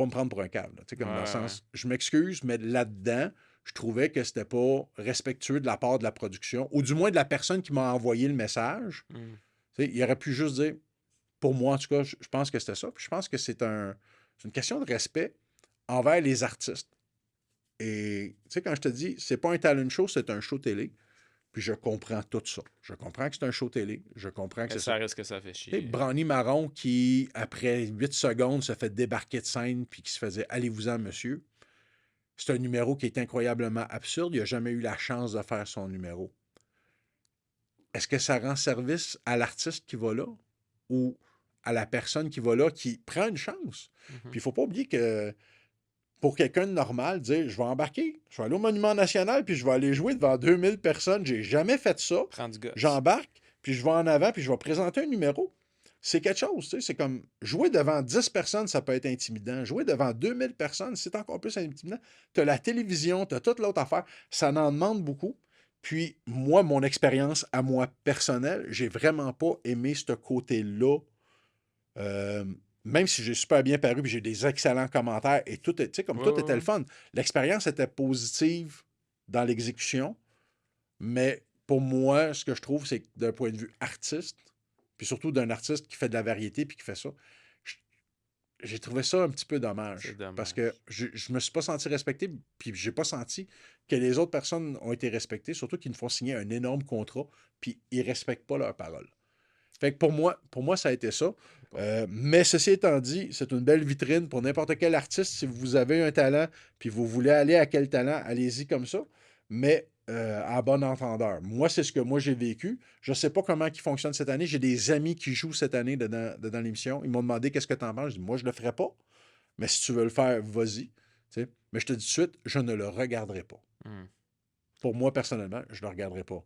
me prendre pour un câble. Tu sais, comme dans le sens, je m'excuse, mais là-dedans, je trouvais que c'était pas respectueux de la part de la production, ou du moins de la personne qui m'a envoyé le message. Tu sais, il aurait pu juste dire, pour moi, en tout cas, je pense que c'était ça. Puis je pense que c'est une question de respect envers les artistes. Et tu sais, quand je te dis, c'est pas un talent show, c'est un show télé. Puis je comprends tout ça. Je comprends que c'est un show télé. Je comprends que c'est ça. Ça reste que ça fait chier. Brownie Marron qui, après 8 secondes, se fait débarquer de scène puis qui se faisait « Allez-vous-en, monsieur ». C'est un numéro qui est incroyablement absurde. Il n'a jamais eu la chance de faire son numéro. Est-ce que ça rend service à l'artiste qui va là ou à la personne qui va là qui prend une chance? Puis il ne faut pas oublier que pour quelqu'un de normal, dire je vais embarquer, je vais aller au Monument National puis je vais aller jouer devant 2000 personnes. J'ai jamais fait ça. J'embarque, puis je vais en avant puis je vais présenter un numéro. C'est quelque chose, tu sais. C'est comme jouer devant 10 personnes, ça peut être intimidant. Jouer devant 2000 personnes, c'est encore plus intimidant. Tu as la télévision, tu as toute l'autre affaire. Ça en demande beaucoup. Puis, moi, mon expérience à moi personnelle, j'ai vraiment pas aimé ce côté-là. Même si j'ai super bien paru, puis j'ai des excellents commentaires et tout, tu sais, comme tout était le fun. L'expérience était positive dans l'exécution, mais pour moi, ce que je trouve, c'est que d'un point de vue artiste, puis surtout d'un artiste qui fait de la variété puis qui fait ça, j'ai trouvé ça un petit peu dommage. Parce que je me suis pas senti respecté, puis j'ai pas senti que les autres personnes ont été respectées, surtout qu'ils nous font signer un énorme contrat, puis ils respectent pas leurs paroles. Fait que pour moi, ça a été ça. Mais ceci étant dit, c'est une belle vitrine pour n'importe quel artiste. Si vous avez un talent, puis vous voulez aller à quel talent, allez-y comme ça. Mais à bon entendeur. Moi, c'est ce que moi j'ai vécu. Je ne sais pas comment il fonctionne cette année. J'ai des amis qui jouent cette année dedans l'émission. Ils m'ont demandé qu'est-ce que tu en penses. Je dis, moi, je ne le ferai pas. Mais si tu veux le faire, vas-y. Tu sais. Mais je te dis tout de suite, je ne le regarderai pas. Pour moi, personnellement, je ne le regarderai pas.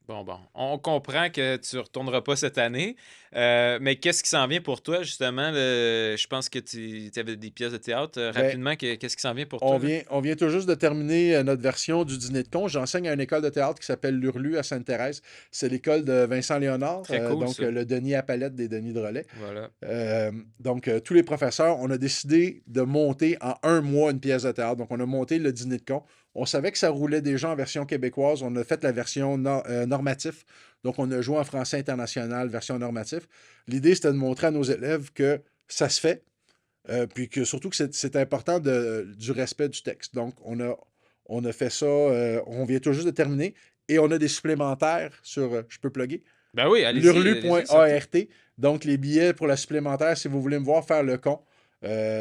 Bon. On comprend que tu ne retourneras pas cette année. Mais qu'est-ce qui s'en vient pour toi, justement? Je pense que tu avais des pièces de théâtre. Rapidement, qu'est-ce qui s'en vient pour toi? On vient tout juste de terminer notre version du dîner de con. J'enseigne à une école de théâtre qui s'appelle l'Urlu à Sainte-Thérèse. C'est l'école de Vincent Léonard. Très cool, donc, le Denis à palette des Denis de Relais. Voilà. Donc, tous les professeurs, on a décidé de monter en un mois une pièce de théâtre. Donc, on a monté le dîner de con. On savait que ça roulait déjà en version québécoise. On a fait la version normatif. Donc, on a joué en français international, version normatif. L'idée, c'était de montrer à nos élèves que ça se fait, puis que surtout que c'est important du respect du texte. Donc, on a fait ça. On vient tout juste de terminer. Et on a des supplémentaires sur... je peux plugger? Ben oui, allez-y. Lurlu.art. Donc, les billets pour la supplémentaire, si vous voulez me voir faire le con.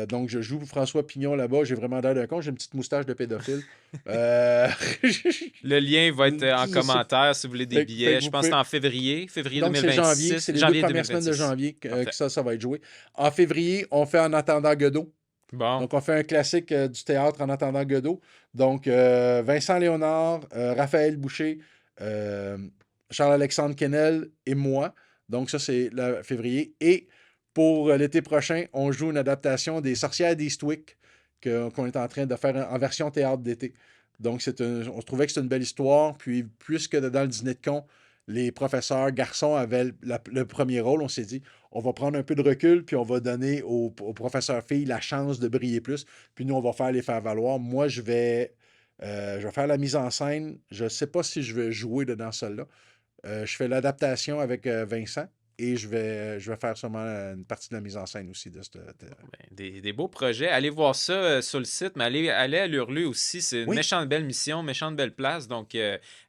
Donc, je joue François Pignon là-bas. J'ai vraiment l'air d'un con. J'ai une petite moustache de pédophile. Le lien va être en commentaire si vous voulez des billets. Je pense que c'est en février. Février donc, 2026. Donc, c'est janvier. C'est les deux premières semaines de janvier que ça va être joué. En février, on fait En attendant Godot. Bon. Donc, on fait un classique du théâtre En attendant Godot. Donc, Vincent Léonard, Raphaël Boucher, Charles-Alexandre Quesnel et moi. Donc, ça, c'est le février. Et pour l'été prochain, on joue une adaptation des Sorcières d'Eastwick qu'on est en train de faire en version théâtre d'été. Donc, on trouvait que c'était une belle histoire. Puis, puisque dans le dîner de con, les professeurs garçons avaient le premier rôle, on s'est dit, on va prendre un peu de recul, puis on va donner aux professeurs filles la chance de briller plus, puis nous, on va faire les faire valoir. Moi, je vais faire la mise en scène. Je ne sais pas si je vais jouer dans celle-là. Je fais l'adaptation avec Vincent. Et je vais faire sûrement une partie de la mise en scène aussi de cette. Des beaux projets. Allez voir ça sur le site, mais allez à l'Hurlu aussi. C'est une Oui. méchante belle mission, méchante belle place. Donc,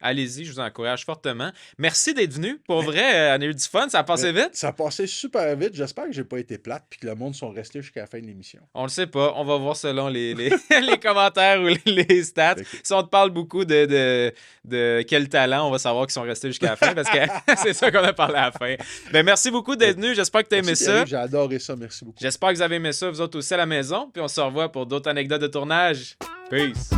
allez-y, je vous encourage fortement. Merci d'être venu. Pour vrai, on a eu du fun. Ça a passé vite. Ça a passé super vite. J'espère que j'ai pas été plate puis que le monde sont restés jusqu'à la fin de l'émission. On le sait pas. On va voir selon les les commentaires ou les stats. Si on te parle beaucoup de quel talent, on va savoir qu'ils sont restés jusqu'à la fin parce que c'est ça qu'on a parlé à la fin. Ben, merci beaucoup d'être venu. J'espère que tu as aimé ça. J'ai adoré ça. Merci beaucoup. J'espère que vous avez aimé ça, vous autres aussi à la maison. Puis on se revoit pour d'autres anecdotes de tournage. Peace!